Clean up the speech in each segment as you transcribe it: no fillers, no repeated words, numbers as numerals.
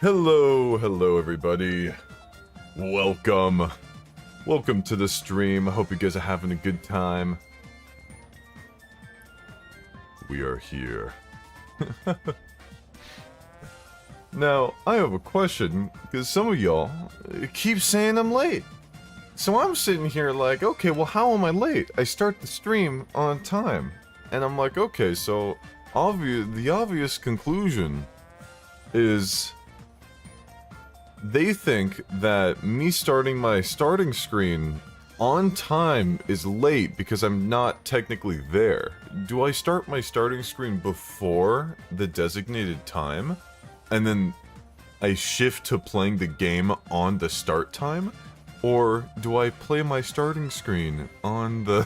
Hello everybody. Welcome to the stream. I hope you guys are having a good time. We are here. Now, I have a question, because some of y'all keep saying I'm late. So I'm sitting here like, okay, well how am I late? I start the stream on time. And I'm like, okay, so the obvious conclusion is they think that me starting my starting screen on time is late because I'm not technically there. Do I start my starting screen before the designated time? And then I shift to playing the game on the start time? Or do I play my starting screen on the...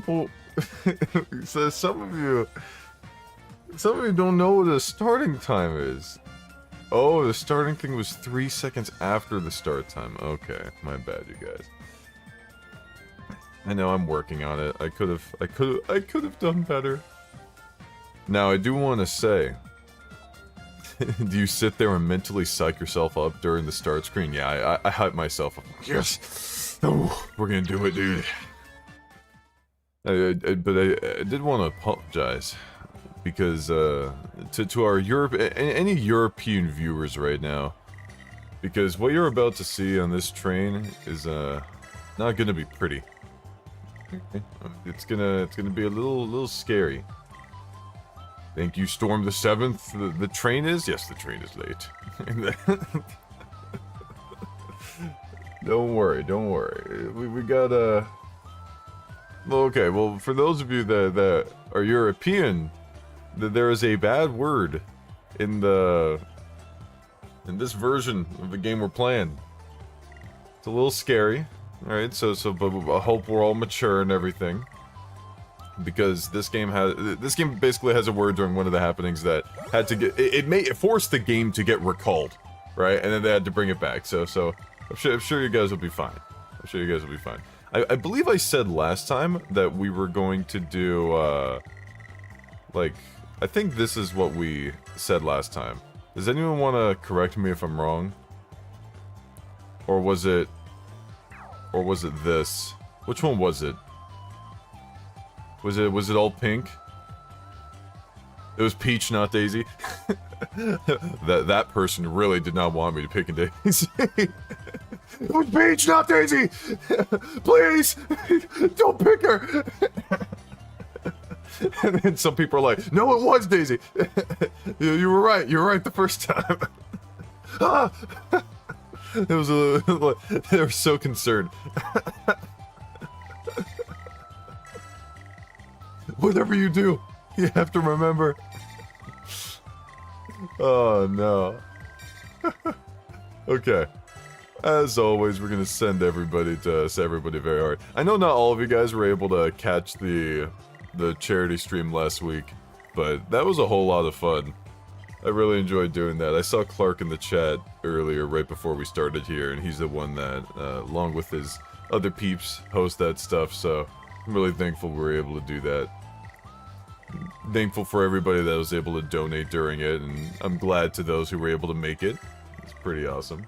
Well, so some of you don't know what a starting time is. Oh, the starting thing was 3 seconds after the start time. Okay, my bad, you guys. I know I'm working on it. I could have done better. Now, I do want to say, do you sit there and mentally psych yourself up during the start screen? Yeah, I hype myself up. Yes! Oh, we're gonna do it, dude. But I did want to apologize. Because, to our any European viewers right now, because what you're about to see on this train is, not gonna be pretty. It's gonna be a little scary. Thank you, Storm the 7th. The train is? Yes, the train is late. Don't worry. We got, well, okay, well, for those of you that are European, there is a bad word in this version of the game we're playing. It's a little scary, alright? But I hope we're all mature and everything, because this game basically has a word during one of the happenings that had to get it forced the game to get recalled, right? And then they had to bring it back. So I'm sure you guys will be fine. I believe I said last time that we were going to do like, I think this is what we said last time. Does anyone want to correct me if I'm wrong? Or was it this? Which one was it? Was it all pink? It was Peach, not Daisy. that person really did not want me to pick a Daisy. It was Peach, not Daisy! Please! Don't pick her! And then some people are like, no, it was Daisy. You were right the first time. Ah! It was they were so concerned. Whatever you do, you have to remember. Oh no. Okay. As always, we're gonna send everybody very hard. I know not all of you guys were able to catch the charity stream last week, but that was a whole lot of fun. I really enjoyed doing that. I saw Clark in the chat earlier, right before we started here, and he's the one that, along with his other peeps, host that stuff, so I'm really thankful we were able to do that. Thankful for everybody that was able to donate during it, and I'm glad to those who were able to make it. It's pretty awesome.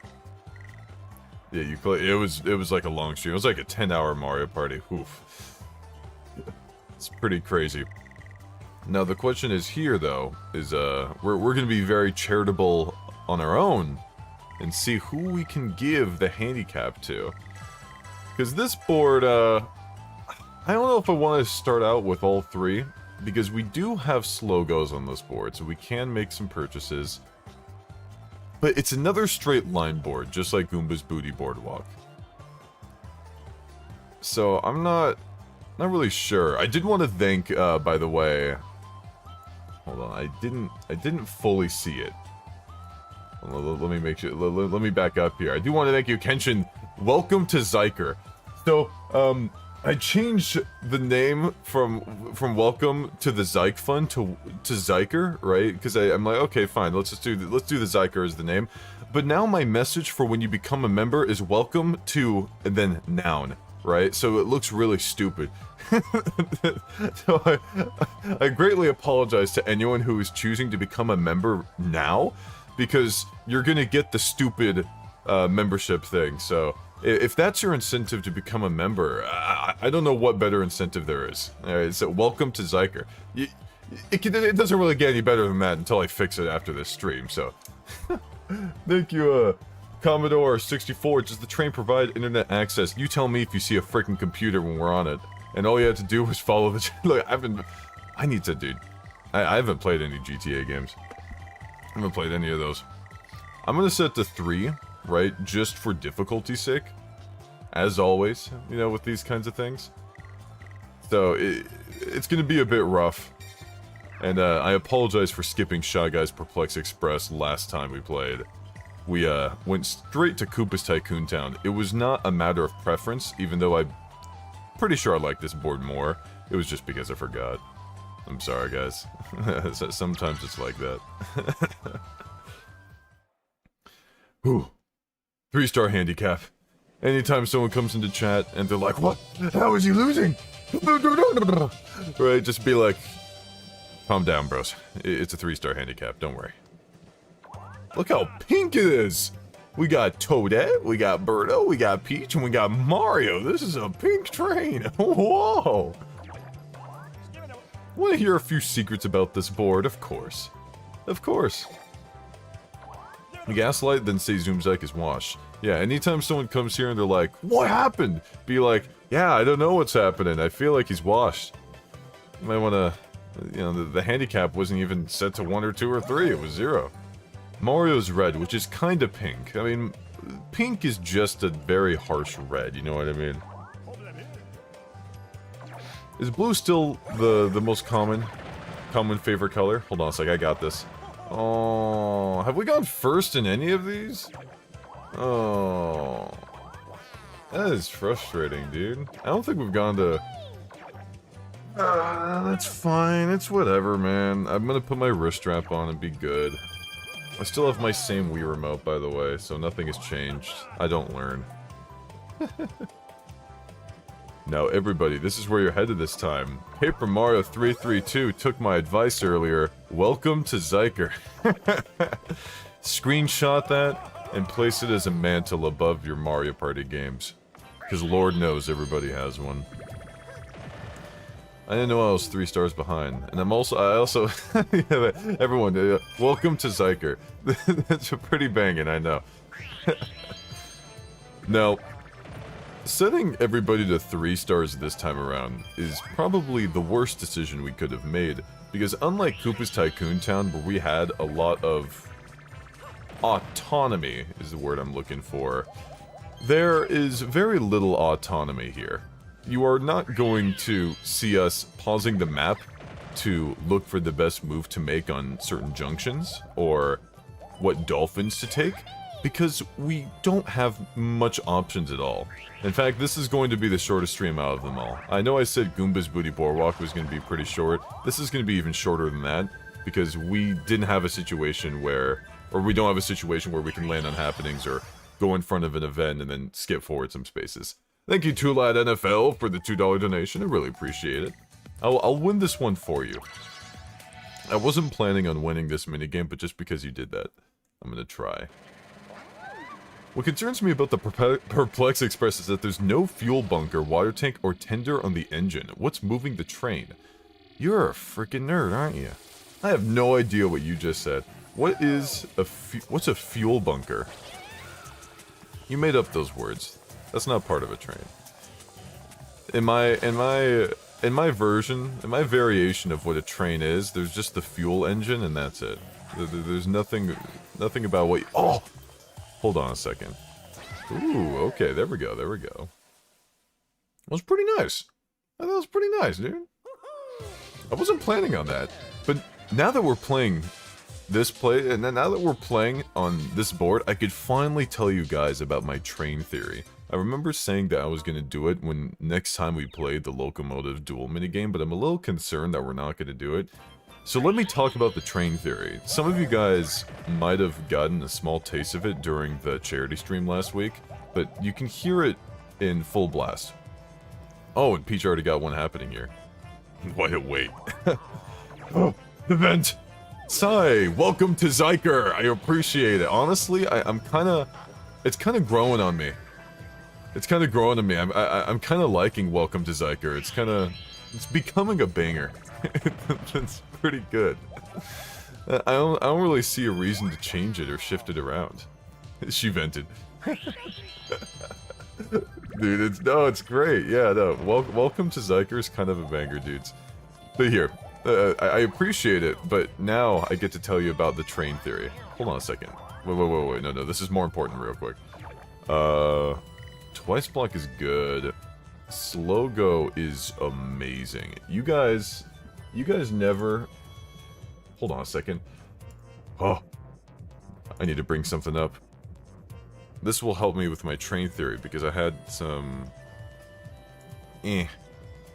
Yeah, it was like a long stream. It was like a 10-hour Mario Party. Oof. It's pretty crazy. Now the question is here though, is we're gonna be very charitable on our own and see who we can give the handicap to. Because this board, I don't know if I want to start out with all three, because we do have slow goes on this board, so we can make some purchases. But it's another straight line board, just like Goomba's Booty Boardwalk. So I'm not really sure. I did want to thank, by the way. Hold on, I didn't fully see it. Let me make sure. Let me back up here. I do want to thank you, Kenshin. Welcome to Zyker. So, I changed the name from Welcome to the Zyke Fund to Zyker, right? Because I'm like, okay, fine, let's do the Zyker as the name. But now my message for when you become a member is welcome to, and then noun. right? So it looks really stupid. So I greatly apologize to anyone who is choosing to become a member now, because you're gonna get the stupid membership thing. So if that's your incentive to become a member, I don't know what better incentive there is. Alright, so welcome to Zyker. It doesn't really get any better than that until I fix it after this stream, so. Thank you, Commodore 64. Does the train provide internet access? You tell me if you see a freaking computer when we're on it. And all you had to do was follow the... Look, I need to, dude. I haven't played any GTA games. I haven't played any of those. I'm gonna set to 3, right? Just for difficulty's sake. As always, you know, with these kinds of things. So, it's gonna be a bit rough. And, I apologize for skipping Shy Guy's Perplex Express last time we played. We, went straight to Koopa's Tycoon Town. It was not a matter of preference, even though I'm pretty sure I like this board more. It was just because I forgot. I'm sorry, guys. Sometimes it's like that. Whew. 3-star handicap. Anytime someone comes into chat and they're like, what? How is he losing? Right, just be like, calm down, bros. It's a 3-star handicap, don't worry. Look how pink it is! We got Toadette, we got Birdo, we got Peach, and we got Mario. This is a pink train. Whoa! Want to hear a few secrets about this board? Of course. Of course. Gaslight, then say Zoomzyke is washed. Yeah, anytime someone comes here and they're like, what happened? Be like, yeah, I don't know what's happening. I feel like he's washed. You might want to... You know, the handicap wasn't even set to 1 or 2 or 3. It was 0. Mario's red, which is kind of pink. I mean, pink is just a very harsh red, you know what I mean? Is blue still the most common favorite color? Hold on a sec, I got this. Oh, have we gone first in any of these? Oh, that is frustrating, dude. I don't think we've gone to... that's fine, it's whatever, man. I'm gonna put my wrist strap on and be good. I still have my same Wii remote, by the way, so nothing has changed. I don't learn. Now, everybody, this is where you're headed this time. Paper Mario 332 took my advice earlier. Welcome to Zyker. Screenshot that and place it as a mantle above your Mario Party games. Because Lord knows everybody has one. I didn't know I was 3 stars behind, and I also, yeah, everyone, welcome to Zyker. That's pretty banging, I know. Now, setting everybody to 3 stars this time around is probably the worst decision we could have made, because unlike Koopa's Tycoon Town, where we had a lot of autonomy, is the word I'm looking for, there is very little autonomy here. You are not going to see us pausing the map to look for the best move to make on certain junctions, or what dolphins to take, because we don't have much options at all. In fact, this is going to be the shortest stream out of them all. I know I said Goomba's Booty Boardwalk was going to be pretty short. This is going to be even shorter than that, because we didn't have a situation where, or we don't have a situation where we can land on happenings or go in front of an event and then skip forward some spaces. Thank you, Tulad NFL, for the $2 donation. I really appreciate it. I'll win this one for you. I wasn't planning on winning this minigame, but just because you did that, I'm gonna try. What concerns me about the Perplex Express is that there's no fuel bunker, water tank, or tender on the engine. What's moving the train? You're a freaking nerd, aren't you? I have no idea what you just said. What's a fuel bunker? You made up those words. That's not part of a train. In my variation of what a train is, there's just the fuel engine and that's it. There's nothing about what. Oh, hold on a second. Ooh, okay, there we go. That was pretty nice. That was pretty nice, dude. I wasn't planning on that, but now that we're playing this play, and now that we're playing on this board, I could finally tell you guys about my train theory. I remember saying that I was going to do it when next time we played the locomotive duel minigame, but I'm a little concerned that we're not going to do it. So let me talk about the train theory. Some of you guys might have gotten a small taste of it during the charity stream last week, but you can hear it in full blast. Oh, and Peach already got one happening here. Wait. Oh, the vent! Sai, welcome to Zyker! I appreciate it. Honestly, I'm kinda... It's kinda growing on me. It's kinda growing on me. I'm kinda liking Welcome to Zyker. It's becoming a banger. It's pretty good. I don't really see a reason to change it or shift it around. She vented. Dude, it's great. Yeah, no. Welcome to Zyker is kind of a banger, dudes. But here, I appreciate it, but now I get to tell you about the train theory. Hold on a second. Wait. No, this is more important real quick. Twice block is good. Slow go is amazing. You guys never... Hold on a second. Oh, I need to bring something up. This will help me with my train theory, because I had some...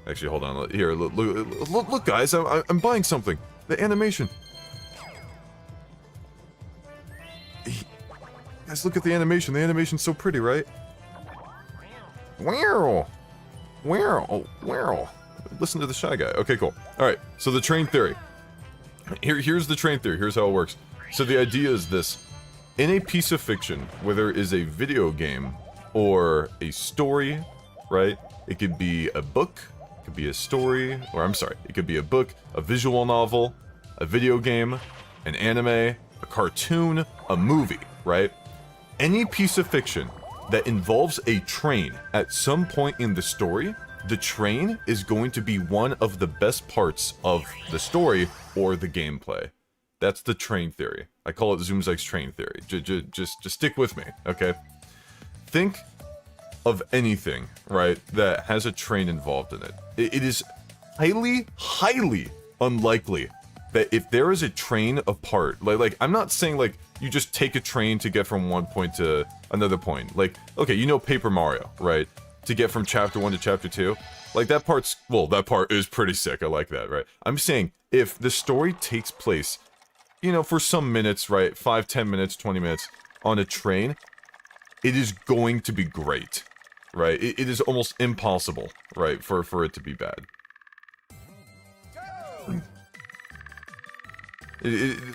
Actually, hold on. Here, look guys, I'm buying something. The animation. Guys, look at the animation. The animation's so pretty, right? Wow. Listen to the Shy Guy. Okay, cool. Alright, so the train theory. Here's the train theory. Here's how it works. So the idea is this. In a piece of fiction, whether it is a video game or a story, right? It could be a book, it could be a story, or I'm sorry, it could be a book, a visual novel, a video game, an anime, a cartoon, a movie, right? Any piece of fiction that involves a train at some point in the story, the train is going to be one of the best parts of the story or the gameplay. That's the train theory. I call it Zoomzyk's train theory. Just stick with me, okay? Think of anything, right, that has a train involved in it. It is highly unlikely that if there is a train apart, like I'm not saying like you just take a train to get from one point to another point. Like, okay, you know Paper Mario, right? To get from chapter 1 to chapter 2. Like that part is pretty sick. I like that, right? I'm saying if the story takes place, you know, for some minutes, right? 5, 10 minutes, 20 minutes on a train, it is going to be great, right? It is almost impossible, right, for it to be bad.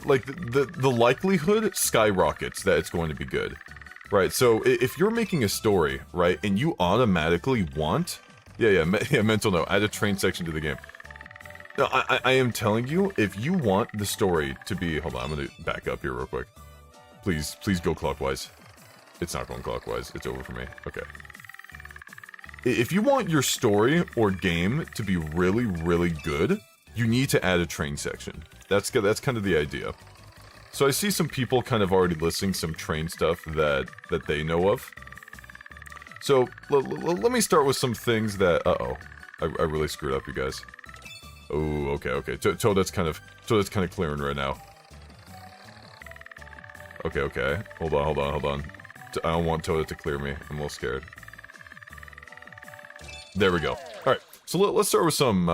Like, the likelihood skyrockets that it's going to be good, right? So, if you're making a story, right, and you automatically want... Yeah, mental note, add a train section to the game. No, I am telling you, if you want the story to be... Hold on, I'm gonna back up here real quick. Please go clockwise. It's not going clockwise, it's over for me. Okay. If you want your story or game to be really good, you need to add a train section. That's kind of the idea. So I see some people kind of already listing some train stuff that they know of. So let me start with some things that... Uh-oh. I really screwed up, you guys. Oh, okay. Toadette's kind of clearing right now. Okay. Hold on. I don't want Toadette to clear me. I'm a little scared. There we go. Alright, so let's start with some,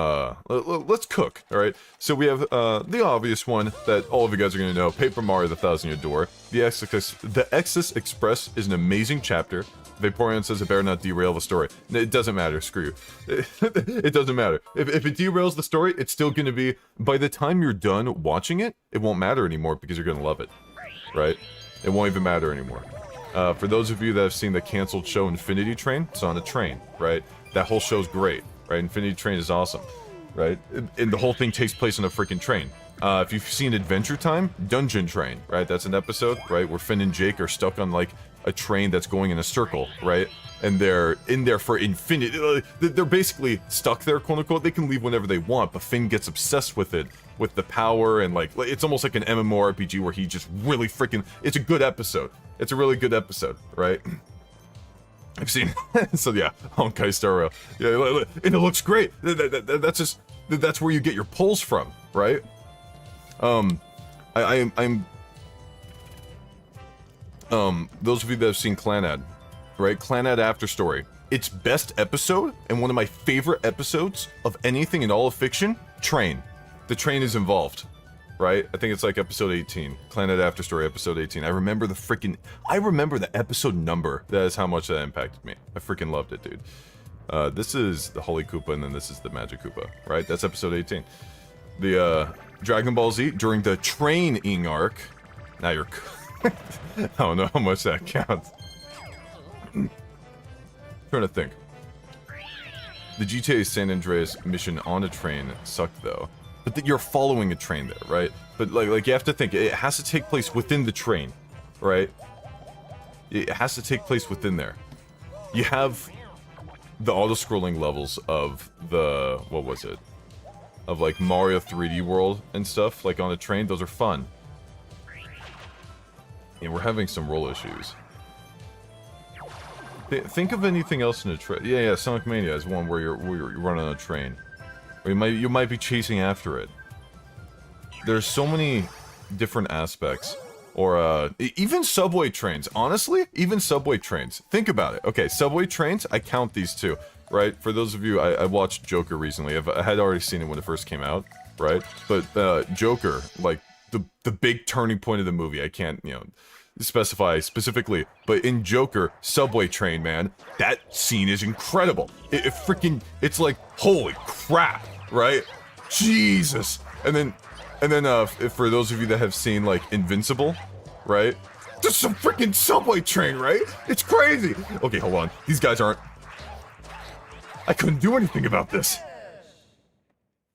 let's cook, alright? So we have, the obvious one that all of you guys are gonna know, Paper Mario: The Thousand Year Door. The Exodus Express is an amazing chapter. Vaporeon says it better not derail the story. It doesn't matter, screw you. It doesn't matter. If it derails the story, it's still gonna be, by the time you're done watching it, it won't matter anymore because you're gonna love it, right? It won't even matter anymore. For those of you that have seen the canceled show Infinity Train, it's on a train, right? That whole show's great, right? Infinity Train is awesome, right? And the whole thing takes place on a freaking train. If you've seen Adventure Time, Dungeon Train, right? That's an episode, right? Where Finn and Jake are stuck on, like, a train that's going in a circle, right? And they're in there for infinity. They're basically stuck there, quote unquote. They can leave whenever they want, but Finn gets obsessed with it, with the power, and like, it's almost like an MMORPG where he just really freaking... It's a good episode. It's a really good episode, right? I've seen... So yeah, Honkai Star Rail. Yeah, and it looks great. That's just... That's where you get your pulls from, right? Those of you that have seen Clanad, right? Clanad After Story. Its best episode, and one of my favorite episodes of anything in all of fiction, Train. The train is involved, right? I think it's like episode 18. Clanad After Story, episode 18. I remember the episode number. That is how much that impacted me. I freaking loved it, dude. This is the Holy Koopa, and then this is the Magic Koopa, right? That's episode 18. The Dragon Ball Z during the training arc. Now you're... I don't know how much that counts. Trying to think. The GTA San Andreas mission on a train sucked though. But you're following a train there, right? But like you have to think, it has to take place within the train, right? It has to take place within there. You have the auto-scrolling levels of the, what was it? Of like Mario 3D World and stuff, like on a train, those are fun. And we're having some roll issues. Think of anything else in a train. Yeah, Sonic Mania is one where you're running on a train. Or you might be chasing after it. There's so many different aspects. Or, even subway trains. Honestly, even subway trains. Think about it. Okay, subway trains, I count these two, right? For those of you, I watched Joker recently. I had already seen it when it first came out, right? But, Joker, like, the big turning point of the movie, I can't, you know, specify specifically, but in Joker, subway train, man, that scene is incredible. It freaking, it's like, holy crap, right? Jesus! And then, for those of you that have seen, like, Invincible, right? Just some freaking subway train, right? It's crazy! Okay, hold on. These guys aren't... I couldn't do anything about this.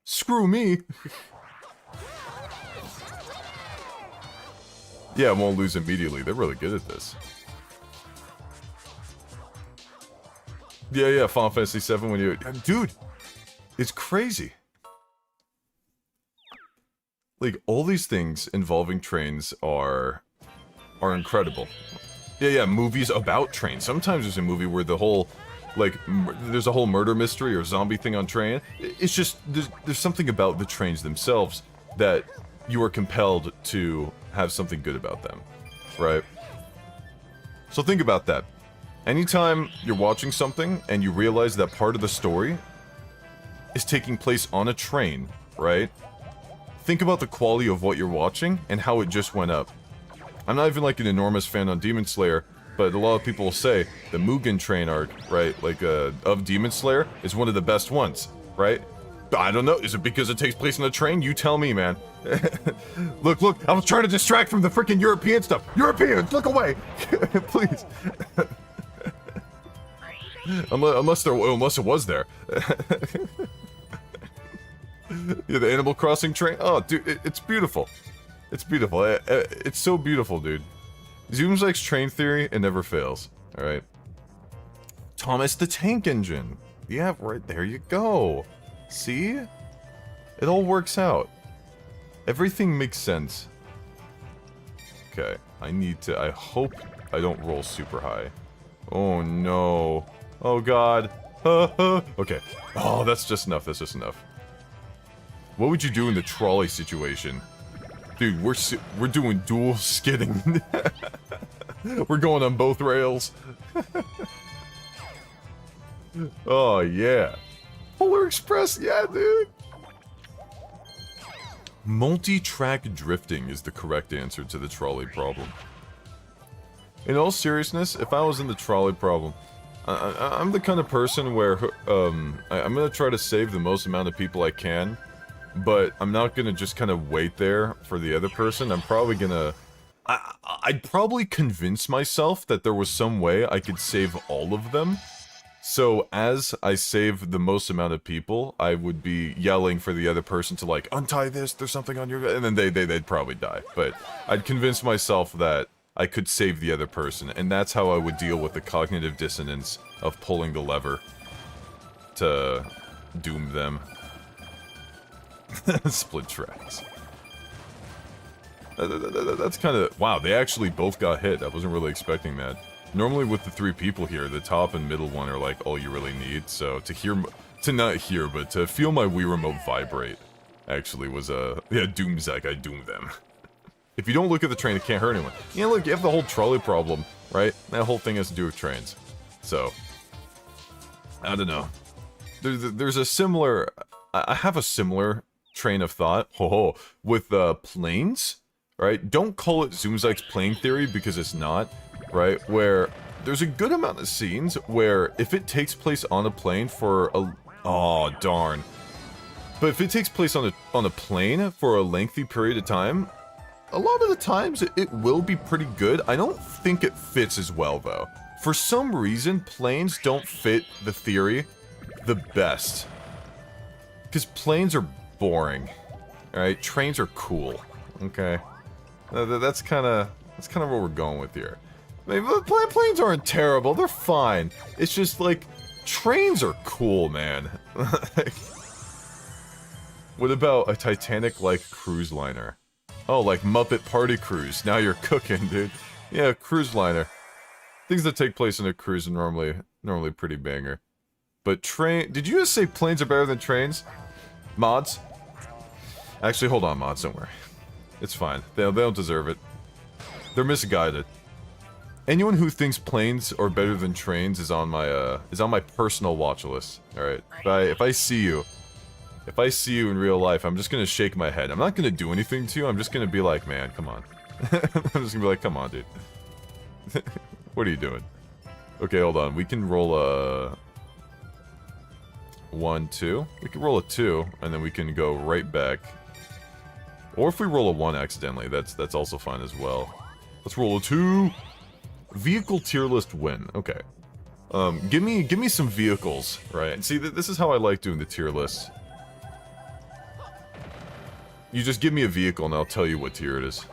Screw me. Yeah, I won't lose immediately. They're really good at this. Yeah, Final Fantasy VII when you... Dude! It's crazy. Like, all these things involving trains are incredible. Yeah, movies about trains. Sometimes there's a movie where the whole, like, there's a whole murder mystery or zombie thing on train. It's just, there's something about the trains themselves that you are compelled to have something good about them, right? So think about that. Anytime you're watching something and you realize that part of the story is taking place on a train, right? Think about the quality of what you're watching and how it just went up. I'm not even like an enormous fan on Demon Slayer, but a lot of people will say the Mugen train arc, right, like of Demon Slayer is one of the best ones, right? I don't know, is it because it takes place on a train? You tell me, man. Look, I was trying to distract from the freaking European stuff. Europeans, look away! Please. unless it was there. Yeah, the Animal Crossing train. Oh, dude, it's beautiful. It's beautiful. It's so beautiful, dude. Zoom's train theory, it never fails. All right. Thomas the Tank Engine. Yeah, right there you go. See? It all works out. Everything makes sense. Okay, I hope I don't roll super high. Oh no. Oh god. Okay. Oh, that's just enough, What would you do in the trolley situation? Dude, we're doing dual skidding. We're going on both rails. Oh yeah. Polar Express, yeah, dude. Multi-track drifting is the correct answer to the trolley problem. In all seriousness, if I was in the trolley problem, I'm the kind of person where I'm gonna try to save the most amount of people I can, but I'm not gonna just kind of wait there for the other person. I'm probably gonna... I'd probably convince myself that there was some way I could save all of them. So, as I save the most amount of people, I would be yelling for the other person to, like, untie this, there's something on your... And then they'd probably die. But I'd convince myself that I could save the other person, and that's how I would deal with the cognitive dissonance of pulling the lever to doom them. Split tracks. That's kind of... Wow, they actually both got hit. I wasn't really expecting that. Normally with the 3 people here, the top and middle one are like all you really need, so to not hear, but to feel my Wii Remote vibrate actually was yeah, Doomzak, I doomed them. If you don't look at the train, it can't hurt anyone. Yeah, look, you have the whole trolley problem, right? That whole thing has to do with trains. So, I don't know. There's a similar... I have a similar train of thought, with planes, right? Don't call it Zoomzak's plane theory, because it's not. Right, where there's a good amount of scenes where if it takes place on a plane for a... Oh, darn. But if it takes place on a plane for a lengthy period of time, a lot of the times it will be pretty good. I don't think it fits as well, though. For some reason, planes don't fit the theory the best. Because planes are boring. Alright, trains are cool. Okay. That's kind of what we're going with here. I mean, planes aren't terrible, they're fine. It's just like, trains are cool, man. What about a Titanic-like cruise liner? Oh, like Muppet Party Cruise. Now you're cooking, dude. Yeah, cruise liner. Things that take place in a cruise are normally pretty banger. But did you just say planes are better than trains? Mods? Actually, hold on, mods, don't worry. It's fine. They don't deserve it. They're misguided. Anyone who thinks planes are better than trains is on my personal watch list. All right. If I see you in real life, I'm just gonna shake my head. I'm not gonna do anything to you. I'm just gonna be like, man, come on. I'm just gonna be like, come on, dude. What are you doing? Okay, hold on. We can roll a 1, 2. We can roll a 2, and then we can go right back. Or if we roll a 1 accidentally, that's also fine as well. Let's roll a 2. Vehicle tier list win. Okay. Give me some vehicles, right? And see, this is how I like doing the tier lists. You just give me a vehicle and I'll tell you what tier it is.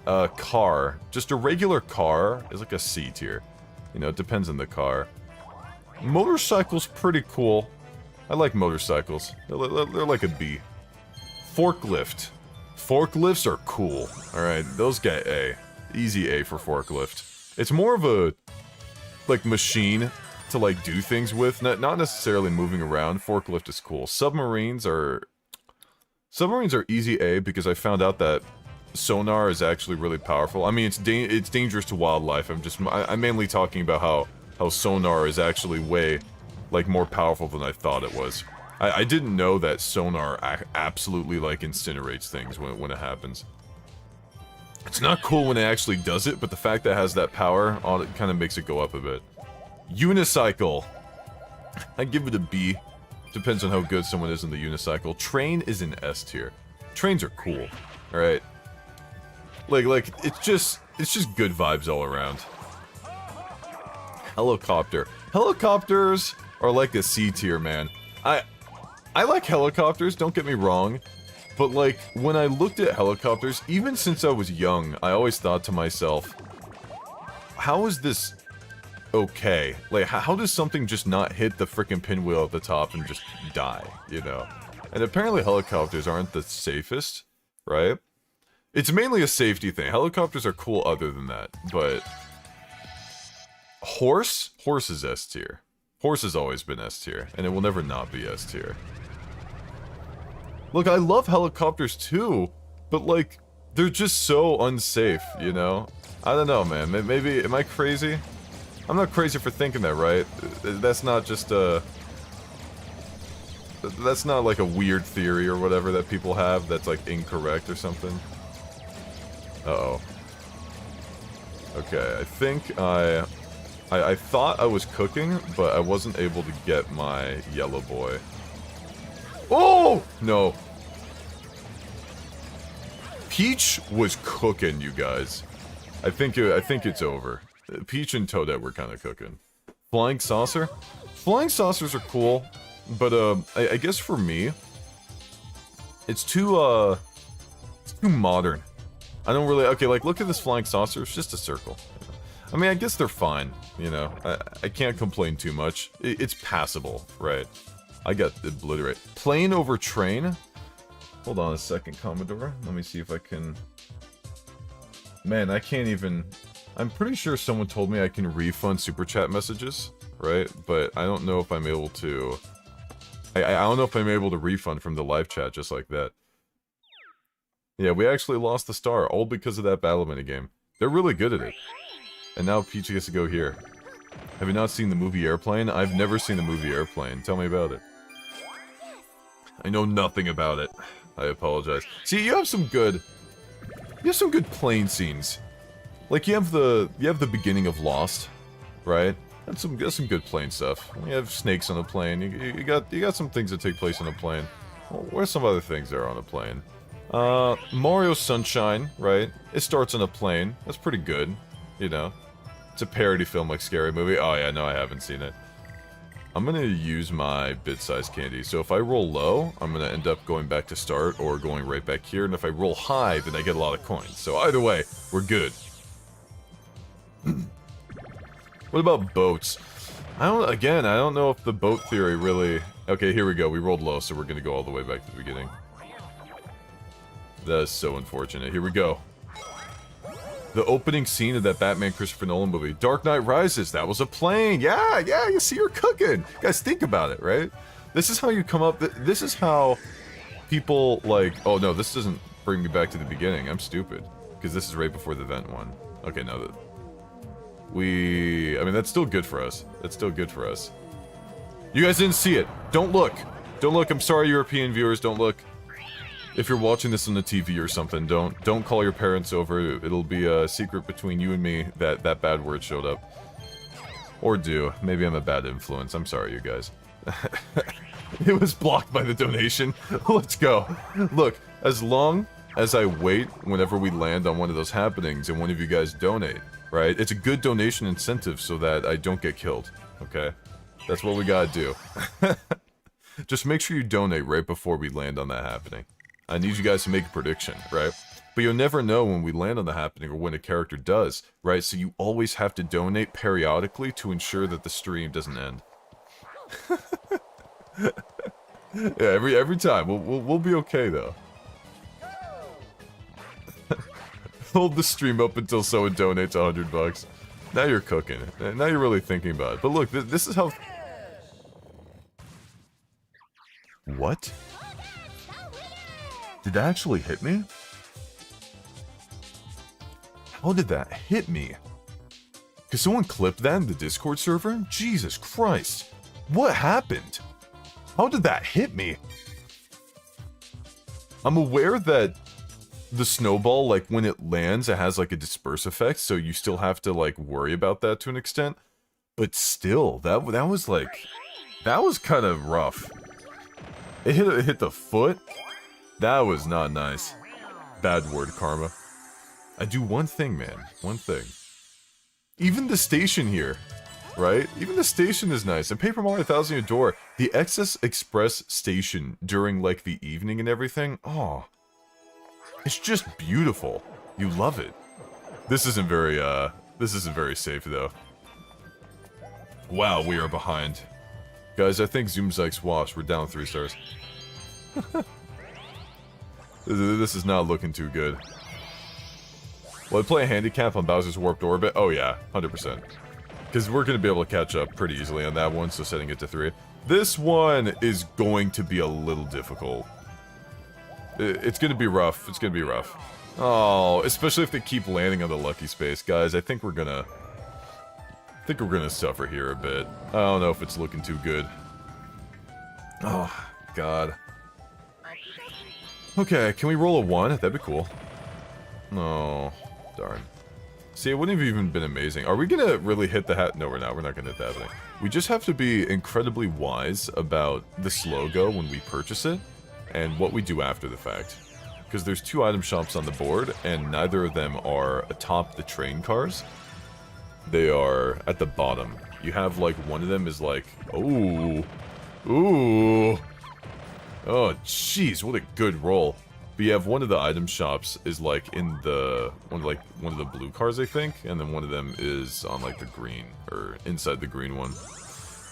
Car. Just a regular car is like a C tier. You know, it depends on the car. Motorcycle's pretty cool. I like motorcycles. They're like a B. Forklift. Forklifts are cool. Alright, those get A. Easy A for forklift. It's more of a, like, machine to, like, do things with. Not necessarily moving around. Forklift is cool. Submarines are easy A because I found out that sonar is actually really powerful. I mean, it's dangerous to wildlife. I'm mainly talking about how sonar is actually way, like, more powerful than I thought it was. I didn't know that sonar absolutely, like, incinerates things when it happens. It's not cool when it actually does it, but the fact that it has that power on it kind of makes it go up a bit. Unicycle. I give it a B. Depends on how good someone is in the unicycle. Train is an S tier. Trains are cool. Alright. Like, it's just good vibes all around. Helicopter. Helicopters are like a C tier, man. I like helicopters, don't get me wrong. But, like, when I looked at helicopters, even since I was young, I always thought to myself, how is this okay? Like, how does something just not hit the frickin' pinwheel at the top and just die, you know? And apparently helicopters aren't the safest, right? It's mainly a safety thing. Helicopters are cool other than that, but... Horse? Horse is S tier. Horse has always been S tier, and it will never not be S tier. Look, I love helicopters too, but like, they're just so unsafe, you know? I don't know, man. Maybe, am I crazy? I'm not crazy for thinking that, right? That's not just a... That's not like a weird theory or whatever that people have that's like incorrect or something. Uh-oh. Okay, I think I thought I was cooking, but I wasn't able to get my yellow boy. Oh! No. Peach was cooking, you guys. I think it's over. Peach and Toadette were kind of cooking. Flying saucer? Flying saucers are cool, but I guess for me, it's too modern. I don't really... Okay, like, look at this flying saucer. It's just a circle. I mean, I guess they're fine, you know. I can't complain too much. It's passable, right? I got obliterate. Plane over train? Hold on a second, Commodore. Let me see if I can... Man, I can't even... I'm pretty sure someone told me I can refund super chat messages, right? But I don't know if I'm able to... I don't know if I'm able to refund from the live chat just like that. Yeah, we actually lost the star, all because of that battle minigame. They're really good at it. And now Peach gets to go here. Have you not seen the movie Airplane? I've never seen the movie Airplane. Tell me about it. I know nothing about it. I apologize. See, you have some good plane scenes. Like you have the beginning of Lost, right? That's some good plane stuff. You have snakes on a plane. You got some things that take place on a plane. Well, where's some other things that are on a plane? Mario Sunshine, right? It starts on a plane. That's pretty good, you know. It's a parody film like Scary Movie. Oh yeah, no, I haven't seen it. I'm gonna use my bit-sized candy. So if I roll low, I'm gonna end up going back to start or going right back here. And if I roll high, then I get a lot of coins. So either way, we're good. What about boats? I don't know if the boat theory really... Okay, here we go. We rolled low, so we're gonna go all the way back to the beginning. That is so unfortunate. Here we go. The opening scene of that Batman Christopher Nolan movie, Dark Knight Rises, that was a plane. Yeah, you see, you're cooking. Guys, think about it, right? This is how you come up... This is how people, like... Oh, no, this doesn't bring me back to the beginning. I'm stupid. Because this is right before the vent one. Okay, no, I mean, that's still good for us. That's still good for us. You guys didn't see it. Don't look. Don't look. I'm sorry, European viewers. Don't look. If you're watching this on the TV or something, don't call your parents over. It'll be a secret between you and me that that bad word showed up. Or do. Maybe I'm a bad influence. I'm sorry, you guys. It was blocked by the donation. Let's go. Look, as long as I wait whenever we land on one of those happenings and one of you guys donate, right? It's a good donation incentive so that I don't get killed, okay? That's what we gotta do. Just make sure you donate right before we land on that happening. I need you guys to make a prediction, right? But you'll never know when we land on the happening or when a character does, right? So you always have to donate periodically to ensure that the stream doesn't end. Yeah, every time. We'll be okay, though. Hold the stream up until someone donates $100. Now you're cooking. Now you're really thinking about it. But look, this is how... What? Did that actually hit me? How did that hit me? Could someone clip that in the Discord server? Jesus Christ. What happened? How did that hit me? I'm aware that the snowball, like, when it lands, it has, like, a disperse effect, so you still have to, like, worry about that to an extent. But still, that was, like... That was kind of rough. It hit the foot? That was not nice. Bad word, Karma. I do one thing, man. One thing. Even the station here, right? Even the station is nice. And Paper Mario 1000 Year Door, the Excess Express station during, like, the evening and everything, oh... It's just beautiful. You love it. This isn't very safe, though. Wow, we are behind. Guys, I think Zoom Zyke's washed. We're down 3 stars. This is not looking too good. Will I play a handicap on Bowser's Warped Orbit? Oh yeah, 100%. Because we're going to be able to catch up pretty easily on that one, so setting it to 3. This one is going to be a little difficult. It's gonna be rough. It's gonna be rough. Oh, especially if they keep landing on the lucky space, guys. I think we're gonna suffer here a bit. I don't know if it's looking too good. Oh, God. Okay, can we roll a 1? That'd be cool. No, darn. See, it wouldn't have even been amazing. Are we gonna really hit the hat? No, we're not. We're not gonna hit the happening. We just have to be incredibly wise about this logo when we purchase it. And what we do after the fact. Because there's 2 item shops on the board, and neither of them are atop the train cars. They are at the bottom. You have, like, one of them is like, ooh, ooh. Oh, jeez, what a good roll. But you have one of the item shops is, like, in the, one of the blue cars, I think, and then one of them is on, like, the green, or inside the green one.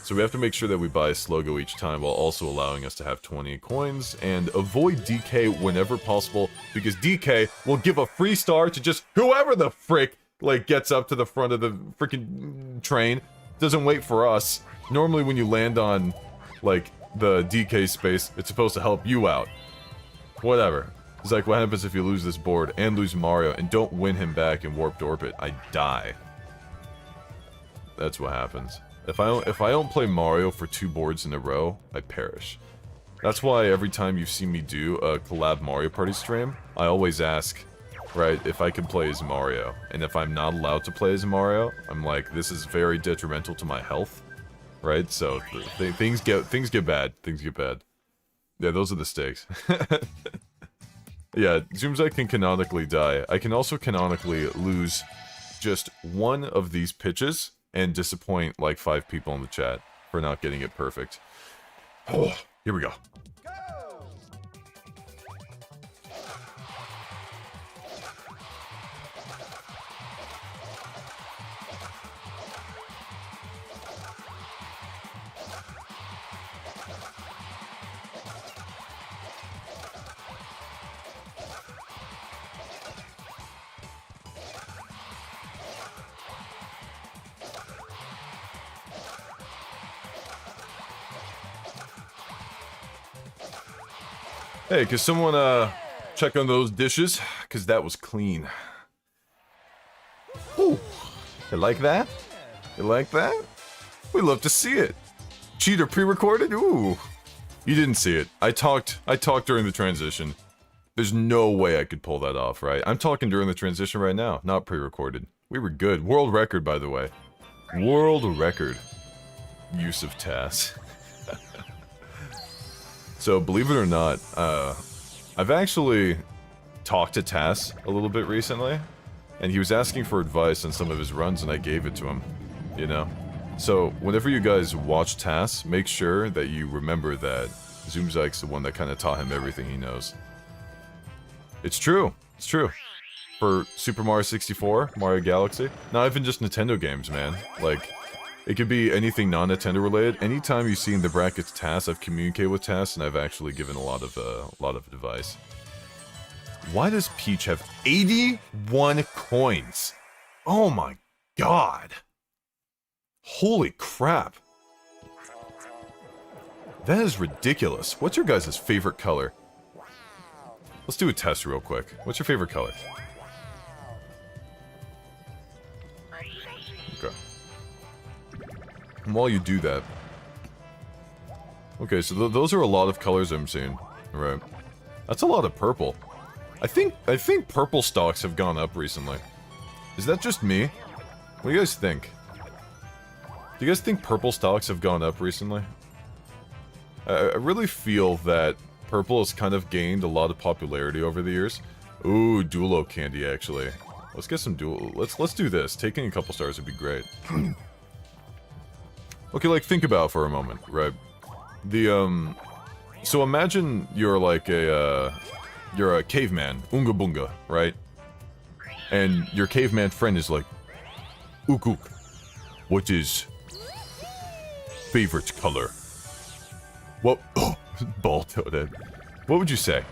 So we have to make sure that we buy a Slogo each time while also allowing us to have 20 coins and avoid DK whenever possible because DK will give a free star to just whoever the frick, like, gets up to the front of the freaking train. Doesn't wait for us. Normally when you land on, like, the DK space, it's supposed to help you out. Whatever. It's like, what happens if you lose this board and lose Mario and don't win him back in Warped Orbit? I die. That's what happens. If I don't play Mario for 2 boards in a row, I perish. That's why every time you've seen me do a collab Mario Party stream, I always ask, right, if I can play as Mario. And if I'm not allowed to play as Mario, I'm like, this is very detrimental to my health, right? So things get bad. Things get bad. Yeah, those are the stakes. Yeah, Zoomzai can canonically die. I can also canonically lose just one of these pitches and disappoint like 5 people in the chat for not getting it perfect. Oh, here we go. Hey, could someone, check on those dishes? Because that was clean. Ooh, you like that? You like that? We love to see it. Cheater pre-recorded? Ooh. You didn't see it. I talked during the transition. There's no way I could pull that off, right? I'm talking during the transition right now, not pre-recorded. We were good. World record, by the way. World record. Use of TAS. So, believe it or not, I've actually talked to TAS a little bit recently, and he was asking for advice on some of his runs, and I gave it to him, you know? So, whenever you guys watch TAS, make sure that you remember that Zoomzike's the one that kind of taught him everything he knows. It's true. It's true. For Super Mario 64, Mario Galaxy, not even just Nintendo games, man. Like, it could be anything non-Nintendo related. Anytime you see in the brackets TAS, I've communicated with TAS, and I've actually given a lot of advice. Why does Peach have 81 coins? Oh my god. Holy crap. That is ridiculous. What's your guys' favorite color? Let's do a test real quick. What's your favorite color? Okay. And while you do that... Okay, so those are a lot of colors I'm seeing. Right. That's a lot of purple. I think purple stocks have gone up recently. Is that just me? What do you guys think? Do you guys think purple stocks have gone up recently? I really feel that purple has kind of gained a lot of popularity over the years. Ooh, Duelo candy, actually. Let's get some Duelo. Let's do this. Taking a couple stars would be great. Okay, like, think about it for a moment, right? The, so imagine you're like you're a caveman, Oonga Boonga, right? And your caveman friend is like, Ook Ook, what is favorite color? What? Oh, ball-toaded. What would you say?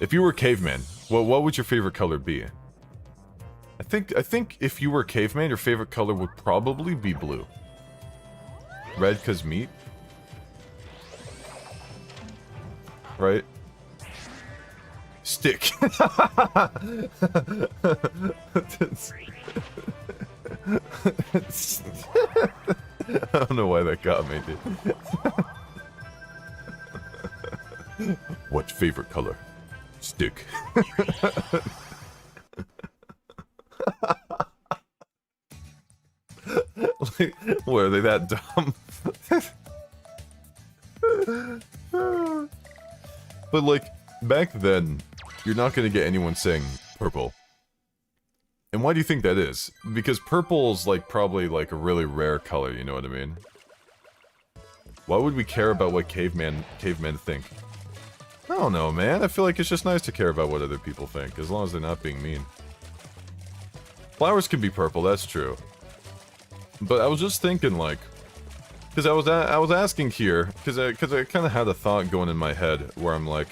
If you were a caveman, what would your favorite color be? I think if you were a caveman, your favorite color would probably be blue. Red, 'cause meat? Right? Stick. I don't know why that got me, dude. What favorite color? Stick. Like, what, are they that dumb? But like, back then, you're not gonna get anyone saying purple. And why do you think that is? Because purple's like probably like a really rare color, you know what I mean? Why would we care about what cavemen think? I don't know, man. I feel like it's just nice to care about what other people think, as long as they're not being mean. Flowers can be purple, that's true. But I was just thinking, like, because I was asking here, because I kind of had a thought going in my head where I'm like,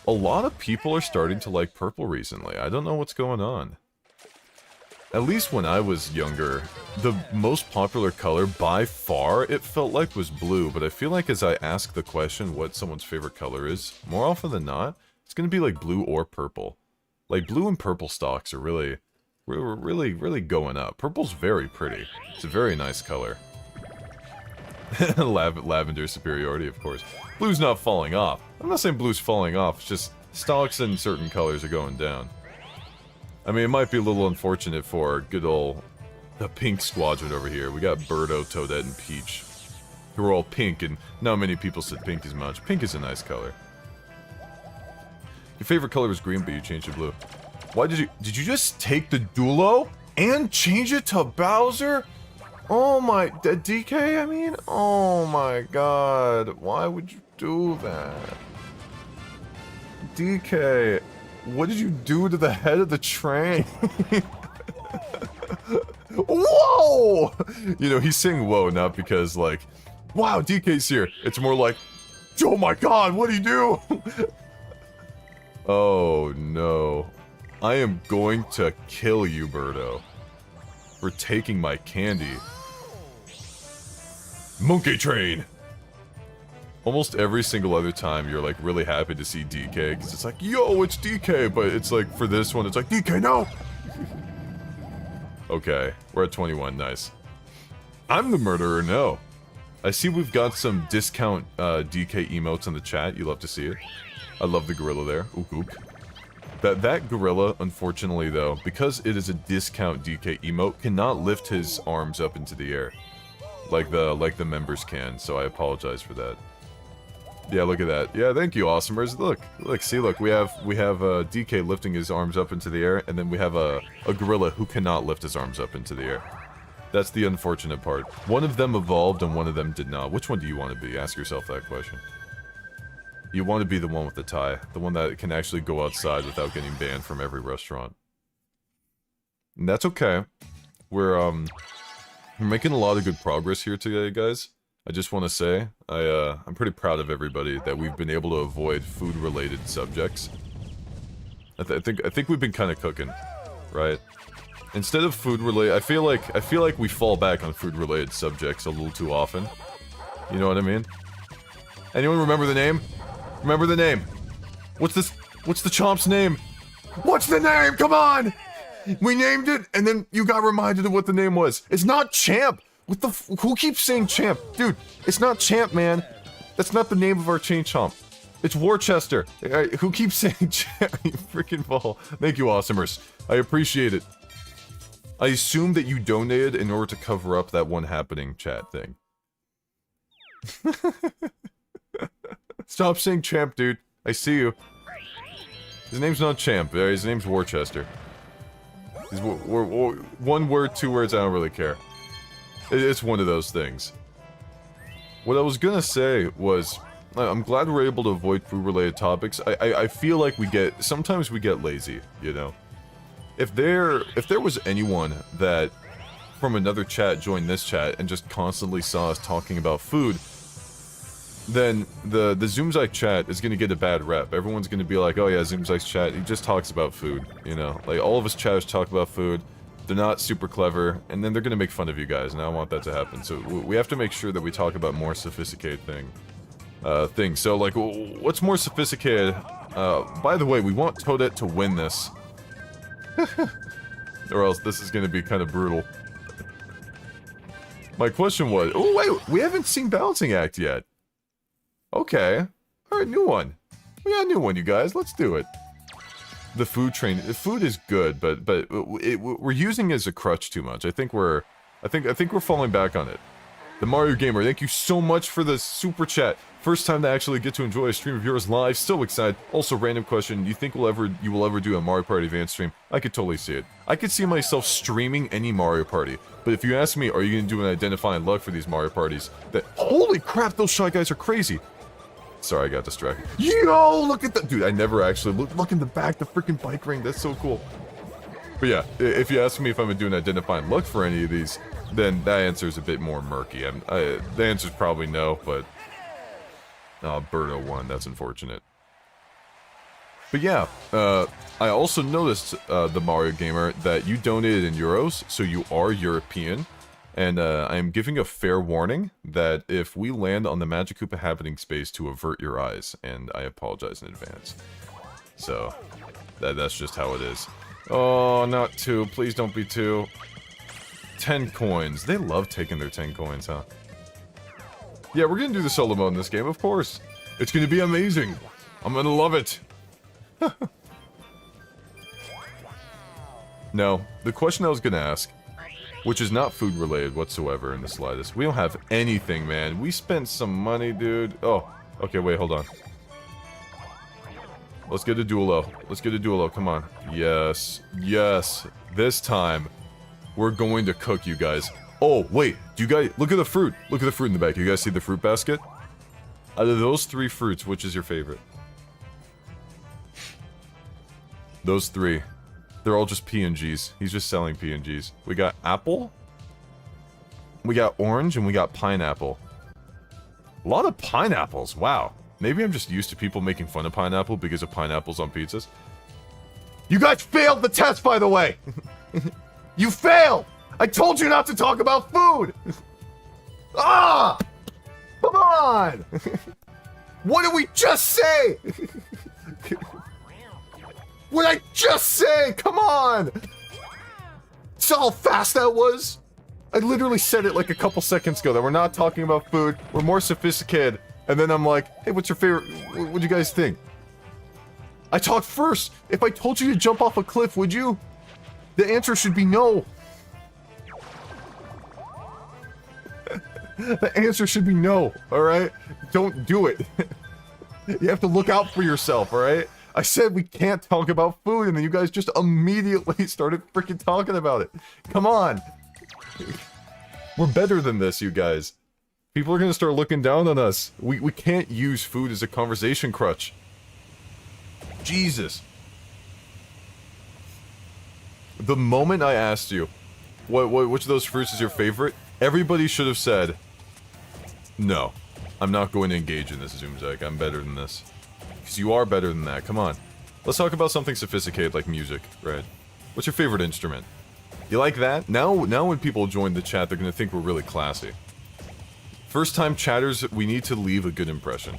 a lot of people are starting to like purple recently. I don't know what's going on. At least when I was younger, the most popular color by far, it felt like, was blue, but I feel like as I ask the question what someone's favorite color is, more often than not, it's gonna be like blue or purple. Like, blue and purple stocks are really going up. Purple's very pretty. It's a very nice color. Lavender superiority, of course. Blue's not falling off. I'm not saying blue's falling off, it's just stocks in certain colors are going down. I mean, it might be a little unfortunate for good old the pink squadron over here. We got Birdo, Toadette, and Peach, who are all pink, and not many people said pink as much. Pink is a nice color. Your favorite color was green, but you changed to blue. Why did you just take the Dulo and change it to Bowser? Oh my, DK, I mean? Oh my god, why would you do that? DK, what did you do to the head of the train? Whoa! You know, he's saying whoa, not because, like, wow, DK's here. It's more like, oh my god, what do you do? Oh no. I am going to kill you, Birdo, for taking my candy. Monkey Train! Almost every single other time you're like really happy to see DK, because it's like, yo, it's DK, but it's like, for this one, it's like, DK, no! Okay, we're at 21, nice. I'm the murderer, no. I see we've got some discount DK emotes in the chat, you love to see it. I love the gorilla there, ook ook. That gorilla, unfortunately though, because it is a discount DK emote, cannot lift his arms up into the air. Like the members can, so I apologize for that. Yeah, look at that. Yeah, thank you, awesomers. Look, we have DK lifting his arms up into the air, and then we have a gorilla who cannot lift his arms up into the air. That's the unfortunate part. One of them evolved and one of them did not. Which one do you want to be? Ask yourself that question. You want to be the one with the tie, the one that can actually go outside without getting banned from every restaurant. And that's okay. We're making a lot of good progress here today, guys. I just want to say, I'm pretty proud of everybody that we've been able to avoid food-related subjects. I think we've been kind of cooking, right? Instead of food-related, I feel like we fall back on food-related subjects a little too often. You know what I mean? Anyone remember the name? Remember the name? What's the chomp's name? What's the name? Come on! We named it, and then you got reminded of what the name was. It's not Champ! What the who keeps saying Champ? Dude, it's not Champ, man. That's not the name of our chain chomp. It's Worcester. Who keeps saying Champ? You freaking ball. Thank you, awesomers. I appreciate it. I assume that you donated in order to cover up that one happening chat thing. Stop saying Champ, dude. I see you. His name's not Champ. His name's Worcester. He's one word, 2 words, I don't really care. It's one of those things. What I was gonna say was, I'm glad we're able to avoid food-related topics. I feel like sometimes we get lazy, you know? If there was anyone that from another chat joined this chat and just constantly saw us talking about food, then the Zoomzyke chat is gonna get a bad rep. Everyone's gonna be like, oh yeah, Zoomzyke's chat, he just talks about food, you know? Like, all of us chatters talk about food, they're not super clever, and then they're gonna make fun of you guys, and I don't want that to happen. So we have to make sure that we talk about more sophisticated things. So, like, what's more sophisticated? By the way, we want Toadette to win this. Or else this is gonna be kind of brutal. My question was, oh wait, we haven't seen Balancing Act yet. Okay. Alright, new one. We got a new one, you guys. Let's do it. The food train. The food is good, but we're using it as a crutch too much. I think we're falling back on it. The Mario Gamer, thank you so much for the super chat. First time to actually get to enjoy a stream of yours live. Still excited. Also, random question. You think you will ever do a Mario Party Advance stream? I could totally see it. I could see myself streaming any Mario Party. But if you ask me, are you going to do an identifying luck for these Mario Parties? Holy crap, those Shy Guys are crazy. Sorry, I got distracted. Yo, look at that. Dude, I never actually look in the back, the freaking bike ring. That's so cool. But yeah, if you ask me if I'm going to do an identifying look for any of these, then that answer is a bit more murky. The answer is probably no, but... Birdo won. That's unfortunate. But yeah, I also noticed, the Mario Gamer, that you donated in euros, so you are European. And I am giving a fair warning that if we land on the Magic Koopa happening space, to avert your eyes, and I apologize in advance. So, that's just how it is. Oh, not 2. Please don't be 2. 10 coins. They love taking their 10 coins, huh? Yeah, we're gonna do the solo mode in this game, of course. It's gonna be amazing. I'm gonna love it. Now, the question I was gonna ask, which is not food related whatsoever in the slightest. We don't have anything, man. We spent some money, dude. Oh, okay, wait, hold on. Let's get a duelo. Let's get a duelo, come on. Yes, yes. This time, we're going to cook, you guys. Oh, wait, do you guys, look at the fruit. Look at the fruit in the back. You guys see the fruit basket? Out of those 3 fruits, which is your favorite? Those 3. They're all just PNGs. He's just selling PNGs. We got apple. We got orange, and we got pineapple. A lot of pineapples, wow. Maybe I'm just used to people making fun of pineapple because of pineapples on pizzas. You guys failed the test, by the way! You failed! I told you not to talk about food! Ah! Come on! What did we just say? What did I just say? Come on! See how fast that was? I literally said it like a couple seconds ago that we're not talking about food, we're more sophisticated, and then I'm like, hey, what's your favorite, what do you guys think? I talked first! If I told you to jump off a cliff, would you? The answer should be no. The answer should be no, alright? Don't do it. You have to look out for yourself, alright? I said we can't talk about food, and then you guys just immediately started freaking talking about it. Come on. We're better than this, you guys. People are gonna start looking down on us. We can't use food as a conversation crutch. Jesus. The moment I asked you, which of those fruits is your favorite, everybody should have said, no, I'm not going to engage in this, Zoomzag. I'm better than this. Because you are better than that. Come on. Let's talk about something sophisticated like music, right? What's your favorite instrument? You like that? Now when people join the chat, they're going to think we're really classy. First time chatters, we need to leave a good impression.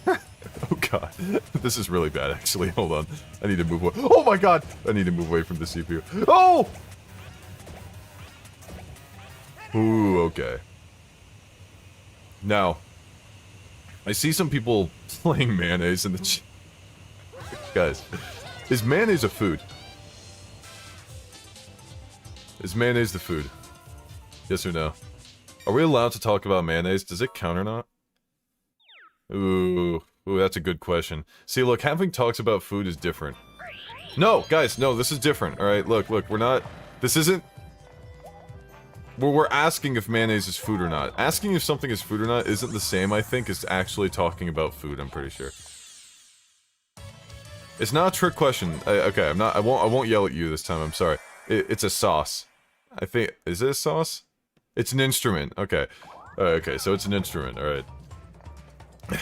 Oh god. This is really bad, actually. Hold on. I need to move away. Oh my god! I need to move away from the CPU. Oh! Ooh, okay. Now, I see some people playing mayonnaise in the chat. Guys, is mayonnaise a food? Is mayonnaise the food? Yes or no? Are we allowed to talk about mayonnaise? Does it count or not? Ooh, that's a good question. See, look, having talks about food is different. No, guys, no, this is different, alright? Look, we're not... This isn't... We're asking if mayonnaise is food or not. Asking if something is food or not isn't the same, I think, as actually talking about food, I'm pretty sure. It's not a trick question. Okay, I won't yell at you this time, I'm sorry. It's a sauce. I think... Is it a sauce? It's an instrument. Okay. Okay, so it's an instrument, alright.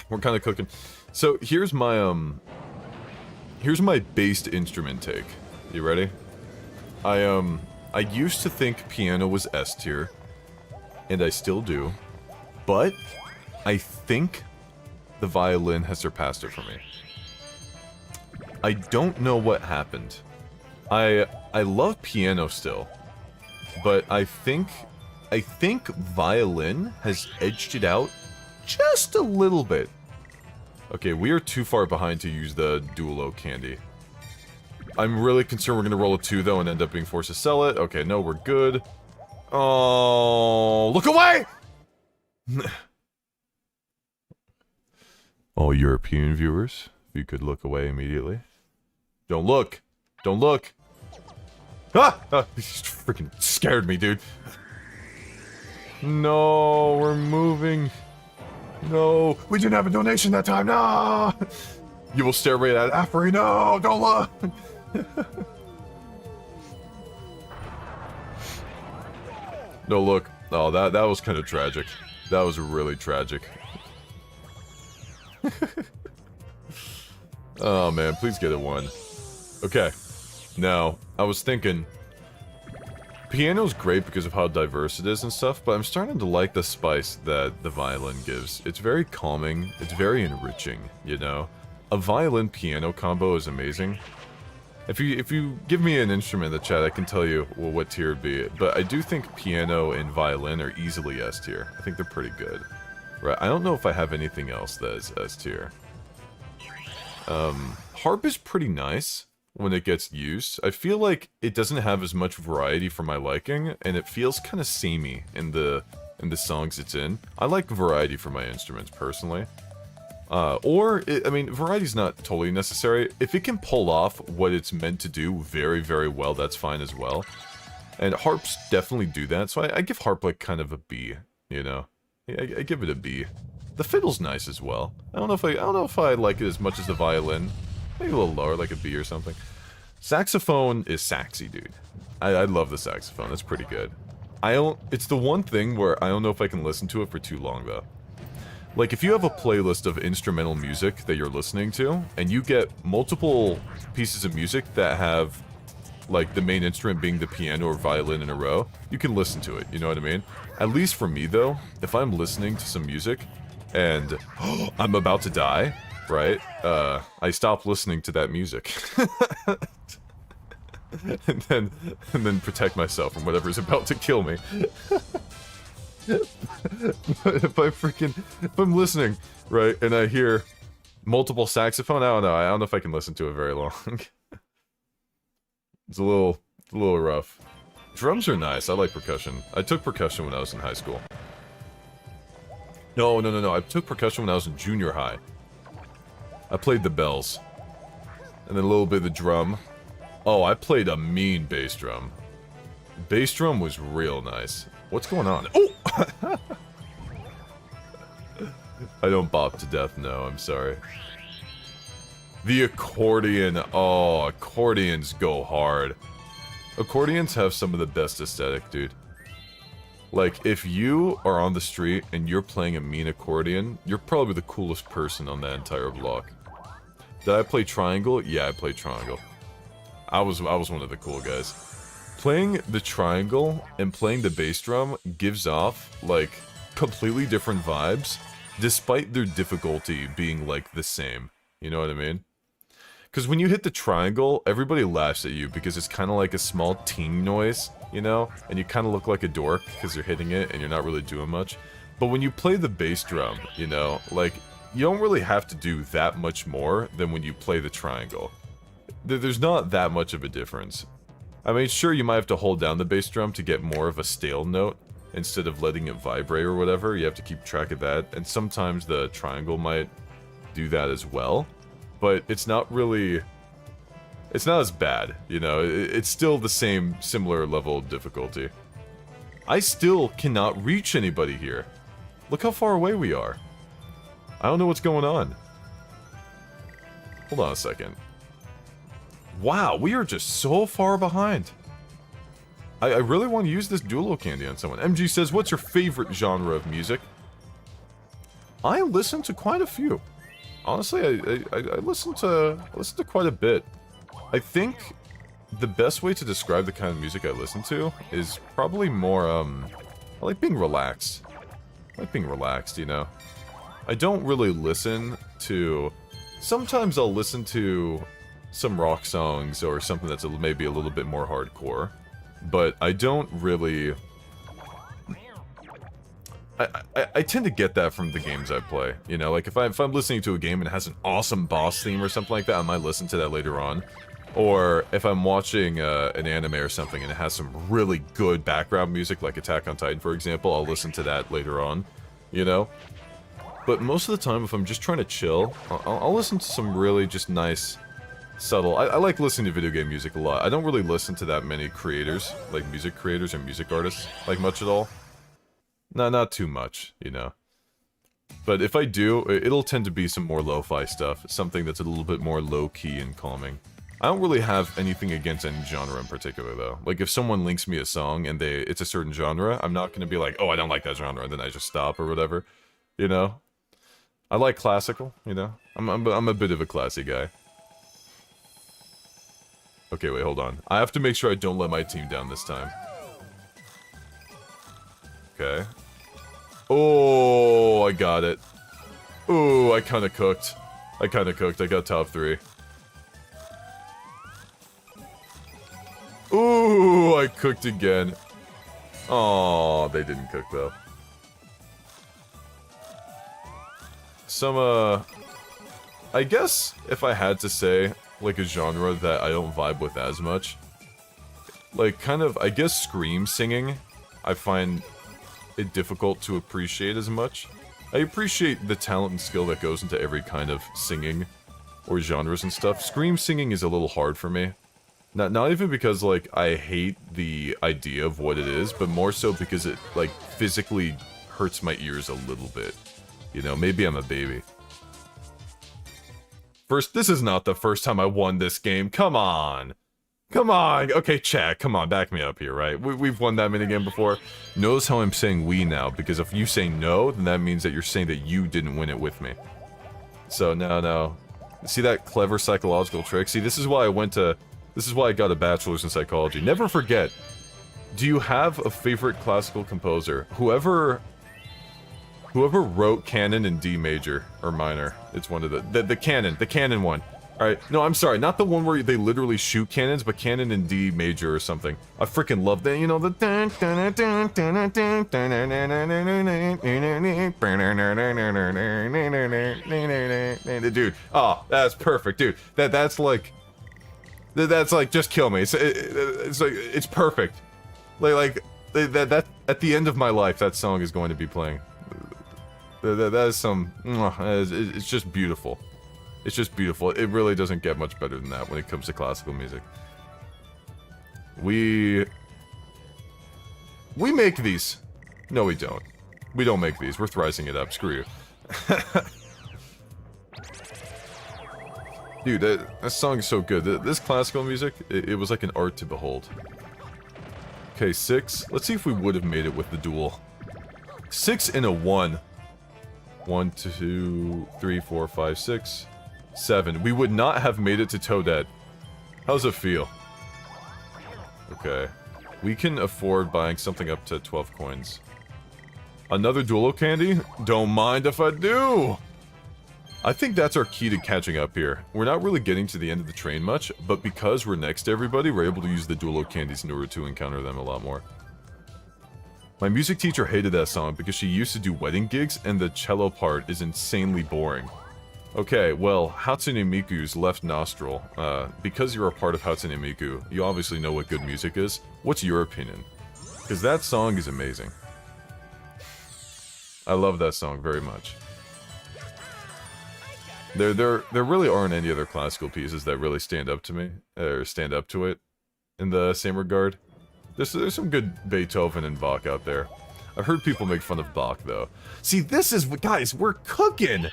We're kind of cooking. So, here's my based instrument take. You ready? I used to think piano was S tier, and I still do, but I think the violin has surpassed it for me. I don't know what happened. I love piano still, but I think violin has edged it out just a little bit. Okay, we are too far behind to use the Duolo candy. I'm really concerned we're gonna roll a 2 though and end up being forced to sell it. Okay, no, we're good. Oh, look away! All European viewers, if you could look away immediately. Don't look! Don't look! Ah! You freaking scared me, dude. No, we're moving. No, we didn't have a donation that time. No! You will stare right at Afri. No, don't look! No, look. Oh, that was kind of tragic. That was really tragic. Oh, man. Please get a 1. Okay. Now, I was thinking... Piano's great because of how diverse it is and stuff, but I'm starting to like the spice that the violin gives. It's very calming. It's very enriching, you know? A violin-piano combo is amazing. If you give me an instrument in the chat, I can tell you well, what tier it'd be. But I do think piano and violin are easily S tier. I think they're pretty good. Right, I don't know if I have anything else that is S tier. Harp is pretty nice. when it gets used. I feel like it doesn't have as much variety for my liking, and it feels kind of samey in the songs it's in. I like variety for my instruments, personally. I mean, variety's not totally necessary. If it can pull off what it's meant to do very, very well, that's fine as well. And harps definitely do that, so I give harp, like, kind of a B, you know? I give it a B. The fiddle's nice as well. I don't know if I like it as much as the violin. Maybe a little lower, like a B or something. Saxophone is saxy, dude. I love the saxophone. That's pretty good. It's the one thing where I don't know if I can listen to it for too long, though. Like, if you have a playlist of instrumental music that you're listening to, and you get multiple pieces of music that have, like, the main instrument being the piano or violin in a row, you can listen to it, you know what I mean? At least for me, though, if I'm listening to some music, and I'm about to die, right? I stop listening to that music. and then protect myself from whatever's about to kill me. if I'm listening, right, and I hear multiple saxophone, I don't know if I can listen to it very long. It's a little rough. Drums are nice. I like percussion. I took percussion when I was in high school. No. I took percussion when I was in junior high. I played the bells. And then a little bit of the drum. Oh, I played a mean bass drum. Bass drum was real nice. What's going on? Oh! I don't bop to death, no, I'm sorry. The accordion. Oh, accordions go hard. Accordions have some of the best aesthetic, dude. Like, if you are on the street and you're playing a mean accordion, you're probably the coolest person on that entire block. Did I play triangle? Yeah, I played triangle. I was one of the cool guys. Playing the triangle and playing the bass drum gives off, like, completely different vibes, despite their difficulty being, like, the same. You know what I mean? Because when you hit the triangle, everybody laughs at you because it's kind of like a small ting noise, you know? And you kind of look like a dork because you're hitting it and you're not really doing much. But when you play the bass drum, you know, like, you don't really have to do that much more than when you play the triangle. There's not that much of a difference. I mean, sure, you might have to hold down the bass drum to get more of a stale note, instead of letting it vibrate or whatever. You have to keep track of that, and sometimes the triangle might do that as well. But it's not really... It's not as bad, you know? It's still the same, similar level of difficulty. I still cannot reach anybody here. Look how far away we are. I don't know what's going on. Hold on a second. Wow, we are just so far behind. I really want to use this Duolo candy on someone. MG says, what's your favorite genre of music? I listen to quite a few. Honestly, I listen to quite a bit. I think the best way to describe the kind of music I listen to is probably more, I like being relaxed. I like being relaxed, you know? I don't really listen to... Sometimes I'll listen to some rock songs or something that's maybe a little bit more hardcore. But I don't really... I tend to get that from the games I play, you know, like if I'm listening to a game and it has an awesome boss theme or something like that, I might listen to that later on. Or if I'm watching an anime or something and it has some really good background music, like Attack on Titan, for example, I'll listen to that later on, you know? But most of the time, if I'm just trying to chill, I'll listen to some really just nice, subtle... I like listening to video game music a lot. I don't really listen to that many creators, like music creators or music artists, like much at all. No, not too much, you know. But if I do, it'll tend to be some more lo-fi stuff. Something that's a little bit more low-key and calming. I don't really have anything against any genre in particular, though. Like, if someone links me a song and it's a certain genre, I'm not gonna be like, oh, I don't like that genre, and then I just stop or whatever. You know? I like classical, you know? I'm a bit of a classy guy. Okay, wait, hold on. I have to make sure I don't let my team down this time. Okay. Oh, I got it. Oh, I kinda cooked. I got top 3. Ooh, I cooked again. Oh, they didn't cook though. Some, I guess if I had to say, like a genre that I don't vibe with as much. Like, kind of, I guess scream singing, I find it difficult to appreciate as much. I appreciate the talent and skill that goes into every kind of singing or genres and stuff. Scream singing is a little hard for me. Not even because, like, I hate the idea of what it is, but more so because it, like, physically hurts my ears a little bit. You know, maybe I'm a baby. First, this is not the first time I won this game. Come on. Come on. Okay, chat, come on, back me up here, right? We've won that minigame before. Notice how I'm saying we now, because if you say no, then that means that you're saying that you didn't win it with me. So, no. See that clever psychological trick? See, this is why I got a bachelor's in psychology. Never forget, do you have a favorite classical composer? Whoever wrote Canon in D major, or minor, it's one of the Canon one. Alright, no, I'm sorry, not the one where they literally shoot cannons, but Canon in D major or something. I freaking love that, you know, the dude, oh, that's perfect, dude. That's like, just kill me. It's like, it's perfect. Like, that, at the end of my life, that song is going to be playing. That is some, it's just beautiful. It's just beautiful. It really doesn't get much better than that when it comes to classical music. We make these. No, we don't. We don't make these. We're thricing it up. Screw you. Dude, that song is so good. This classical music, it was like an art to behold. Okay, 6. Let's see if we would have made it with the duel. 6 and a 1. 1, 2, 3, 4, 5, 6, 7. We would not have made it to Toadette. How's it feel? Okay. We can afford buying something up to 12 coins. Another Duelo candy? Don't mind if I do! I think that's our key to catching up here. We're not really getting to the end of the train much, but because we're next to everybody, we're able to use the Duelo candies in order to encounter them a lot more. My music teacher hated that song because she used to do wedding gigs and the cello part is insanely boring. Okay, well, Hatsune Miku's left nostril. Because you're a part of Hatsune Miku, you obviously know what good music is. What's your opinion? Because that song is amazing. I love that song very much. There really aren't any other classical pieces that really stand up to me, or stand up to it, in the same regard. There's some good Beethoven and Bach out there. I've heard people make fun of Bach, though. See, this is, guys, we're cooking!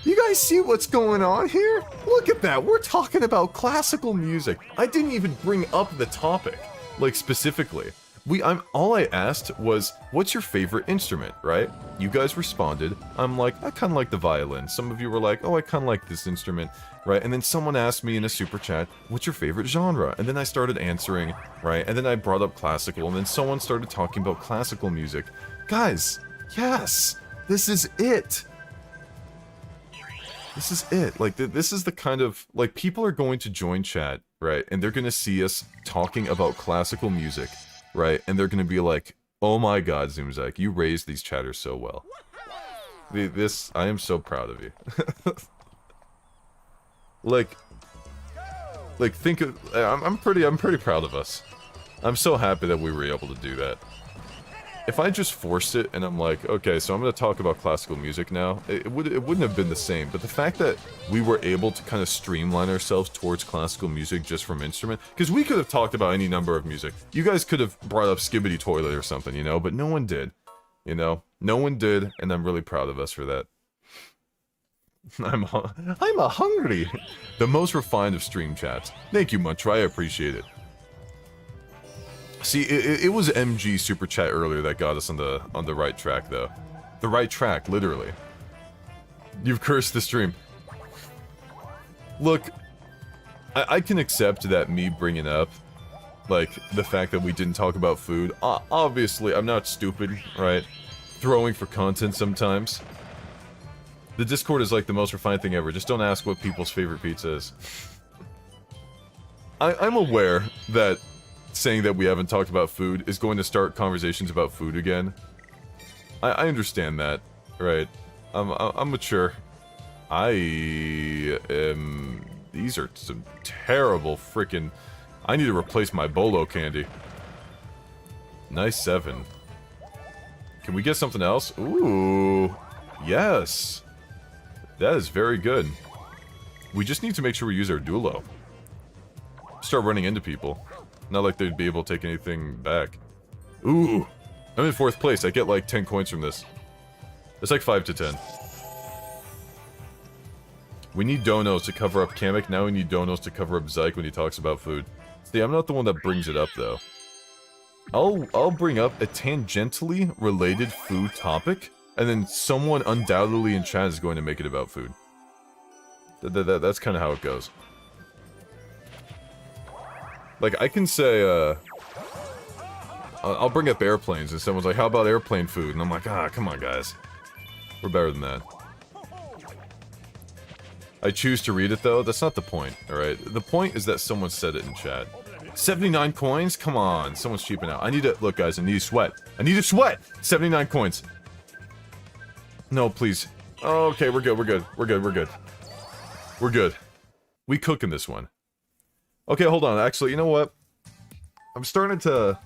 You guys see what's going on here? Look at that, we're talking about classical music. I didn't even bring up the topic, like, specifically. All I asked was, what's your favorite instrument, right? You guys responded. I'm like, I kind of like the violin. Some of you were like, oh, I kind of like this instrument, right? And then someone asked me in a super chat, what's your favorite genre? And then I started answering, right? And then I brought up classical, and then someone started talking about classical music. Guys, yes, this is it. This is it. Like, this is the kind of, like, people are going to join chat, right? And they're going to see us talking about classical music. Right, and they're gonna be like, oh my god, Zoomzak, you raised these chatters so well. I am so proud of you. like, think of, I'm pretty proud of us. I'm so happy that we were able to do that. If I just forced it and I'm like, okay, so I'm gonna talk about classical music now, it wouldn't have been the same, but the fact that we were able to kind of streamline ourselves towards classical music just from instrument, because we could have talked about any number of music. You guys could have brought up Skibbity Toilet or something, you know, but no one did. You know? No one did, and I'm really proud of us for that. I'm a hungry. The most refined of stream chats. Thank you, Muntra, I appreciate it. See, it was MG Super Chat earlier that got us on the right track, though. The right track, literally. You've cursed the stream. Look, I can accept that me bringing up, like, the fact that we didn't talk about food. Obviously, I'm not stupid, right? Throwing for content sometimes. The Discord is like the most refined thing ever. Just don't ask what people's favorite pizza is. I'm aware that saying that we haven't talked about food is going to start conversations about food again. I understand that, right? I'm mature. I am These are some terrible freaking... I need to replace my bolo candy. Nice 7. Can we get something else? Ooh. Yes. That is very good. We just need to make sure we use our dulo. Start running into people. Not like they'd be able to take anything back. Ooh. I'm in 4th place. I get like 10 coins from this. It's like 5 to 10. We need donos to cover up Kamek. Now we need donos to cover up Zyke when he talks about food. See, I'm not the one that brings it up, though. I'll bring up a tangentially related food topic, and then someone undoubtedly in chat is going to make it about food. That's kind of how it goes. Like, I can say, I'll bring up airplanes, and someone's like, how about airplane food? And I'm like, come on, guys. We're better than that. I choose to read it, though. That's not the point, alright? The point is that someone said it in chat. 79 coins? Come on, someone's cheaping out. I need to... Look, guys, I need to sweat. I need to sweat! 79 coins. No, please. Oh, okay, we're good, we're good. We're good, we're good. We're good. We cook in this one. Okay, hold on. Actually, you know what? I'm starting to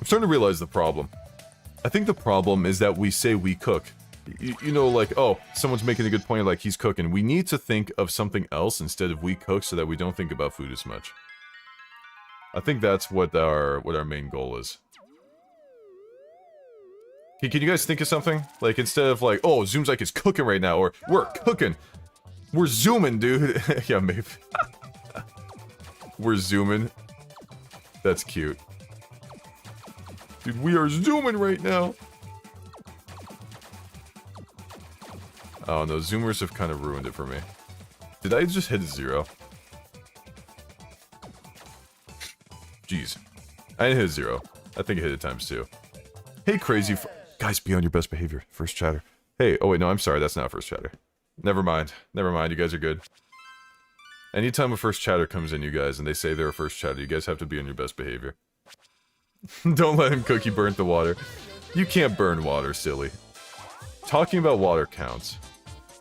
realize the problem. I think the problem is that we say we cook. You know, like, oh, someone's making a good point, like, he's cooking. We need to think of something else instead of we cook so that we don't think about food as much. I think that's what our main goal is. Can you guys think of something? Like, instead of like, oh, Zoom's like it's cooking right now, or we're cooking. We're zooming, dude. Yeah, maybe. We're zooming. That's cute. Dude, we are zooming right now. Oh no, zoomers have kind of ruined it for me. Did I just hit 0? Jeez. I didn't hit 0. I think I hit it times 2. Hey, crazy guys, be on your best behavior. First chatter. Hey, oh wait, no, I'm sorry, that's not first chatter. Never mind. Never mind, you guys are good. Anytime a first chatter comes in, you guys, and they say they're a first chatter, you guys have to be on your best behavior. Don't let him cook, you burnt the water. You can't burn water, silly. Talking about water counts.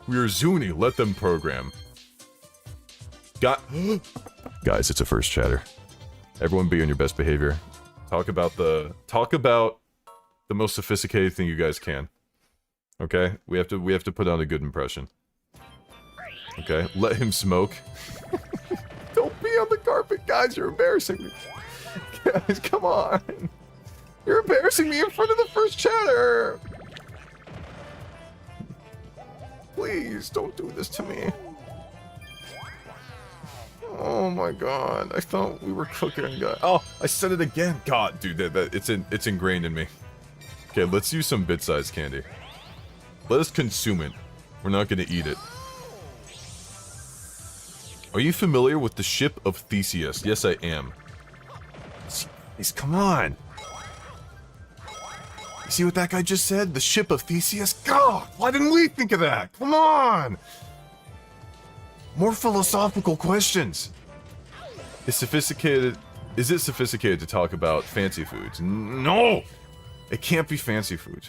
We are Zuni, let them program. Guys, it's a first chatter. Everyone be on your best behavior. Talk about the most sophisticated thing you guys can. Okay? We have to put on a good impression. Okay? Let him smoke. Don't be on the carpet, guys, you're embarrassing me. Guys, come on. You're embarrassing me in front of the first chatter. Please, don't do this to me. Oh my god, I thought we were cooking, God. Oh, I said it again. God, dude, it's ingrained in me. Okay, let's use some bit-sized candy. Let us consume it. We're not gonna eat it. Are you familiar with the ship of Theseus? Yes, I am. Jeez, come on. You see what that guy just said? The ship of Theseus? God, why didn't we think of that? Come on! More philosophical questions. Is it sophisticated to talk about fancy foods? No! It can't be fancy food.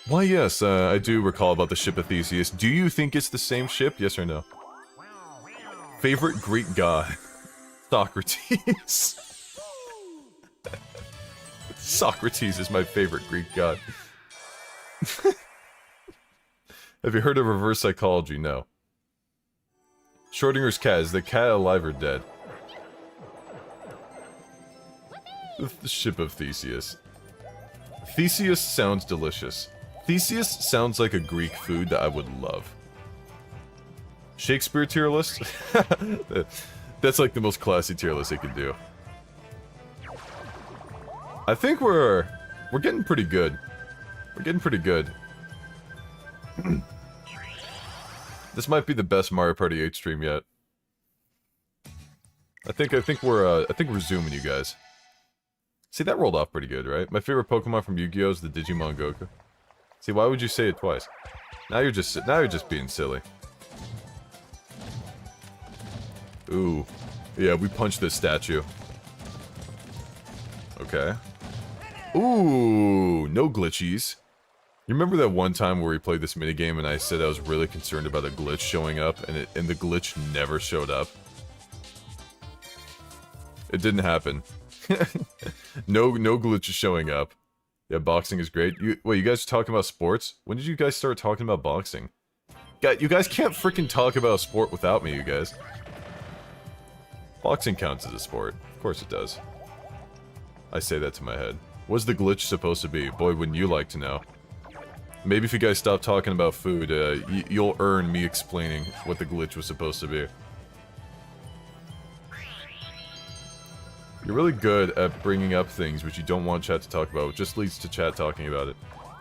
Why, yes, I do recall about the ship of Theseus. Do you think it's the same ship? Yes or no? Favorite Greek god? Socrates. Socrates is my favorite Greek god. Have you heard of reverse psychology? No. Schrodinger's cat. Is the cat alive or dead? The ship of Theseus. Theseus sounds delicious. Theseus sounds like a Greek food that I would love. Shakespeare tier list? That's like the most classy tier list they could do. I think we're getting pretty good. We're getting pretty good. This might be the best Mario Party 8 stream yet. I think we're zooming, you guys. See, that rolled off pretty good, right? My favorite Pokemon from Yu-Gi-Oh! Is the Digimon Goku. See, why would you say it twice? Now you're just being silly. Ooh. Yeah, we punched this statue. Okay. Ooh, no glitchies. You remember that one time where we played this minigame and I said I was really concerned about a glitch showing up, and the glitch never showed up? It didn't happen. No glitches showing up. Yeah, boxing is great. Wait, you guys are talking about sports? When did you guys start talking about boxing? You guys can't freaking talk about a sport without me, you guys. Boxing counts as a sport. Of course it does. I say that to my head. What's the glitch supposed to be? Boy, wouldn't you like to know. Maybe if you guys stop talking about food, you'll earn me explaining what the glitch was supposed to be. You're really good at bringing up things which you don't want chat to talk about, which just leads to chat talking about it.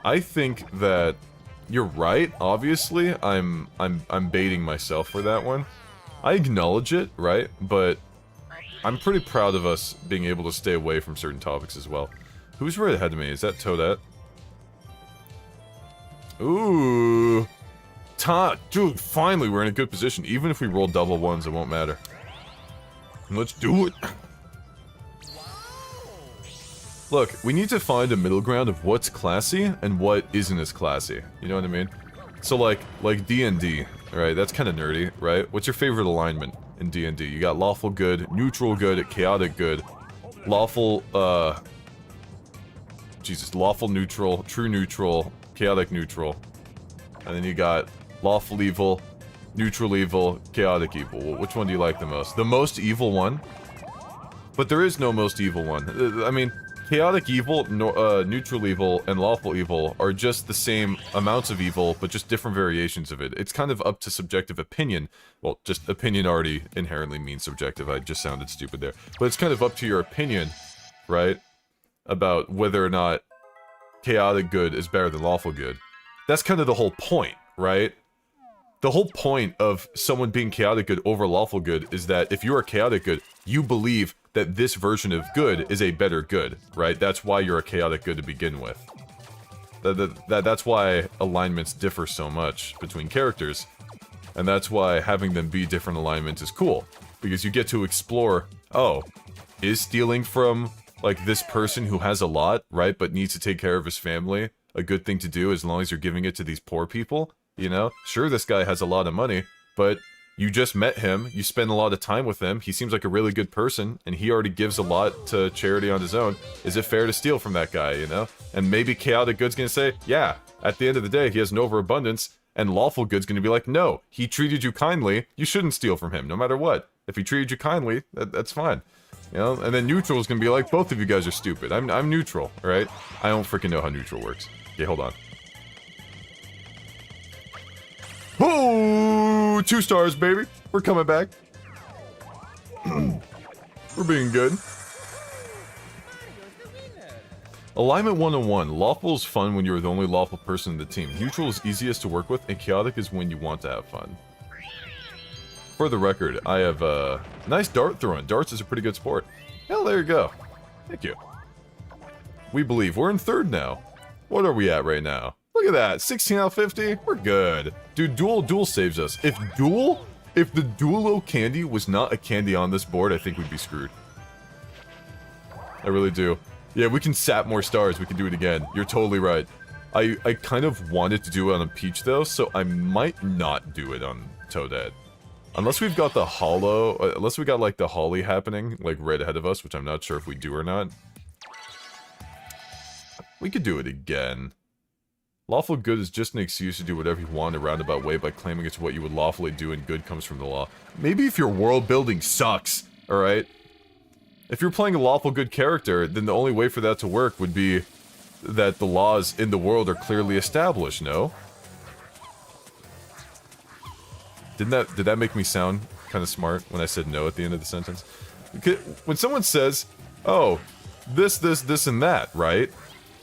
I think that you're right, obviously. I'm baiting myself for that one. I acknowledge it, right? But I'm pretty proud of us being able to stay away from certain topics as well. Who's right ahead of me? Is that Toadette? Ooh. Dude, finally we're in a good position. Even if we roll double ones, it won't matter. Let's do it. Look, we need to find a middle ground of what's classy and what isn't as classy. You know what I mean? So like D&D, right? That's kind of nerdy, right? What's your favorite alignment in D&D? You got lawful good, neutral good, chaotic good, lawful, lawful neutral, true neutral, chaotic neutral. And then you got lawful evil, neutral evil, chaotic evil. Which one do you like the most? The most evil one? But there is no most evil one. I mean, chaotic evil, neutral evil, and lawful evil are just the same amounts of evil, but just different variations of it. It's kind of up to subjective opinion. Well, just opinion already inherently means subjective. I just sounded stupid there. But it's kind of up to your opinion, right? About whether or not chaotic good is better than lawful good. That's kind of the whole point, right? The whole point of someone being chaotic good over lawful good is that if you are chaotic good, you believe that this version of good is a better good, right? That's why you're a chaotic good to begin with. That's why alignments differ so much between characters. And that's why having them be different alignments is cool. Because you get to explore, oh, is stealing from, like, this person who has a lot, right, but needs to take care of his family a good thing to do as long as you're giving it to these poor people? You know? Sure, this guy has a lot of money, but you just met him, you spend a lot of time with him, he seems like a really good person, and he already gives a lot to charity on his own. Is it fair to steal from that guy, you know? And maybe chaotic good's gonna say, yeah, at the end of the day, he has an overabundance, and lawful good's gonna be like, no, he treated you kindly, you shouldn't steal from him, no matter what. If he treated you kindly, that's fine. You know? And then neutral is gonna be like, both of you guys are stupid. I'm neutral, right? I don't freaking know how neutral works. Okay, hold on. Oh, 2 stars, baby. We're coming back. We're being good. Alignment 101. Lawful is fun when you're the only lawful person in the team. Neutral is easiest to work with, and chaotic is when you want to have fun. For the record, I have a nice dart throwing. Darts is a pretty good sport. Hell, there you go. Thank you. We believe we're in 3rd now. What are we at right now? Look at that, 16 out of 50, we're good. Dude, duel saves us. If the Duelo candy was not a candy on this board, I think we'd be screwed. I really do. Yeah, we can sap more stars, we can do it again. You're totally right. I kind of wanted to do it on a Peach though, so I might not do it on Toadette. Unless we've got the hollow, unless we got like the Holly happening, like right ahead of us, which I'm not sure if we do or not. We could do it again. Lawful good is just an excuse to do whatever you want in a roundabout way by claiming it's what you would lawfully do and good comes from the law. Maybe if your world building sucks, alright? If you're playing a lawful good character, then the only way for that to work would be that the laws in the world are clearly established, no? Did that make me sound kind of smart when I said no at the end of the sentence? When someone says, oh, this, and that, right?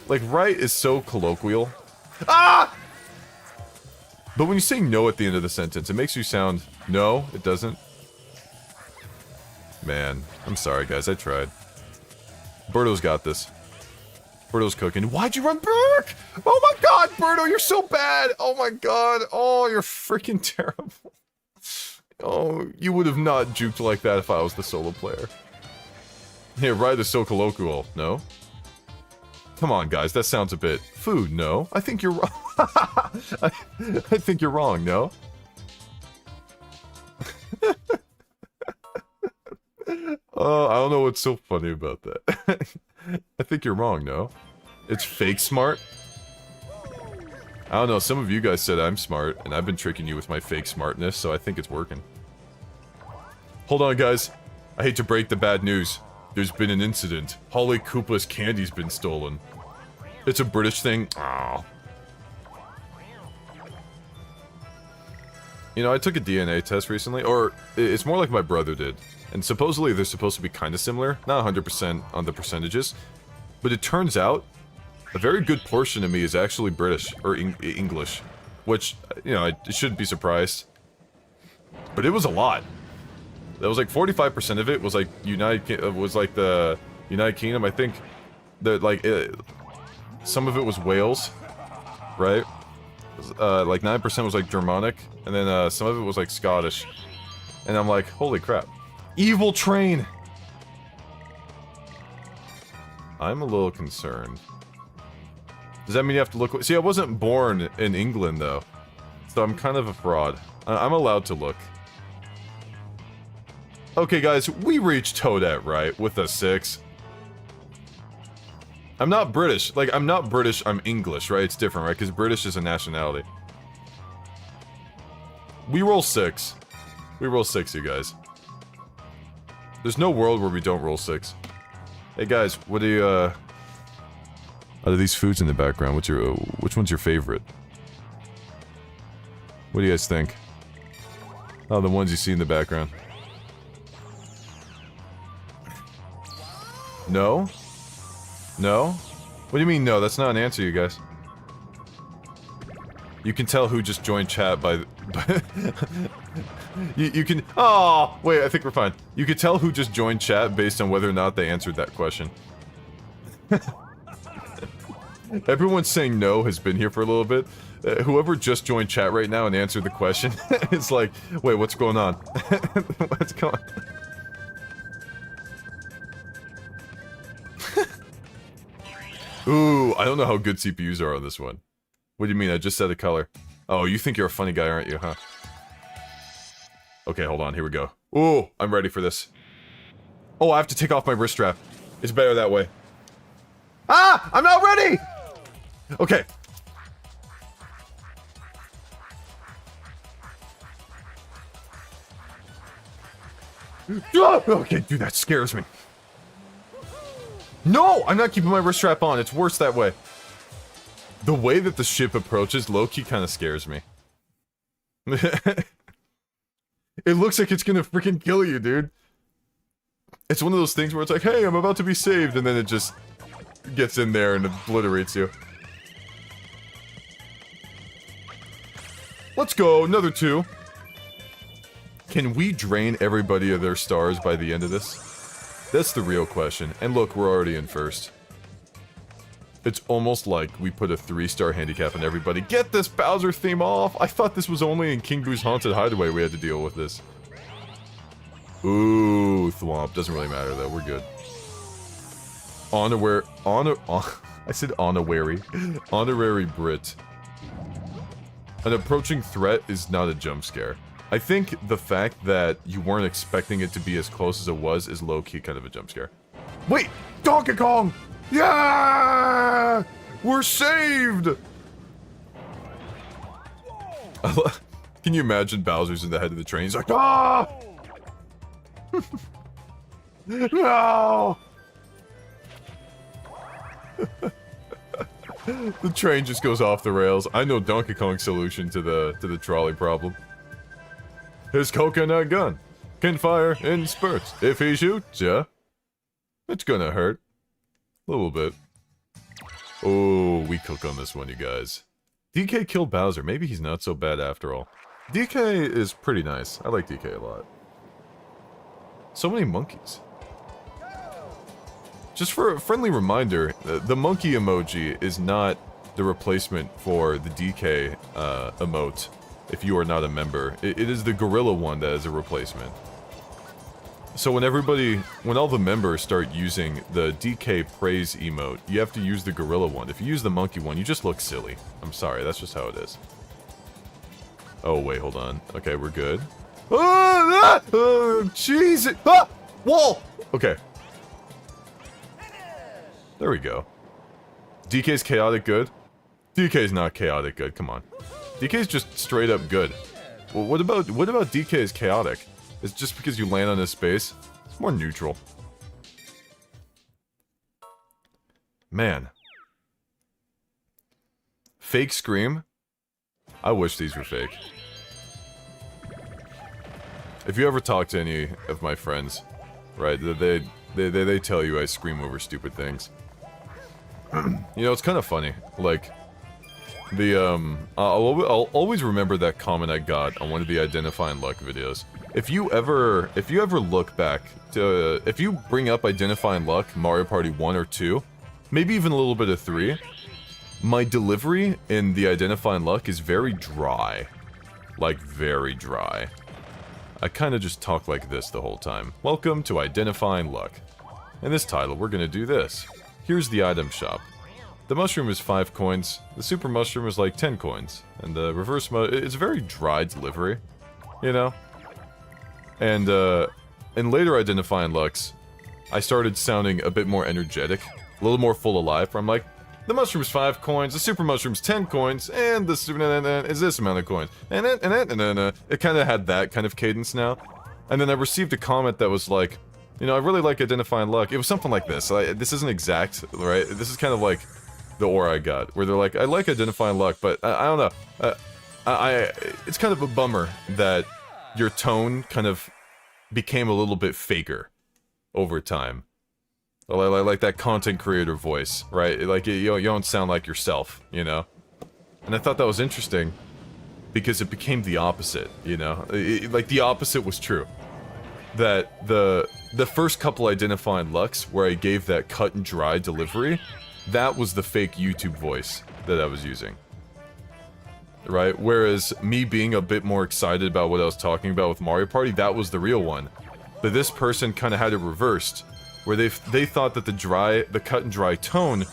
Like, right is so colloquial. Ah! But when you say no at the end of the sentence, it makes you sound, no, it doesn't. Man, I'm sorry guys, I tried. Birdo's got this. Birdo's cooking. Why'd you run back? Oh my god, Birdo, you're so bad! Oh my god, oh, you're freaking terrible. Oh, you would have not juked like that if I was the solo player. Yeah, right is so colloquial, no? Come on, guys, that sounds a bit... Food, no. I think you're wrong. I think you're wrong, no? I don't know what's so funny about that. I think you're wrong, no? It's fake smart? I don't know, some of you guys said I'm smart, and I've been tricking you with my fake smartness, so I think it's working. Hold on, guys. I hate to break the bad news. There's been an incident. Holly Koopa's candy's been stolen. It's a British thing. Aww. You know, I took a DNA test recently, or it's more like my brother did. And supposedly they're supposed to be kind of similar. Not 100% on the percentages. But it turns out, a very good portion of me is actually British, or English. Which, you know, I shouldn't be surprised. But it was a lot. That was like 45% of it was like the United Kingdom. I think that like some of it was Wales, right? Like 9% was like Germanic, and then some of it was like Scottish. And I'm like, holy crap. Evil train! I'm a little concerned. Does that mean you have to look? See, I wasn't born in England though, so I'm kind of a fraud. I'm allowed to look. Okay, guys, we reached Toadette, right? With a 6. I'm not British. Like, I'm not British, I'm English, right? It's different, right? Because British is a nationality. We roll 6. We roll 6, you guys. There's no world where we don't roll 6. Hey, guys, what do you, out of these foods in the background, which one's your favorite? What do you guys think? Oh, the ones you see in the background. No? No? What do you mean no? That's not an answer, you guys. You can tell who just joined chat by you can... Oh! Wait, I think we're fine. You could tell who just joined chat based on whether or not they answered that question. Everyone saying no has been here for a little bit. Whoever just joined chat right now and answered the question is like, wait, what's going on? What's going on? Ooh, I don't know how good CPUs are on this one. What do you mean? I just said a color. Oh, you think you're a funny guy, aren't you, huh? Okay, hold on. Here we go. Ooh, I'm ready for this. Oh, I have to take off my wrist strap. It's better that way. Ah! I'm not ready! Okay. Okay, dude, that scares me. No! I'm not keeping my wrist strap on. It's worse that way. The way that the ship approaches, low-key kind of scares me. It looks like it's gonna freaking kill you, dude. It's one of those things where it's like, hey, I'm about to be saved, and then it just gets in there and obliterates you. Let's go, another 2. Can we drain everybody of their stars by the end of this? That's the real question. And look, we're already in first. It's almost like we put a 3-star handicap on everybody. Get this Bowser theme off! I thought this was only in King Boo's Haunted Hideaway we had to deal with this. Ooh, Thwomp. Doesn't really matter though, we're good. I said honorary. Honorary Brit. An approaching threat is not a jump scare. I think the fact that you weren't expecting it to be as close as it was is low-key kind of a jump scare. Wait! Donkey Kong! Yeah! We're saved! Can you imagine Bowser's in the head of the train? He's like, ah! No! The train just goes off the rails. I know Donkey Kong's solution to the trolley problem. His coconut gun can fire in spurts. If he shoots ya, it's gonna hurt. A little bit. Oh, we cook on this one, you guys. DK killed Bowser. Maybe he's not so bad after all. DK is pretty nice. I like DK a lot. So many monkeys. Just for a friendly reminder, the monkey emoji is not the replacement for the DK emote if you are not a member. It is the gorilla one that is a replacement. So when all the members start using the DK praise emote, you have to use the gorilla one. If you use the monkey one, you just look silly. I'm sorry, that's just how it is. Oh, wait, hold on. Okay, we're good. Jeez! Ah! Wall! Okay. There we go. DK's chaotic good? DK's not chaotic good, come on. DK's just straight up good. Well, what about DK's chaotic? It's just because you land on his space? It's more neutral. Man. Fake scream? I wish these were fake. If you ever talk to any of my friends, right, they tell you I scream over stupid things. You know, it's kind of funny. Like, I'll always remember that comment I got on one of the Identifying Luck videos. If you ever look back to, if you bring up Identifying Luck, Mario Party 1 or 2, maybe even a little bit of 3, my delivery in the Identifying Luck is very dry. Like, very dry. I kind of just talk like this the whole time. Welcome to Identifying Luck. In this title, we're gonna do this. Here's the item shop. The mushroom is 5 coins, the super mushroom is like 10 coins, and the reverse it's a very dry delivery, you know? And, in later Identifying Lucks, I started sounding a bit more energetic, a little more full of life, where I'm like, the mushroom's 5 coins, the super mushroom's 10 coins, and the super is this amount of coins, and it kind of had that kind of cadence now. And then I received a comment that was like, you know, I really like Identifying Luck. It was something like this. This isn't exact, right? This is kind of like the aura I got, where they're like, I like Identifying Luck, but I don't know. It's kind of a bummer that your tone kind of became a little bit faker over time. Like that content creator voice, right? Like, you don't sound like yourself, you know? And I thought that was interesting, because it became the opposite, you know? Like, the opposite was true. That the first couple Identifying Lucks, where I gave that cut and dry delivery, that was the fake YouTube voice that I was using. Right? Whereas me being a bit more excited about what I was talking about with Mario Party, that was the real one. But this person kind of had it reversed, where they thought that the cut and dry tone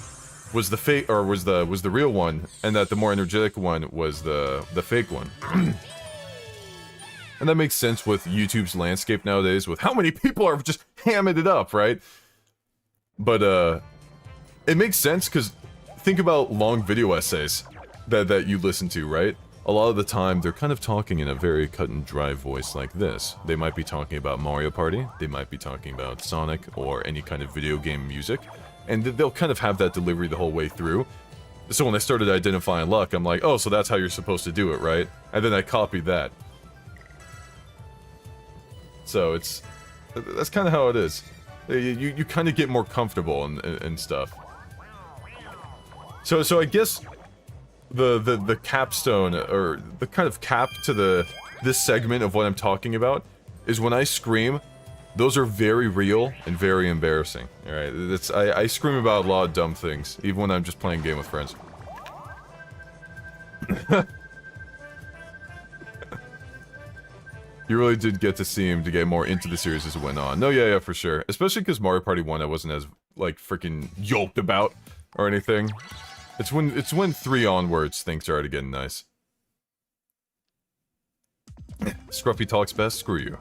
was the fake, or was the real one, and that the more energetic one was the fake one. And that makes sense with YouTube's landscape nowadays, with how many people are just hamming it up, right? But it makes sense, because think about long video essays that you listen to, right? A lot of the time, they're kind of talking in a very cut and dry voice like this. They might be talking about Mario Party, they might be talking about Sonic, or any kind of video game music, and they'll kind of have that delivery the whole way through. So when I started Identifying Luck, I'm like, oh, so that's how you're supposed to do it, right? And then I copied that. So that's kind of how it is. You kind of get more comfortable and stuff. So I guess the capstone, or the kind of cap to this segment of what I'm talking about, is when I scream, those are very real and very embarrassing. Alright, I scream about a lot of dumb things, even when I'm just playing a game with friends. You really did get to see him to get more into the series as it went on. No, yeah, for sure. Especially because Mario Party 1 I wasn't as, like, freaking yoked about, or anything. It's when 3 onwards things started getting nice. Scruffy talks best? Screw you.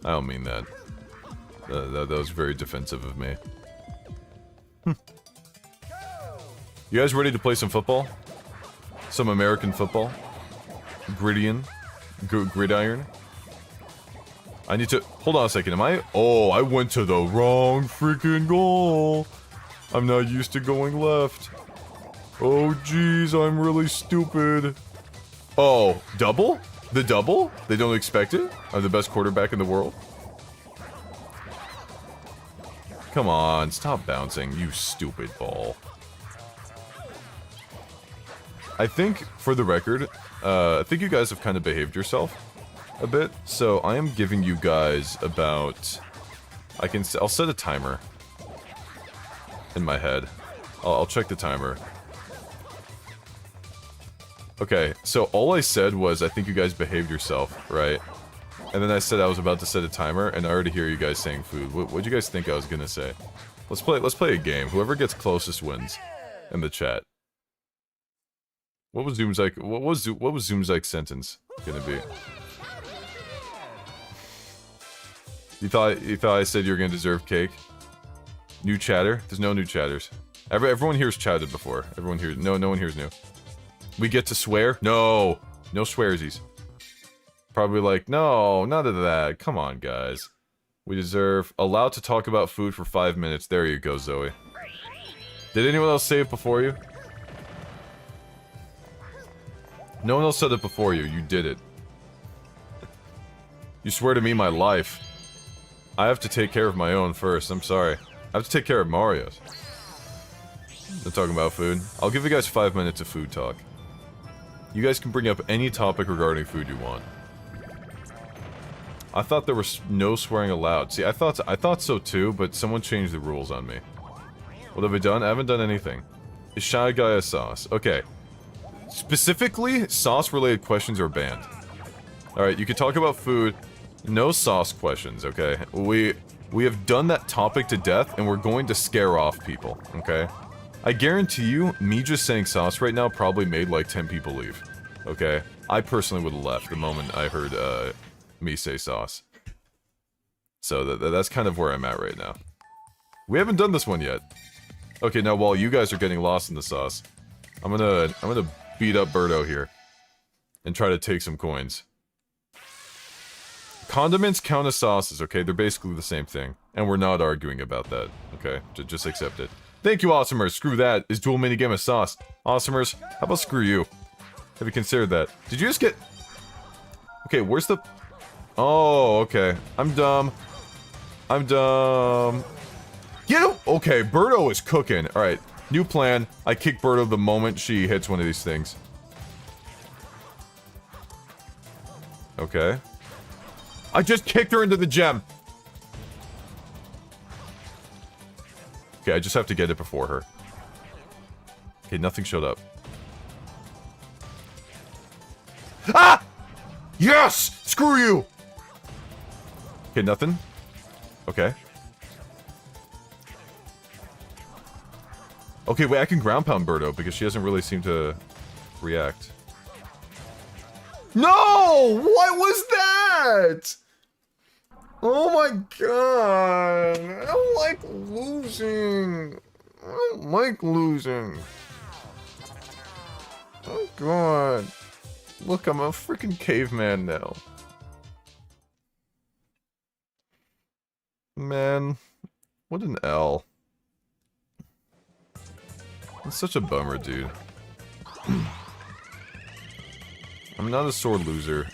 I don't mean that. That was very defensive of me. You guys ready to play some football? Some American football? Gridiron? I need to... Hold on a second, am I... Oh, I went to the wrong freaking goal! I'm not used to going left. Oh, jeez, I'm really stupid. Oh, double? The double? They don't expect it? I'm the best quarterback in the world? Come on, stop bouncing, you stupid ball. I think, for the record, I think you guys have kind of behaved yourself a bit, so I am giving you guys about... I'll set a timer in my head. I'll check the timer. Okay, so all I said was, I think you guys behaved yourself, right? And then I said I was about to set a timer, and I already hear you guys saying food. What'd you guys think I was gonna say? Let's play a game. Whoever gets closest wins in the chat. What was Zoom's sentence gonna be? You thought I said you were gonna deserve cake? New chatter? There's no new chatters. Everyone here's chatted before. Everyone here. No one here's new. We get to swear? No! No swearsies. Probably like, no, none of that. Come on, guys. We deserve... Allowed to talk about food for 5 minutes. There you go, Zoe. Did anyone else say it before you? No one else said it before you. You did it. You swear to me my life. I have to take care of my own first. I'm sorry. I have to take care of Mario's. They're talking about food. I'll give you guys 5 minutes of food talk. You guys can bring up any topic regarding food you want. I thought there was no swearing allowed. See, I thought so too, but someone changed the rules on me. What have I done? I haven't done anything. Is Shy Guy a sauce? Okay. Specifically, sauce-related questions are banned. Alright, you can talk about food. No sauce questions, okay? We have done that topic to death, and we're going to scare off people, okay? I guarantee you, me just saying sauce right now probably made like 10 people leave. Okay? I personally would have left the moment I heard, me say sauce. So that's kind of where I'm at right now. We haven't done this one yet. Okay, now while you guys are getting lost in the sauce, I'm gonna beat up Birdo here. And try to take some coins. Condiments count as sauces, okay? They're basically the same thing. And we're not arguing about that, okay? Just accept it. Thank you, Awesomers. Screw that. Is dual minigame a sauce? Awesomers, how about screw you? Have you considered that? Did you just get... Okay, where's the... Oh, okay. I'm dumb. I'm dumb. Get him! Okay, Birdo is cooking. Alright, new plan. I kick Birdo the moment she hits one of these things. Okay. I just kicked her into the gem. Okay, I just have to get it before her. Okay, nothing showed up. Ah! Yes! Screw you! Okay, nothing. Okay. Okay, wait, I can ground pound Birdo because she doesn't really seem to react. No! What was that? Oh my god! I don't like losing. I don't like losing. Oh god. Look, I'm a freaking caveman now. Man, what an L. It's such a bummer, dude. I'm not a sore loser.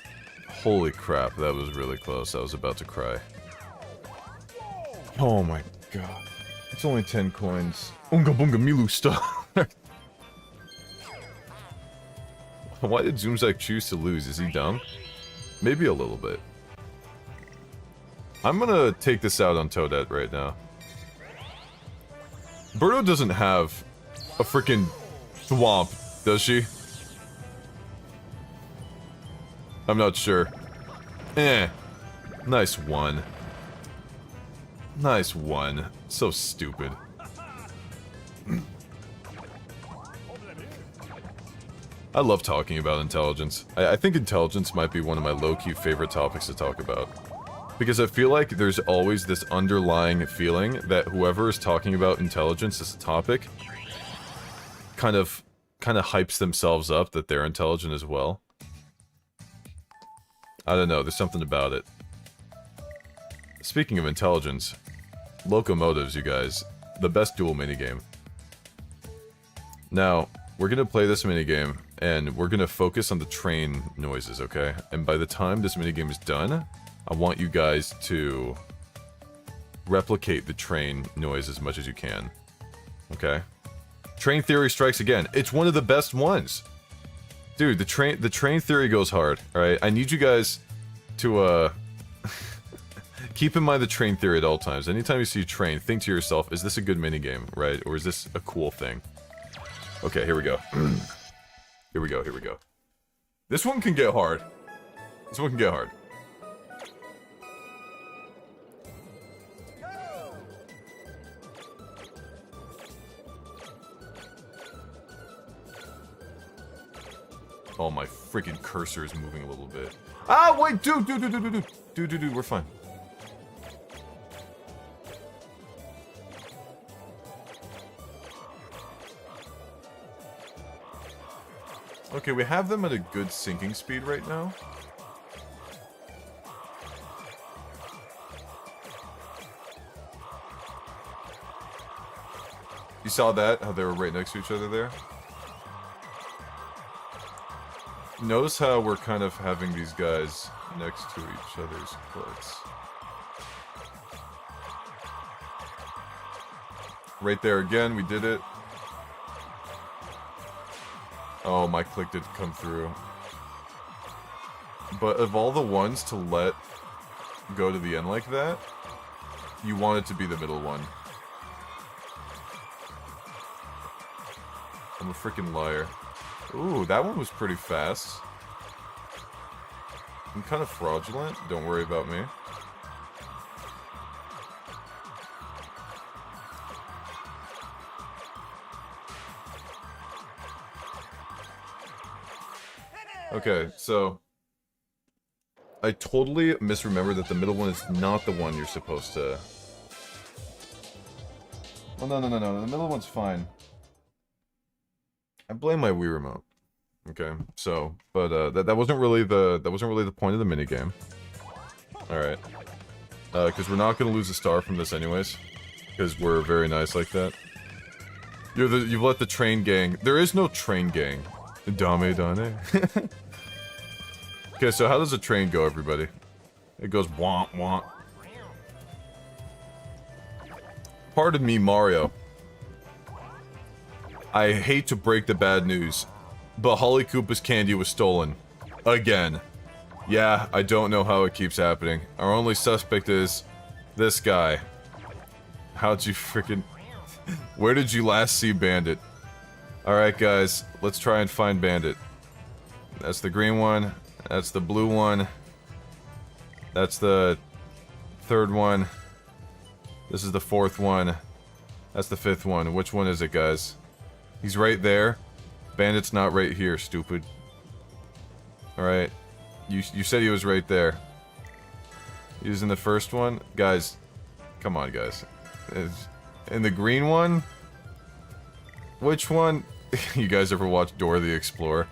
Holy crap, that was really close. I was about to cry. Oh my god. It's only 10 coins. Unga bunga milu stuff. Why did Zoomzak choose to lose? Is he dumb? Maybe a little bit. I'm gonna take this out on Toadette right now. Birdo doesn't have a freaking swamp, does she? I'm not sure. Eh. Nice one. Nice one. So stupid. I love talking about intelligence. I think intelligence might be one of my low-key favorite topics to talk about. Because I feel like there's always this underlying feeling that whoever is talking about intelligence as a topic kind of hypes themselves up that they're intelligent as well. I don't know, there's something about it. Speaking of intelligence, locomotives, you guys. The best duel minigame. Now, we're gonna play this minigame, and we're gonna focus on the train noises, okay? And by the time this minigame is done, I want you guys to replicate the train noise as much as you can. Okay? Train theory strikes again. It's one of the best ones. Dude, the train theory goes hard, alright? I need you guys to, keep in mind the train theory at all times. Anytime you see a train, think to yourself, is this a good minigame, right? Or is this a cool thing? Okay, here we go. Here we go, here we go. This one can get hard. This one can get hard. Oh, my freaking cursor is moving a little bit. Ah, wait, dude, we're fine. Okay, we have them at a good sinking speed right now. You saw that? How they were right next to each other there? Notice how we're kind of having these guys next to each other's clicks. Right there again, we did it. Oh, my click did come through. But of all the ones to let go to the end like that, you want it to be the middle one. I'm a freaking liar. Ooh, that one was pretty fast. I'm kind of fraudulent. Don't worry about me. Okay, so I totally misremembered that the middle one is not the one you're supposed to... Oh, no, the middle one's fine. I blame my Wii remote. Okay, so, but that wasn't really the point of the minigame. Alright. Because we're not gonna lose a star from this anyways. Because we're very nice like that. You've let the train gang... There is no train gang. Dame Dane. Okay, so how does a train go, everybody? It goes womp womp. Pardon me, Mario. I hate to break the bad news, but Holly Koopa's candy was stolen. Again. Yeah, I don't know how it keeps happening. Our only suspect is this guy. How'd you frickin'... Where did you last see Bandit? Alright, guys, let's try and find Bandit. That's the green one. That's the blue one. That's the third one. This is the fourth one. That's the fifth one. Which one is it, guys? He's right there. Bandit's not right here, stupid. Alright. You said he was right there. He was in the first one? Guys. Come on, guys. In the green one? Which one? You guys ever watch Dora the Explorer?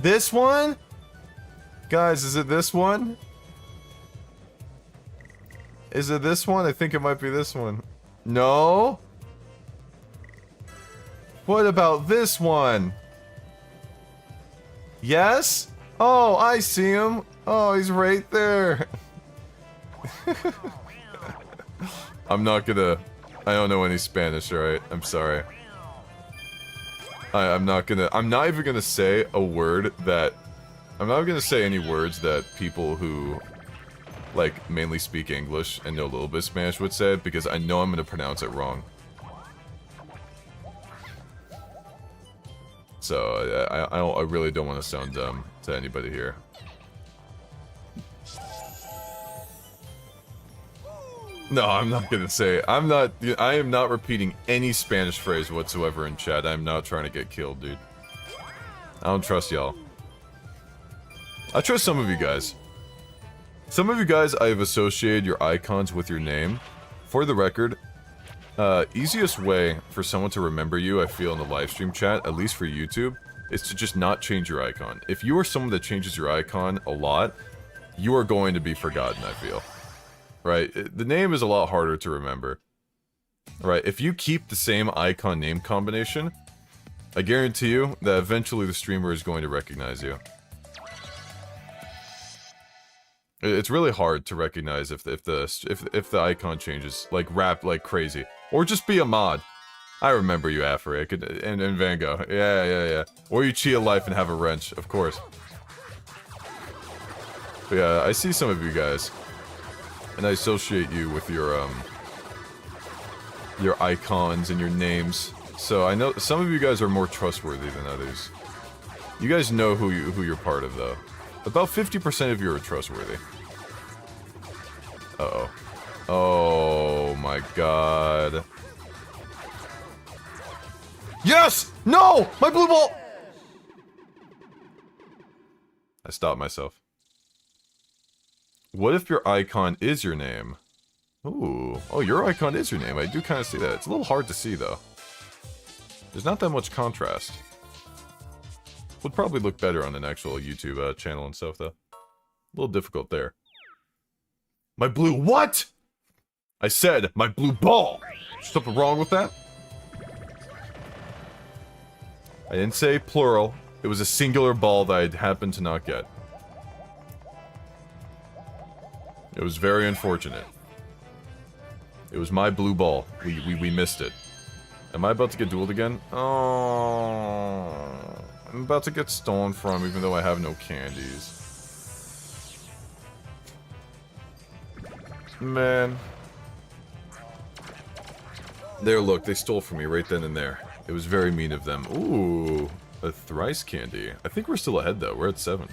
This one? Guys, is it this one? Is it this one? I think it might be this one. No? What about this one? Yes? Oh, I see him. Oh, he's right there. I'm not gonna... I don't know any Spanish, alright? I'm sorry. I'm not even gonna say a word that... I'm not gonna say any words that people who, like, mainly speak English and know a little bit of Spanish would say, because I know I'm gonna pronounce it wrong. So, I really don't want to sound dumb to anybody here. No, I'm not gonna say. I am not repeating any Spanish phrase whatsoever in chat. I'm not trying to get killed, dude. I don't trust y'all. I trust some of you guys. Some of you guys, I've associated your icons with your name. For the record, easiest way for someone to remember you, I feel, in the livestream chat, at least for YouTube, is to just not change your icon. If you are someone that changes your icon a lot, you are going to be forgotten, I feel. Right? The name is a lot harder to remember. Right? If you keep the same icon name combination, I guarantee you that eventually the streamer is going to recognize you. It's really hard to recognize if the icon changes, like rap like crazy, or just be a mod. I remember you, Afrik, and Van Gogh. Yeah. Or you cheat a life and have a wrench, of course. But yeah, I see some of you guys, and I associate you with your icons and your names. So I know some of you guys are more trustworthy than others. You guys know who you're part of, though. About 50% of you are trustworthy. Uh-oh. Oh my god. Yes! No! My blue ball! I stopped myself. What if your icon is your name? Ooh. Oh, your icon is your name. I do kind of see that. It's a little hard to see, though. There's not that much contrast. Would probably look better on an actual YouTube channel and stuff, though. A little difficult there. My blue what? I said my blue ball. Something wrong with that? I didn't say plural. It was a singular ball that I happened to not get. It was very unfortunate. It was my blue ball. We missed it. Am I about to get dueled again? Oh, I'm about to get stolen from, even though I have no candies. Man. There, look, they stole from me right then and there. It was very mean of them. Ooh, a thrice candy. I think we're still ahead, though. We're at 7.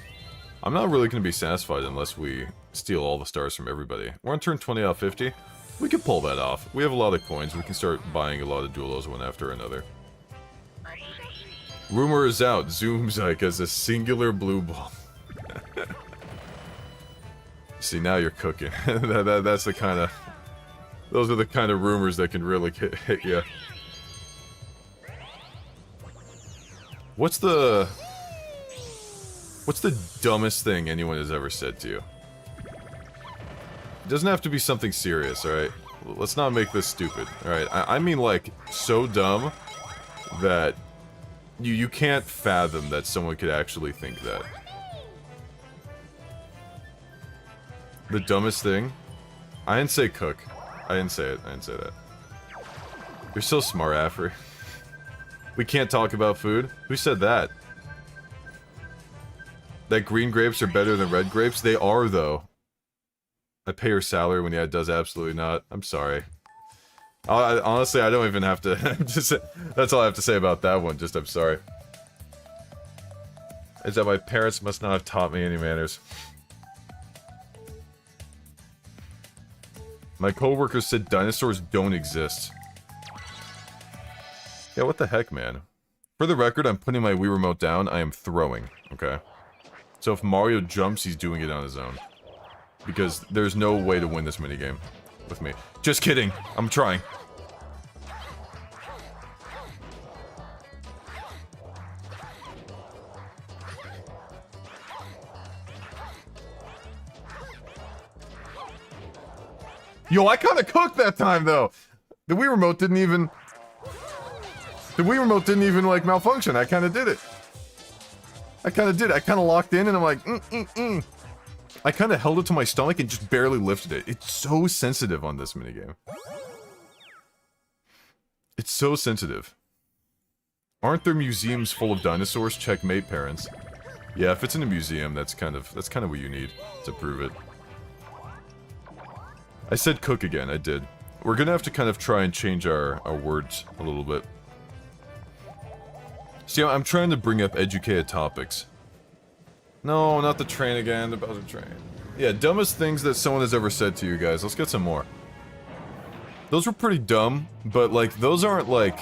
I'm not really going to be satisfied unless we steal all the stars from everybody. We're on turn 20 out of 50. We can pull that off. We have a lot of coins. We can start buying a lot of duelos one after another. Rumor is out. Zoomzyke has a singular blue ball. See, now you're cooking. That's the kind of... Those are the kind of rumors that can really hit you. What's the dumbest thing anyone has ever said to you? It doesn't have to be something serious, alright? Let's not make this stupid, alright? I mean, like, so dumb that you can't fathom that someone could actually think that. The dumbest thing? I didn't say cook. I didn't say it. I didn't say that. You're so smart, Afri. We can't talk about food? Who said that? That green grapes are better than red grapes? They are, though. I pay her salary when it does absolutely not. I'm sorry. Honestly, I don't even have to... that's all I have to say about that one. Just, I'm sorry. Is that my parents must not have taught me any manners. My coworkers said dinosaurs don't exist. Yeah, what the heck, man? For the record, I'm putting my Wii Remote down. I am throwing, okay? So if Mario jumps, he's doing it on his own. Because there's no way to win this minigame with me. Just kidding. I'm trying. Yo, I kind of cooked that time, though. The Wii Remote didn't even... The Wii Remote didn't even, like, malfunction. I kind of did it. I kind of did it. I kind of locked in, and I'm like, I kind of held it to my stomach and just barely lifted it. It's so sensitive on this minigame. It's so sensitive. Aren't there museums full of dinosaurs? Checkmate, parents. Yeah, if it's in a museum, that's kind of what you need to prove it. I said cook again, I did. We're gonna have to kind of try and change our words a little bit. See, I'm trying to bring up educated topics. No, not the train again, the Bowser train. Yeah, dumbest things that someone has ever said to you guys. Let's get some more. Those were pretty dumb, but, like, those aren't, like...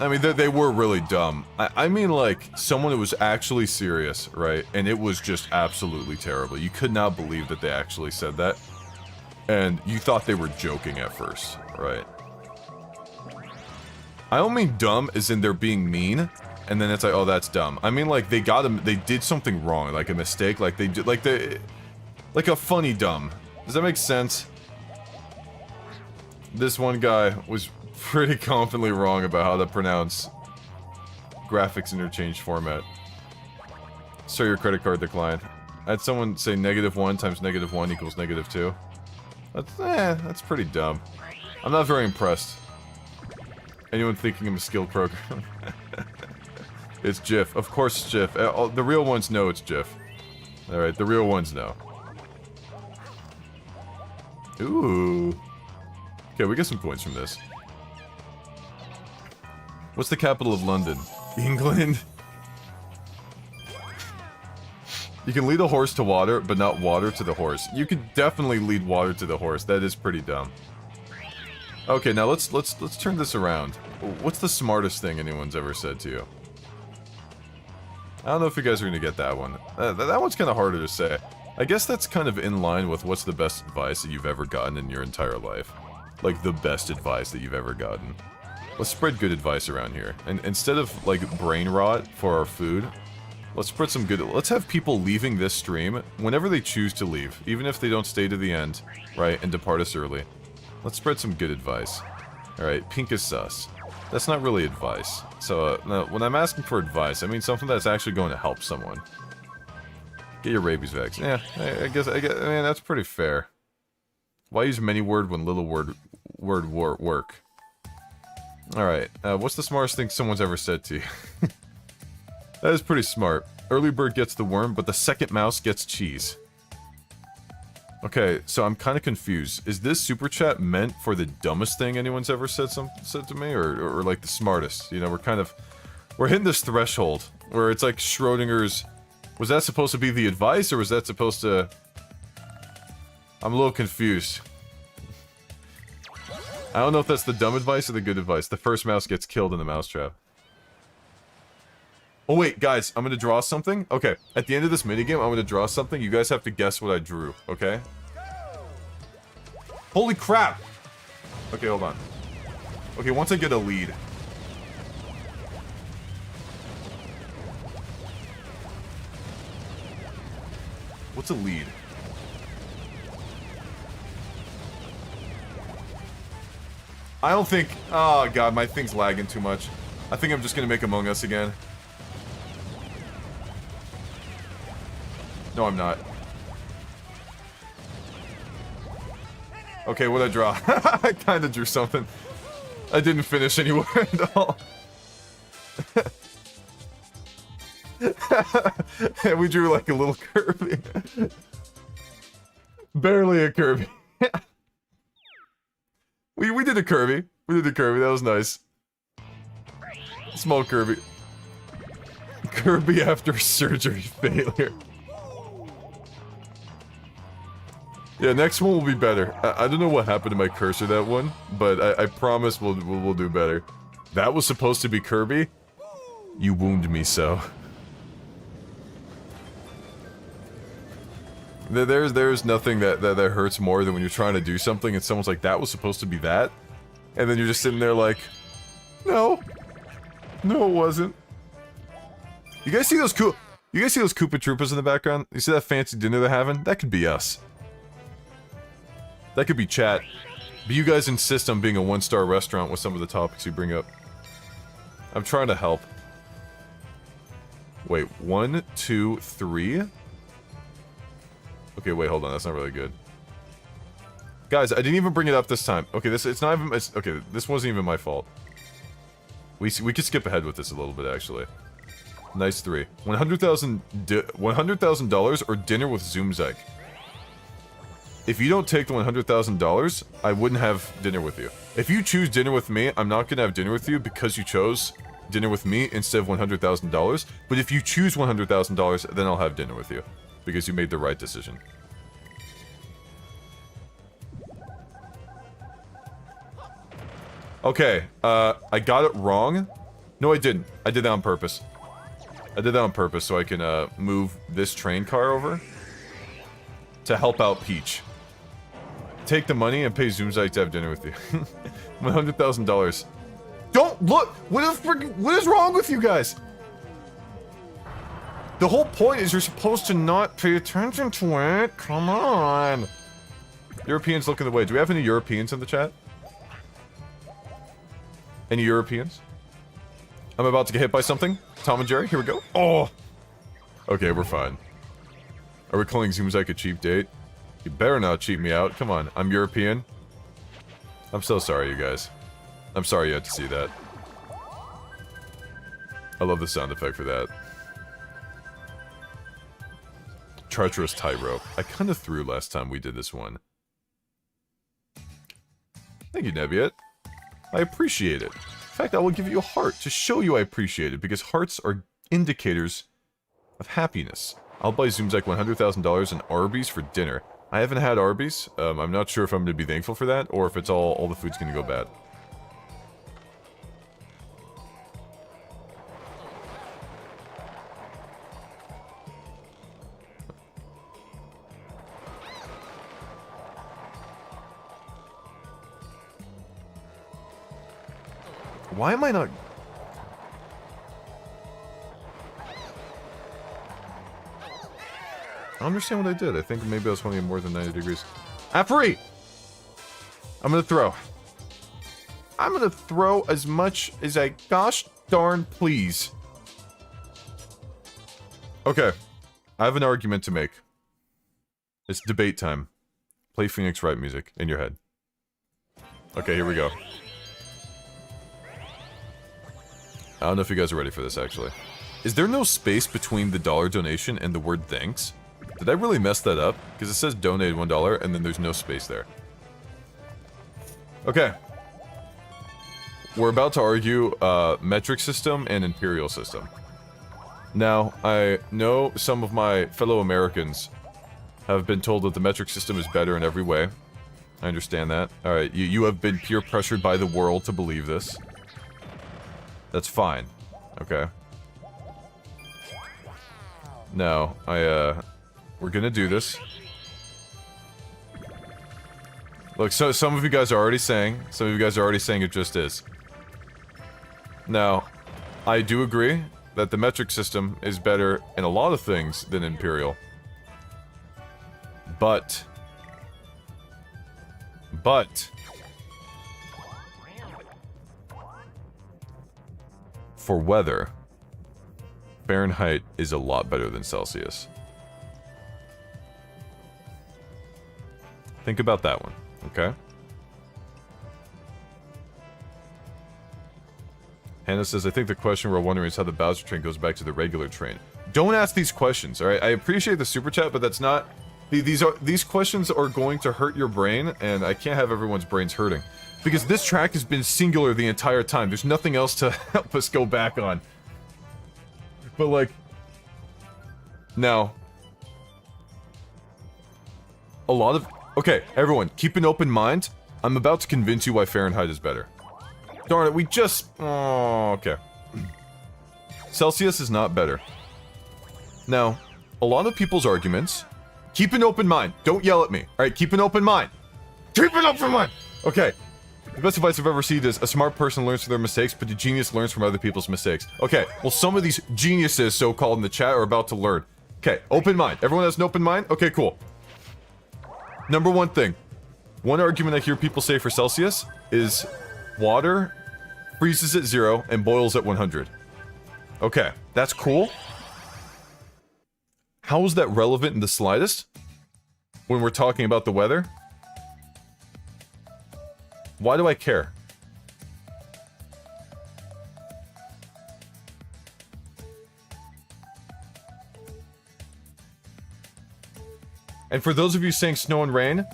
I mean, they were really dumb. I mean, like, someone who was actually serious, right? And it was just absolutely terrible. You could not believe that they actually said that. And you thought they were joking at first, right? I don't mean dumb as in they're being mean, and then it's like, oh, that's dumb. I mean, like, they did something wrong, like a mistake, like they did, like a funny dumb. Does that make sense? This one guy was pretty confidently wrong about how to pronounce graphics interchange format. Sir, your credit card declined. I had someone say -1 times -1 equals -2. That's pretty dumb. I'm not very impressed. Anyone thinking I'm a skilled programmer? It's GIF. Of course it's GIF. The real ones know it's GIF. Alright, the real ones know. Ooh. Okay, we get some points from this. What's the capital of London? England? You can lead a horse to water, but not water to the horse. You could definitely lead water to the horse. That is pretty dumb. Okay, now let's turn this around. What's the smartest thing anyone's ever said to you? I don't know if you guys are gonna get that one. That one's kind of harder to say. I guess that's kind of in line with what's the best advice that you've ever gotten in your entire life. Like, the best advice that you've ever gotten. Let's spread good advice around here. And instead of, like, brain rot for our food, let's spread some good... Let's have people leaving this stream whenever they choose to leave, even if they don't stay to the end, right, and depart us early. Let's spread some good advice. Alright, pink is sus. That's not really advice. So, no, when I'm asking for advice, I mean something that's actually going to help someone. Get your rabies vaccine. Yeah, I guess, I mean, that's pretty fair. Why use many word when little word work? Alright, what's the smartest thing someone's ever said to you? That is pretty smart. Early bird gets the worm, but the second mouse gets cheese. Okay, so I'm kind of confused. Is this super chat meant for the dumbest thing anyone's ever said to me, or like the smartest? You know, we're hitting this threshold where it's like Schrodinger's. Was that supposed to be the advice, or was that supposed to? I'm a little confused. I don't know if that's the dumb advice or the good advice. The first mouse gets killed in the mousetrap. Oh wait, guys, I'm gonna draw something. Okay, at the end of this minigame, I'm gonna draw something. You guys have to guess what I drew, okay? Holy crap! Okay, hold on. Okay, once I get a lead. What's a lead? I don't think... Oh, God, my thing's lagging too much. I think I'm just gonna make Among Us again. No, I'm not. Okay, what'd I draw? I kinda drew something. I didn't finish anywhere at all. We drew like a little Kirby. Barely a Kirby. We did a Kirby. We did a Kirby, that was nice. Small Kirby. Kirby after surgery failure. Yeah, next one will be better. I don't know what happened to my cursor that one, but I promise we'll do better. That was supposed to be Kirby? You wound me so. There's nothing that hurts more than when you're trying to do something and someone's like, that was supposed to be that? And then you're just sitting there like, no. No, it wasn't. You guys see those Koopa Troopas in the background? You see that fancy dinner they're having? That could be us. That could be chat. But you guys insist on being a one-star restaurant with some of the topics you bring up. I'm trying to help. Wait, 1, 2, 3? Okay, wait, hold on, that's not really good. Guys, I didn't even bring it up this time. Okay, it's not even, okay, this wasn't even my fault. We could skip ahead with this a little bit, actually. Nice 3. $100,000 or dinner with Zoomzyke. If you don't take the $100,000, I wouldn't have dinner with you. If you choose dinner with me, I'm not gonna have dinner with you because you chose dinner with me instead of $100,000. But if you choose $100,000, then I'll have dinner with you. Because you made the right decision. Okay, I got it wrong. No, I didn't. I did that on purpose. I did that on purpose so I can, move this train car over to help out Peach. Take the money and pay Zoomzyke to have dinner with you. $100,000. Don't look! What is wrong with you guys? The whole point is you're supposed to not pay attention to it. Come on. Europeans looking the way. Do we have any Europeans in the chat? Any Europeans? I'm about to get hit by something. Tom and Jerry, here we go. Oh! Okay, we're fine. Are we calling Zoomzyke a cheap date? You better not cheat me out. Come on, I'm European. I'm so sorry, you guys. I'm sorry you had to see that. I love the sound effect for that. Treacherous tightrope. I kind of threw last time we did this one. Thank you, Neviet. I appreciate it. In fact, I will give you a heart to show you I appreciate it, because hearts are indicators of happiness. I'll buy Zoomzyke $100,000 in Arby's for dinner. I haven't had Arby's. I'm not sure if I'm going to be thankful for that, or if it's all the food's going to go bad. Why am I not... I don't understand what I did. I think maybe I was holding it more than 90 degrees. Free! I'm gonna throw. I'm gonna throw as much as I gosh darn please. Okay. I have an argument to make. It's debate time. Play Phoenix Wright music in your head. Okay, here we go. I don't know if you guys are ready for this, actually. Is there no space between the dollar donation and the word thanks? Did I really mess that up? Because it says donate $1 and then there's no space there. Okay. We're about to argue metric system and imperial system. Now, I know some of my fellow Americans have been told that the metric system is better in every way. I understand that. Alright, you have been peer pressured by the world to believe this. That's fine. Okay. Now, we're gonna do this. Look, so some of you guys are already saying it just is. Now, I do agree that the metric system is better in a lot of things than imperial. But for weather, Fahrenheit is a lot better than Celsius. Think about that one, okay? Hannah says, I think the question we're wondering is how the Bowser train goes back to the regular train. Don't ask these questions, alright? I appreciate the super chat, but that's not... These questions are going to hurt your brain, and I can't have everyone's brains hurting. Because this track has been singular the entire time. There's nothing else to help us go back on. But, like... Now... A lot of... Okay, everyone, keep an open mind. I'm about to convince you why Fahrenheit is better. Darn it, we just... Oh, okay. Celsius is not better. Now, a lot of people's arguments... Keep an open mind. Don't yell at me. Alright, keep an open mind. Keep an open mind! Okay. The best advice I've ever received is, a smart person learns from their mistakes, but a genius learns from other people's mistakes. Okay, well some of these geniuses, so-called in the chat, are about to learn. Okay, open mind. Everyone has an open mind? Okay, cool. Number one thing. One argument I hear people say for Celsius is water freezes at 0 and boils at 100. Okay, that's cool. How is that relevant in the slightest when we're talking about the weather? Why do I care? And for those of you saying snow and rain,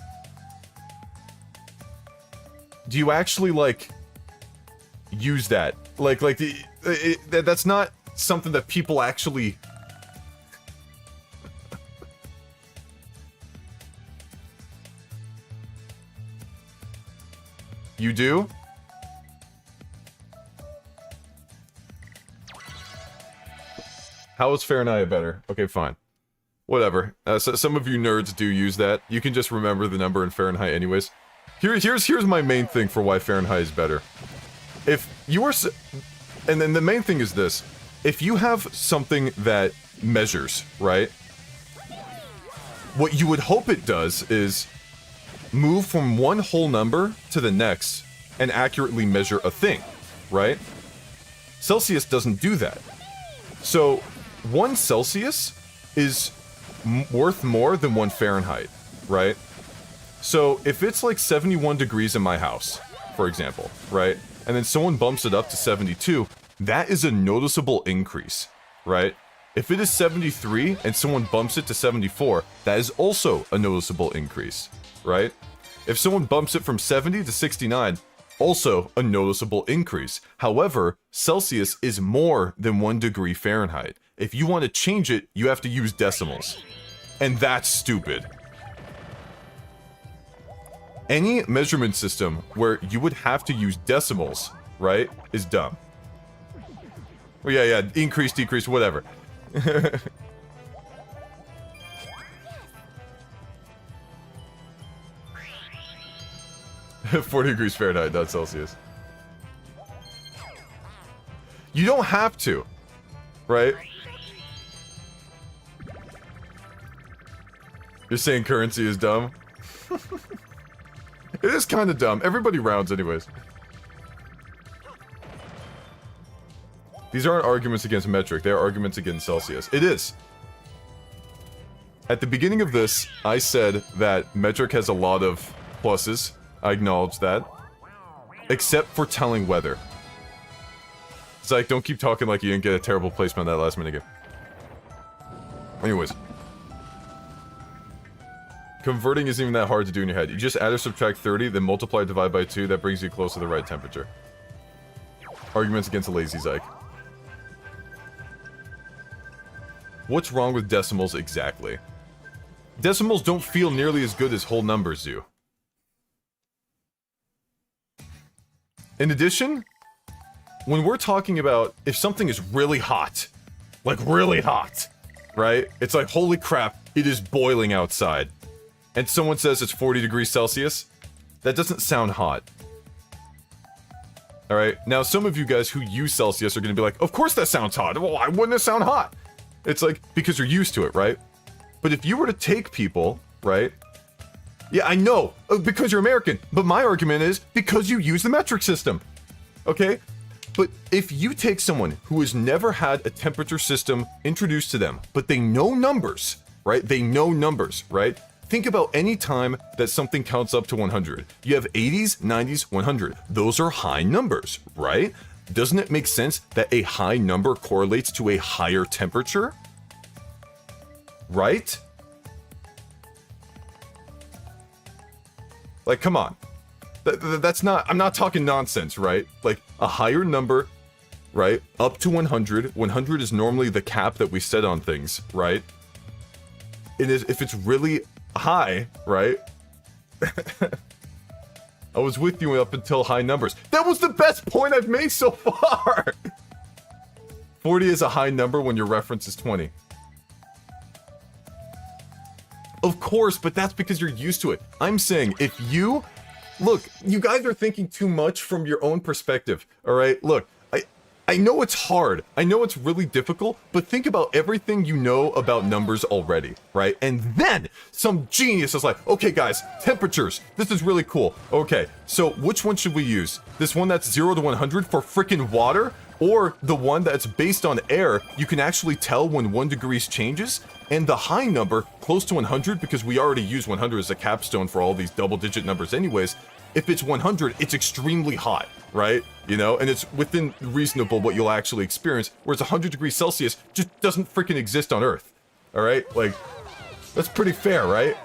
do you actually, like, use that? That's not something that people actually... You do? How is Fahrenheit better? Okay, fine. Whatever. So some of you nerds do use that. You can just remember the number in Fahrenheit anyways. Here's my main thing for why Fahrenheit is better. If you are... And then the main thing is this. If you have something that measures, right? What you would hope it does is... move from one whole number to the next and accurately measure a thing, right? Celsius doesn't do that. So, 1 Celsius is worth more than 1 Fahrenheit, right? So, if it's like 71 degrees in my house, for example, right? And then someone bumps it up to 72, that is a noticeable increase, right? If it is 73 and someone bumps it to 74, that is also a noticeable increase, right? If someone bumps it from 70 to 69, also a noticeable increase. However, Celsius is more than 1 degree Fahrenheit. If you want to change it, you have to use decimals. And that's stupid. Any measurement system where you would have to use decimals, right, is dumb. Well, yeah, increase, decrease, whatever. 40 degrees Fahrenheit, not Celsius. You don't have to, right? You're saying currency is dumb? It is kind of dumb. Everybody rounds anyways. These aren't arguments against metric, they are arguments against Celsius. It is. At the beginning of this, I said that metric has a lot of pluses. I acknowledge that. Except for telling weather. It's like, don't keep talking like you didn't get a terrible placement on that last minigame. Anyways. Converting isn't even that hard to do in your head. You just add or subtract 30, then multiply divide by 2, that brings you close to the right temperature. Arguments against a lazy Zyke. What's wrong with decimals exactly? Decimals don't feel nearly as good as whole numbers do. In addition, when we're talking about if something is really hot, like really hot, right? It's like, holy crap, it is boiling outside. And someone says it's 40 degrees Celsius, that doesn't sound hot. Alright, now some of you guys who use Celsius are gonna be like, of course that sounds hot, well, why wouldn't it sound hot? It's like, because you're used to it, right? But if you were to take people, right? Yeah, I know, because you're American, but my argument is because you use the metric system, okay? But if you take someone who has never had a temperature system introduced to them, but they know numbers, right? They know numbers, right? Think about any time that something counts up to 100. You have 80s, 90s, 100. Those are high numbers, right? Doesn't it make sense that a high number correlates to a higher temperature? Right? Like, come on. That's not, I'm not talking nonsense, right? Like, a higher number, right? Up to 100. 100 is normally the cap that we set on things, right? It is, if it's really high, right? I was with you up until high numbers. That was the best point I've made so far! 40 is a high number when your reference is 20. Of course, but that's because you're used to it. I'm saying, if you... Look, you guys are thinking too much from your own perspective, alright? Look, I know it's hard. I know it's really difficult, but think about everything you know about numbers already, right? And then some genius is like, okay guys, temperatures, this is really cool. Okay, so which one should we use? This one that's 0 to 100 for freaking water? Or the one that's based on air, you can actually tell when 1 degree changes? And the high number, close to 100, because we already use 100 as a capstone for all these double-digit numbers anyways, if it's 100, it's extremely hot, right? You know, and it's within reasonable what you'll actually experience, whereas 100 degrees Celsius just doesn't freaking exist on Earth, all right? Like, that's pretty fair, right?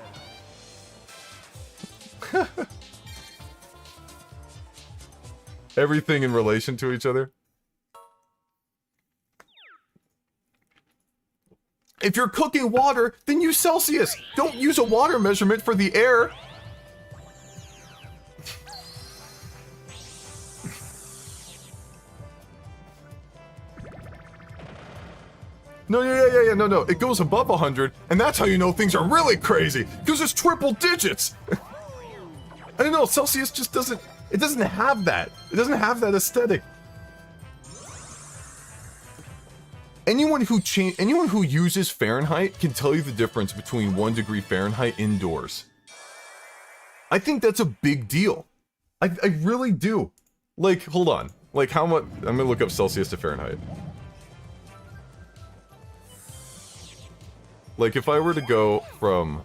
Everything in relation to each other. If you're cooking water, then use Celsius. Don't use a water measurement for the air. No, no. It goes above 100, and that's how you know things are really crazy, because it's triple digits. I don't know, Celsius just doesn't, it doesn't have that. It doesn't have that aesthetic. Anyone who uses Fahrenheit can tell you the difference between 1 degree Fahrenheit indoors. I think that's a big deal. I really do. Like, hold on. Like, how much... I'm gonna look up Celsius to Fahrenheit. Like, if I were to go from...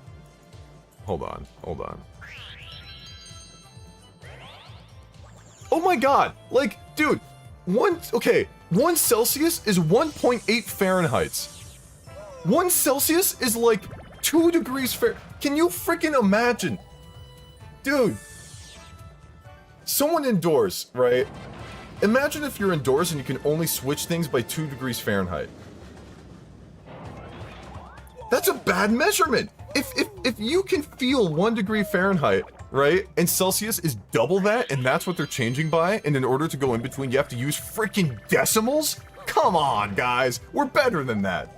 Hold on. Oh my god! Like, dude, 1 Celsius is 1.8 Fahrenheits. 1 Celsius is like 2 degrees Fahrenheit. Can you freaking imagine? Dude. Someone indoors, right? Imagine if you're indoors and you can only switch things by 2 degrees Fahrenheit. That's a bad measurement. If you can feel 1 degree Fahrenheit, right, and Celsius is double that, and that's what they're changing by, and in order to go in between, you have to use freaking decimals? Come on, guys. We're better than that.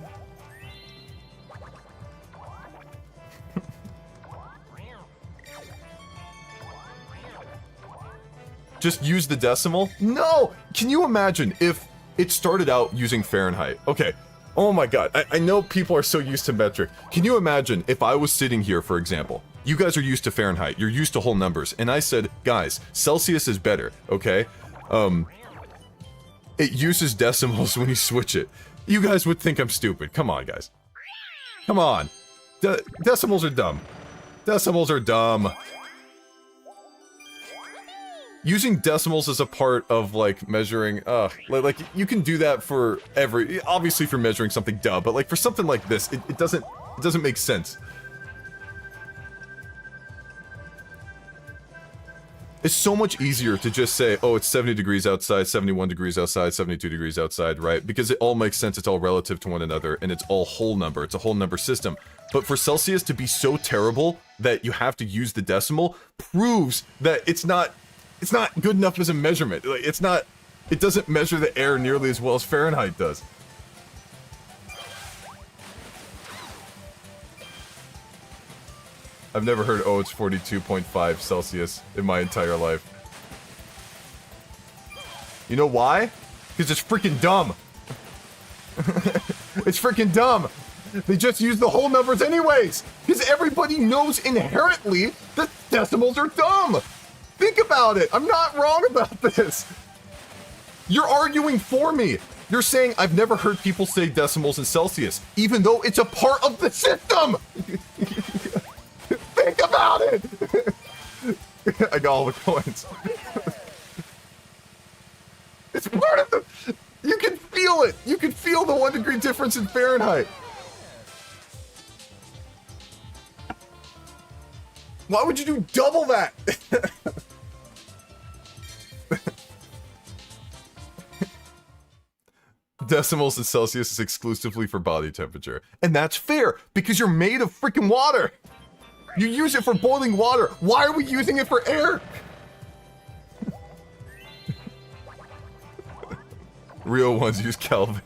Just use the decimal? No! Can you imagine if it started out using Fahrenheit. Okay. Oh my god, I know people are so used to metric. Can you imagine if I was sitting here, for example, you guys are used to Fahrenheit, you're used to whole numbers, and I said, guys, Celsius is better, okay? It uses decimals when you switch it. You guys would think I'm stupid. Come on, guys. Come on. Decimals are dumb. Decimals are dumb. Using decimals as a part of, like, measuring, like, you can do that for obviously for measuring something dumb, but, like, for something like this, it doesn't make sense. It's so much easier to just say, oh, it's 70 degrees outside, 71 degrees outside, 72 degrees outside, right? Because it all makes sense, it's all relative to one another, and it's all whole number, it's a whole number system. But for Celsius to be so terrible that you have to use the decimal proves that it's not good enough as a measurement. Like, it doesn't measure the air nearly as well as Fahrenheit does. I've never heard, oh, it's 42.5 Celsius in my entire life. You know why? Because it's freaking dumb. It's freaking dumb. They just use the whole numbers anyways. Because everybody knows inherently that decimals are dumb. Think about it. I'm not wrong about this. You're arguing for me. You're saying I've never heard people say decimals in Celsius, even though it's a part of the system. Think about it. I got all the coins. It's part of the... You can feel it. You can feel the 1 degree difference in Fahrenheit. Why would you do double that? Decimals in Celsius is exclusively for body temperature. And that's fair, because you're made of freaking water. You use it for boiling water. Why are we using it for air? Real ones use Kelvin.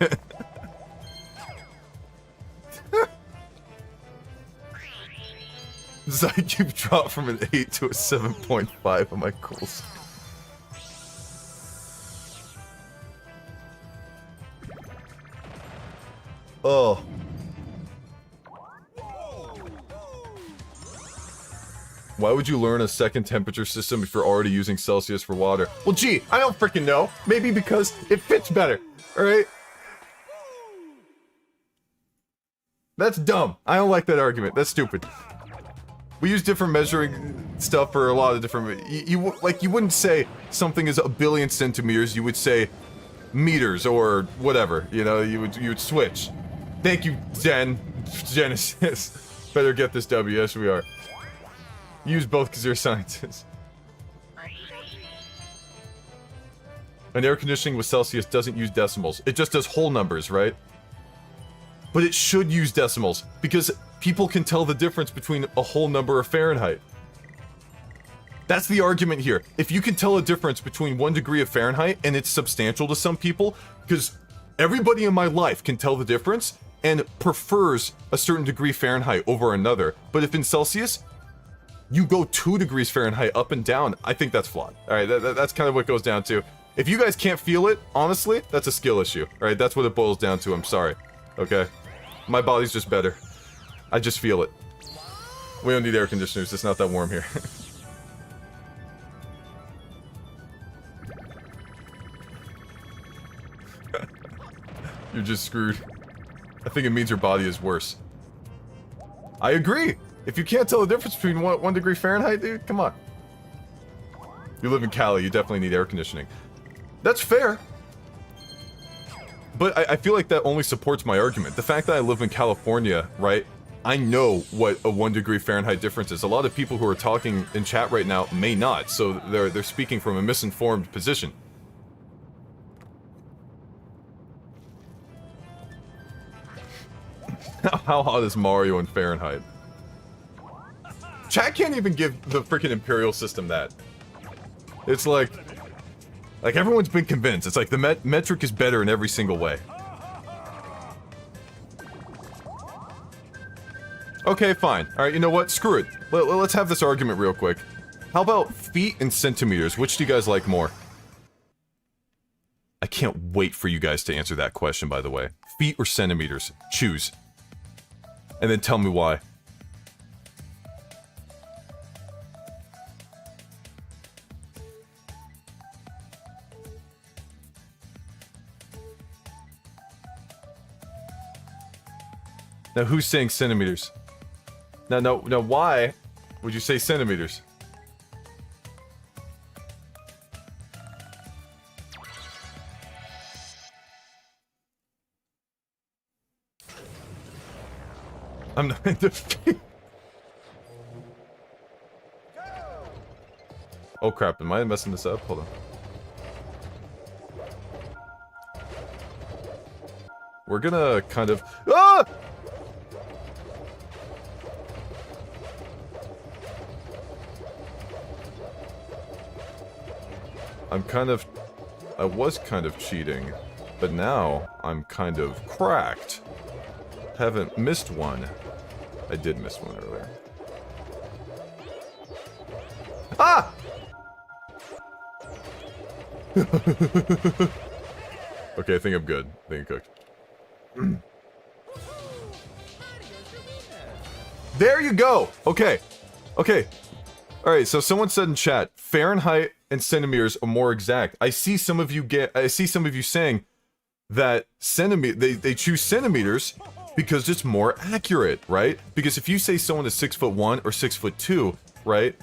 Zycube dropped from an 8 to a 7.5 on my goals. Oh. Why would you learn a second temperature system if you're already using Celsius for water? Well, gee, I don't freaking know. Maybe because it fits better, alright? That's dumb. I don't like that argument. That's stupid. We use different measuring stuff for a lot of different... You wouldn't say something is a billion centimeters, you would say meters or whatever, you know, you would switch. Thank you, Genesis. Better get this W, yes we are. Use both because you're scientists. An air conditioning with Celsius doesn't use decimals. It just does whole numbers, right? But it should use decimals, because people can tell the difference between a whole number of Fahrenheit. That's the argument here. If you can tell a difference between 1 degree of Fahrenheit, and it's substantial to some people, because everybody in my life can tell the difference, and prefers a certain degree Fahrenheit over another, but if in Celsius, you go 2 degrees Fahrenheit up and down, I think that's flawed. Alright, that's kind of what it goes down to. If you guys can't feel it, honestly, that's a skill issue. Alright, that's what it boils down to, I'm sorry. Okay? My body's just better. I just feel it. We don't need air conditioners, it's not that warm here. You're just screwed. I think it means your body is worse. I agree! If you can't tell the difference between 1 degree Fahrenheit, dude, come on. You live in Cali, you definitely need air conditioning. That's fair. But I feel like that only supports my argument. The fact that I live in California, right? I know what a 1 degree Fahrenheit difference is. A lot of people who are talking in chat right now may not, so they're speaking from a misinformed position. How hot is Mario in Fahrenheit? Chat can't even give the freaking Imperial system that. It's like everyone's been convinced. It's like the metric is better in every single way. Okay, fine. Alright, you know what? Screw it. Let's have this argument real quick. How about feet and centimeters? Which do you guys like more? I can't wait for you guys to answer that question, by the way. Feet or centimeters? Choose. And then tell me why. Now, who's saying centimeters? No, why would you say centimeters? I'm not in the... Oh crap, am I messing this up? Hold on. We're gonna kind of... Ah! I was kind of cheating, but now I'm kind of cracked. Haven't missed one. I did miss one earlier. Ah! Okay, I think I'm good. I think I cooked. There you go! Okay. Okay. Alright, so someone said in chat, Fahrenheit and centimeters are more exact. I see some of you saying that they choose centimeters because it's more accurate, right? Because if you say someone is 6'1" or 6'2", right?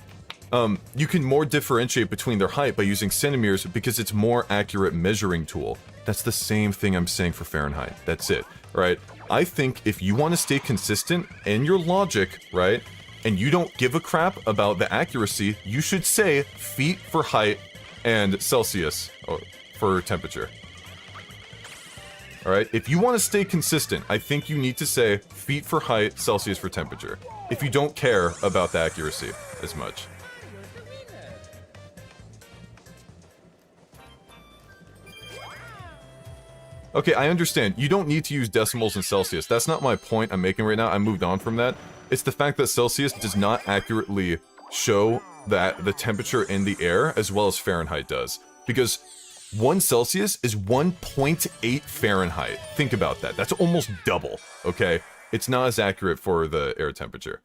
You can more differentiate between their height by using centimeters because it's more accurate measuring tool. That's the same thing I'm saying for Fahrenheit. That's it, right? I think if you want to stay consistent in your logic, right? And you don't give a crap about the accuracy, you should say feet for height and Celsius for temperature. Alright, if you want to stay consistent, I think you need to say feet for height, Celsius for temperature. If you don't care about the accuracy as much. Okay, I understand. You don't need to use decimals in Celsius. That's not my point I'm making right now. I moved on from that. It's the fact that Celsius does not accurately show that the temperature in the air as well as Fahrenheit does. Because 1 Celsius is 1.8 Fahrenheit. Think about that. That's almost double, okay? It's not as accurate for the air temperature.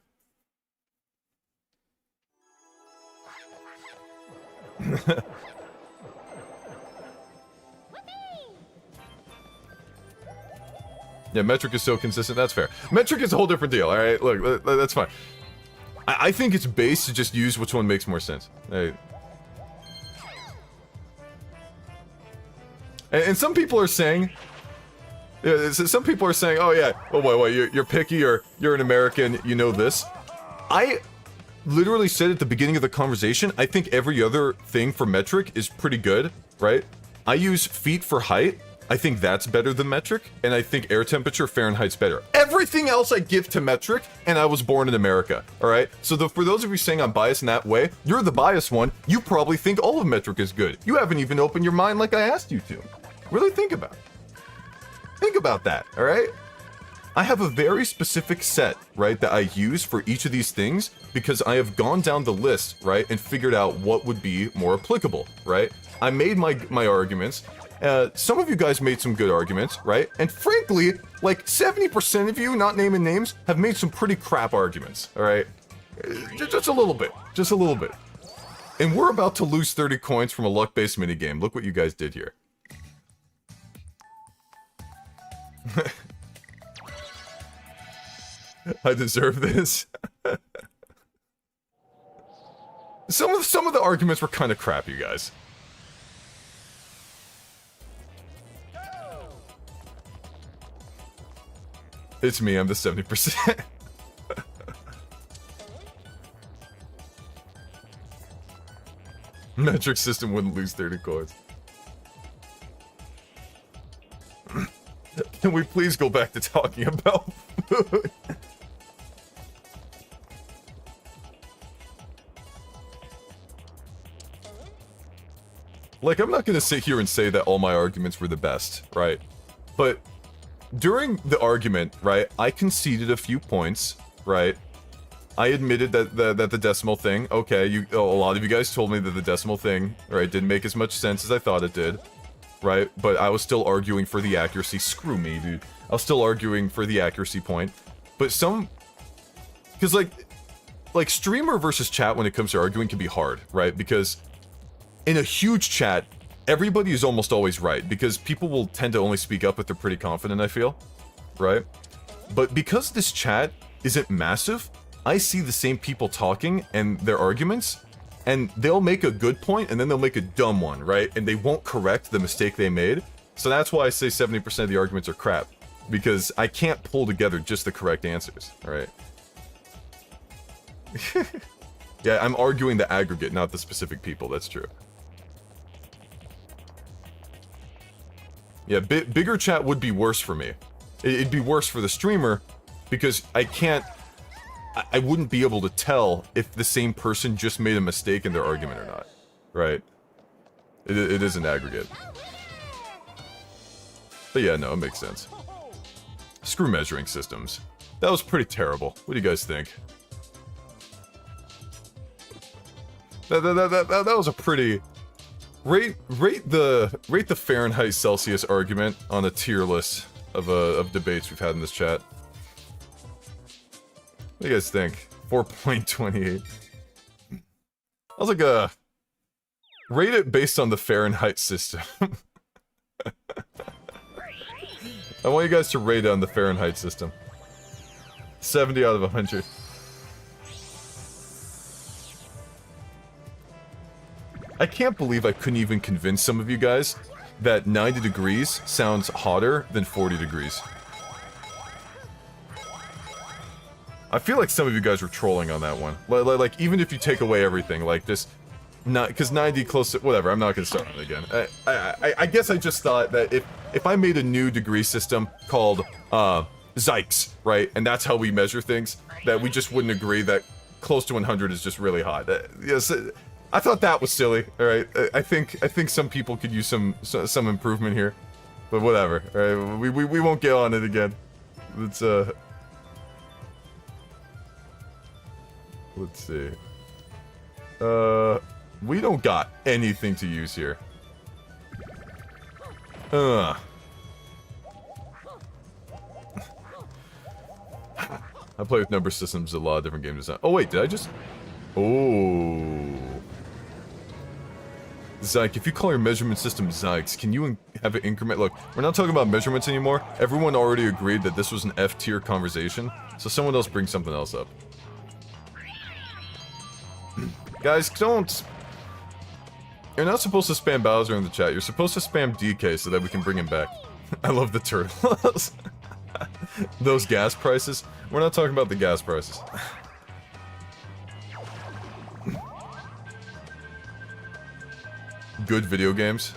Yeah, metric is so consistent, that's fair. Metric is a whole different deal, alright? Look, that's fine. I think it's base to just use which one makes more sense. And some people are saying... Yeah, some people are saying, oh yeah, oh wait, you're picky, or you're an American, you know this. I literally said at the beginning of the conversation, I think every other thing for metric is pretty good, right? I use feet for height. I think that's better than metric, and I think air temperature, Fahrenheit's better. Everything else I give to metric, and I was born in America, alright? So for those of you saying I'm biased in that way, you're the biased one. You probably think all of metric is good. You haven't even opened your mind like I asked you to. Really think about it. Think about that, alright? I have a very specific set, right, that I use for each of these things because I have gone down the list, right, and figured out what would be more applicable, right? I made my arguments. Some of you guys made some good arguments, right? And frankly, like 70% of you, not naming names, have made some pretty crap arguments, alright? Just a little bit. Just a little bit. And we're about to lose 30 coins from a luck-based minigame. Look what you guys did here. I deserve this. Some of the arguments were kind of crap, you guys. It's me, I'm the 70%. Metric system wouldn't lose 30 coins. Can we please go back to talking about food? Like, I'm not gonna sit here and say that all my arguments were the best, right? But during the argument, right, I conceded a few points, right? I admitted that the decimal thing, okay, a lot of you guys told me that the decimal thing, right, didn't make as much sense as I thought it did, right? But I was still arguing for the accuracy. Screw me, dude. I was still arguing for the accuracy point. But some... Because, like, streamer versus chat when it comes to arguing can be hard, right? Because in a huge chat, everybody is almost always right. Because people will tend to only speak up if they're pretty confident, I feel. Right? But because this chat isn't massive, I see the same people talking and their arguments, and they'll make a good point, and then they'll make a dumb one, right? And they won't correct the mistake they made. So that's why I say 70% of the arguments are crap. Because I can't pull together just the correct answers, right? Yeah, I'm arguing the aggregate, not the specific people, that's true. Yeah, bigger chat would be worse for me. It'd be worse for the streamer, because I wouldn't be able to tell if the same person just made a mistake in their argument or not, right? It is an aggregate. But yeah, no, it makes sense. Screw measuring systems. That was pretty terrible. What do you guys think? That was a pretty... Rate the Fahrenheit Celsius argument on a tier list of debates we've had in this chat. What do you guys think? 4.28. I was like, rate it based on the Fahrenheit system. I want you guys to rate it on the Fahrenheit system. 70 out of 100. I can't believe I couldn't even convince some of you guys that 90 degrees sounds hotter than 40 degrees. I feel like some of you guys were trolling on that one. Like, even if you take away everything, like this... Not, because 90 close to... Whatever, I'm not gonna start it again. I guess I just thought that if I made a new degree system called, Zykes, right? And that's how we measure things, that we just wouldn't agree that close to 100 is just really hot. Yes, I thought that was silly, alright? I think some people could use some improvement here. But whatever, alright? We won't get on it again. Let's see. We don't got anything to use here. I play with number systems a lot of different game design. Oh wait, did I just... Oh. Zyke, if you call your measurement system Zykes, can you have an increment? Look, we're not talking about measurements anymore. Everyone already agreed that this was an F-tier conversation, so someone else bring something else up. Guys, don't... You're not supposed to spam Bowser in the chat. You're supposed to spam DK so that we can bring him back. I love the turtles. Those gas prices. We're not talking about the gas prices. Good video games.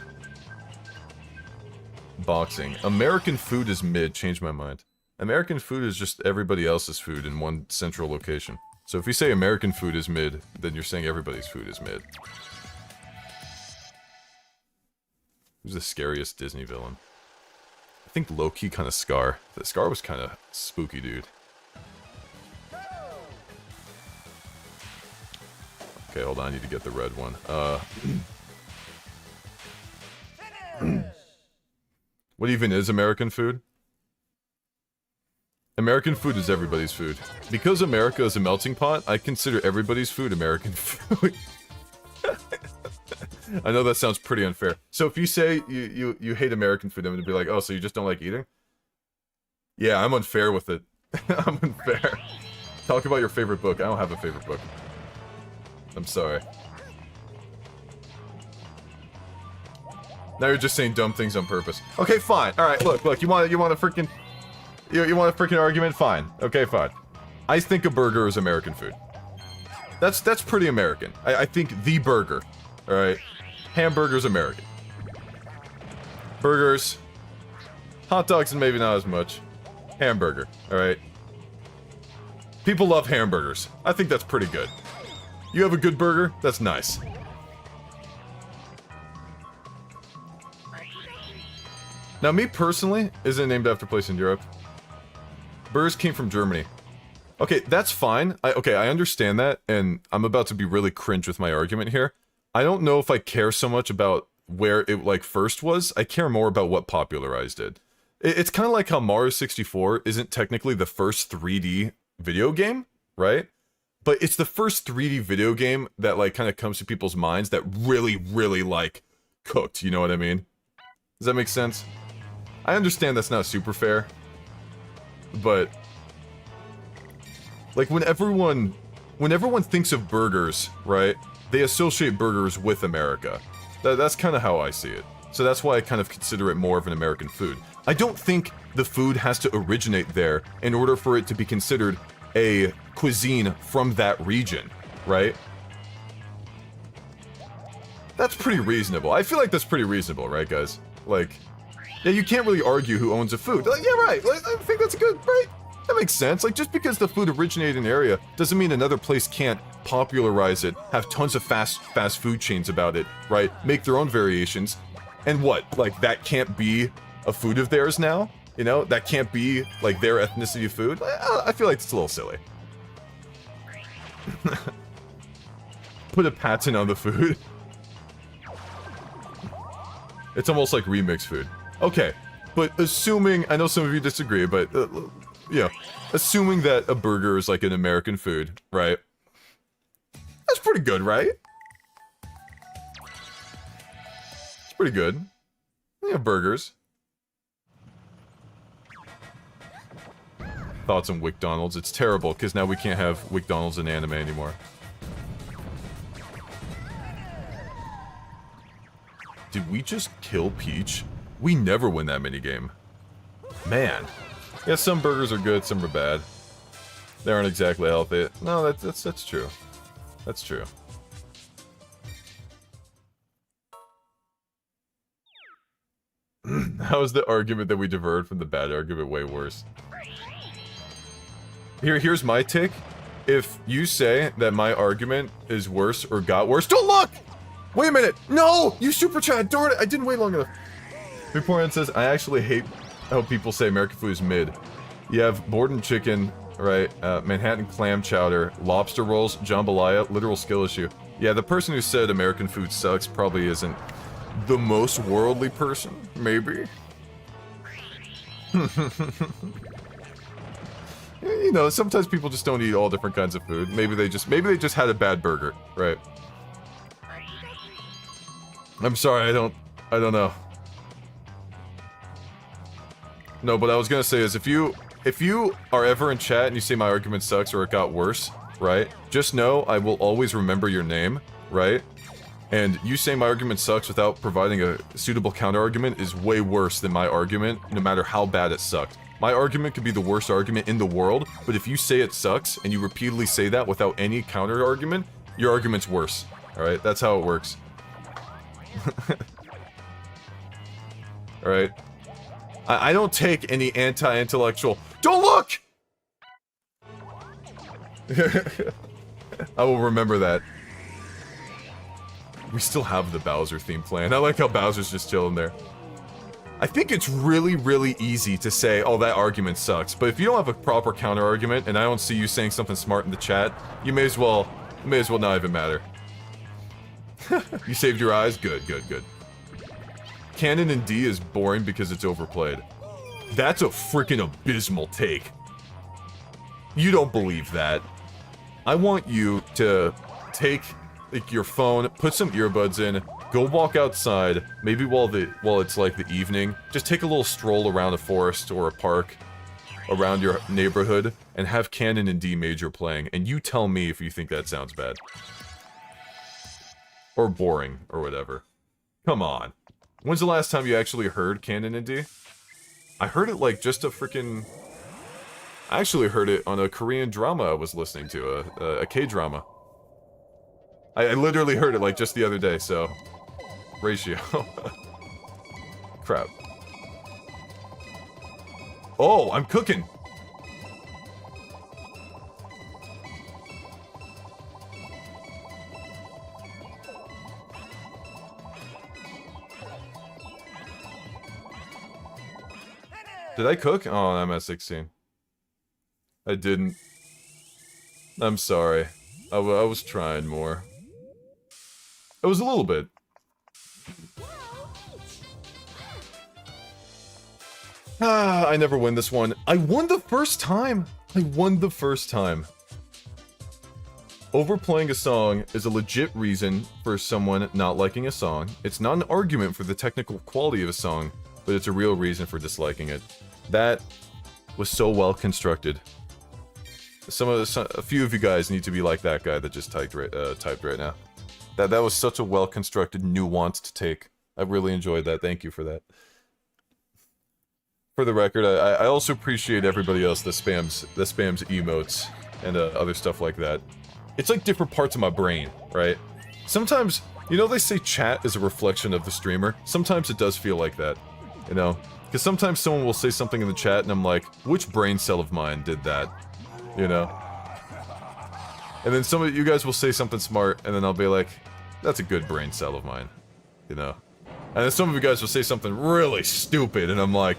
Boxing. American food is mid. Changed my mind. American food is just everybody else's food in one central location. So if you say American food is mid, then you're saying everybody's food is mid. Who's the scariest Disney villain? I think low-key kind of Scar. The Scar was kind of spooky, dude. Okay, hold on, I need to get the red one. What even is American food? American food is everybody's food. Because America is a melting pot, I consider everybody's food American food. I know that sounds pretty unfair. So if you say you hate American food, I'm gonna be like, oh, so you just don't like eating? Yeah, I'm unfair with it. I'm unfair. Talk about your favorite book. I don't have a favorite book. I'm sorry. Now you're just saying dumb things on purpose. Okay, fine. Alright, look, you want a freaking... You want a freaking argument? Fine. Okay, fine. I think a burger is American food. That's pretty American. I think the burger. Alright? Hamburgers American. Burgers. Hot dogs and maybe not as much. Hamburger. Alright? People love hamburgers. I think that's pretty good. You have a good burger? That's nice. Now, me personally, isn't named after a place in Europe. Burgers came from Germany. Okay, that's fine. I understand that, and I'm about to be really cringe with my argument here. I don't know if I care so much about where it, like, first was. I care more about what popularized it. It's kind of like how Mario 64 isn't technically the first 3D video game, right? But it's the first 3D video game that, like, kind of comes to people's minds that really, really, like, cooked, you know what I mean? Does that make sense? I understand that's not super fair, but, like, when everyone thinks of burgers, right, they associate burgers with America. That's kind of how I see it. So that's why I kind of consider it more of an American food. I don't think the food has to originate there in order for it to be considered a cuisine from that region, right? That's pretty reasonable. I feel like that's pretty reasonable, right, guys? Like, yeah, you can't really argue who owns a food. Like, yeah, right. Like, I think that's good, right? That makes sense. Like, just because the food originated in an area doesn't mean another place can't popularize it, have tons of fast food chains about it, right? Make their own variations. And what? Like, that can't be a food of theirs now? You know? That can't be, like, their ethnicity food? I feel like it's a little silly. Put a patent on the food. It's almost like remix food. Okay, but assuming, I know some of you disagree, but, yeah, assuming that a burger is like an American food, right? That's pretty good, right? It's pretty good. Yeah, burgers. Thoughts on WickDonald's? It's terrible, because now we can't have WickDonald's in anime anymore. Did we just kill Peach? We never win that minigame. Man. Yeah, some burgers are good, some are bad. They aren't exactly healthy. No, that's true. That's true. How is the argument that we diverted from the bad argument way worse? Here's my take. If you say that my argument is worse or got worse, don't look! Wait a minute! No! You super chat! Darn it! I didn't wait long enough. Reporter says, I actually hate how people say American food is mid. You have Borden chicken, right? Manhattan clam chowder, lobster rolls, jambalaya, literal skill issue. Yeah, the person who said American food sucks probably isn't the most worldly person, maybe. You know, sometimes people just don't eat all different kinds of food. Maybe they just had a bad burger, right? I'm sorry, I don't know. No, but I was gonna say is if you are ever in chat and you say my argument sucks or it got worse, right? Just know I will always remember your name, right? And you saying my argument sucks without providing a suitable counter-argument is way worse than my argument, no matter how bad it sucked. My argument could be the worst argument in the world, but if you say it sucks, and you repeatedly say that without any counter-argument, your argument's worse. Alright? That's how it works. Alright? I don't take any anti-intellectual... Don't look! I will remember that. We still have the Bowser theme playing. I like how Bowser's just chilling there. I think it's really, really easy to say, oh, that argument sucks. But if you don't have a proper counter-argument, and I don't see you saying something smart in the chat, you may as well not even matter. You saved your eyes? Good, good, good. Canon in D is boring because it's overplayed. That's a freaking abysmal take. You don't believe that. I want you to take, like, your phone, put some earbuds in, go walk outside, maybe while it's like the evening, just take a little stroll around a forest or a park around your neighborhood and have Canon in D major playing, and you tell me if you think that sounds bad. Or boring, or whatever. Come on. When's the last time you actually heard Canon in D? I heard it like just a freaking... I actually heard it on a Korean drama I was listening to, a K-drama. I literally heard it like just the other day, so... Ratio. Crap. Oh, I'm cooking! Did I cook? Oh, I'm at 16. I didn't. I'm sorry. I was trying more. It was a little bit. I never win this one. I won the first time. I won the first time. Overplaying a song is a legit reason for someone not liking a song. It's not an argument for the technical quality of a song, but it's a real reason for disliking it. That was so well constructed. A few of you guys need to be like that guy that just typed right now. That was such a well constructed, nuanced take. I really enjoyed that. Thank you for that. For the record, I also appreciate everybody else that spams emotes and other stuff like that. It's like different parts of my brain, right? Sometimes, you know, they say chat is a reflection of the streamer. Sometimes it does feel like that, you know? Because sometimes someone will say something in the chat and I'm like, which brain cell of mine did that? You know? And then some of you guys will say something smart and then I'll be like, that's a good brain cell of mine, you know? And then some of you guys will say something really stupid and I'm like,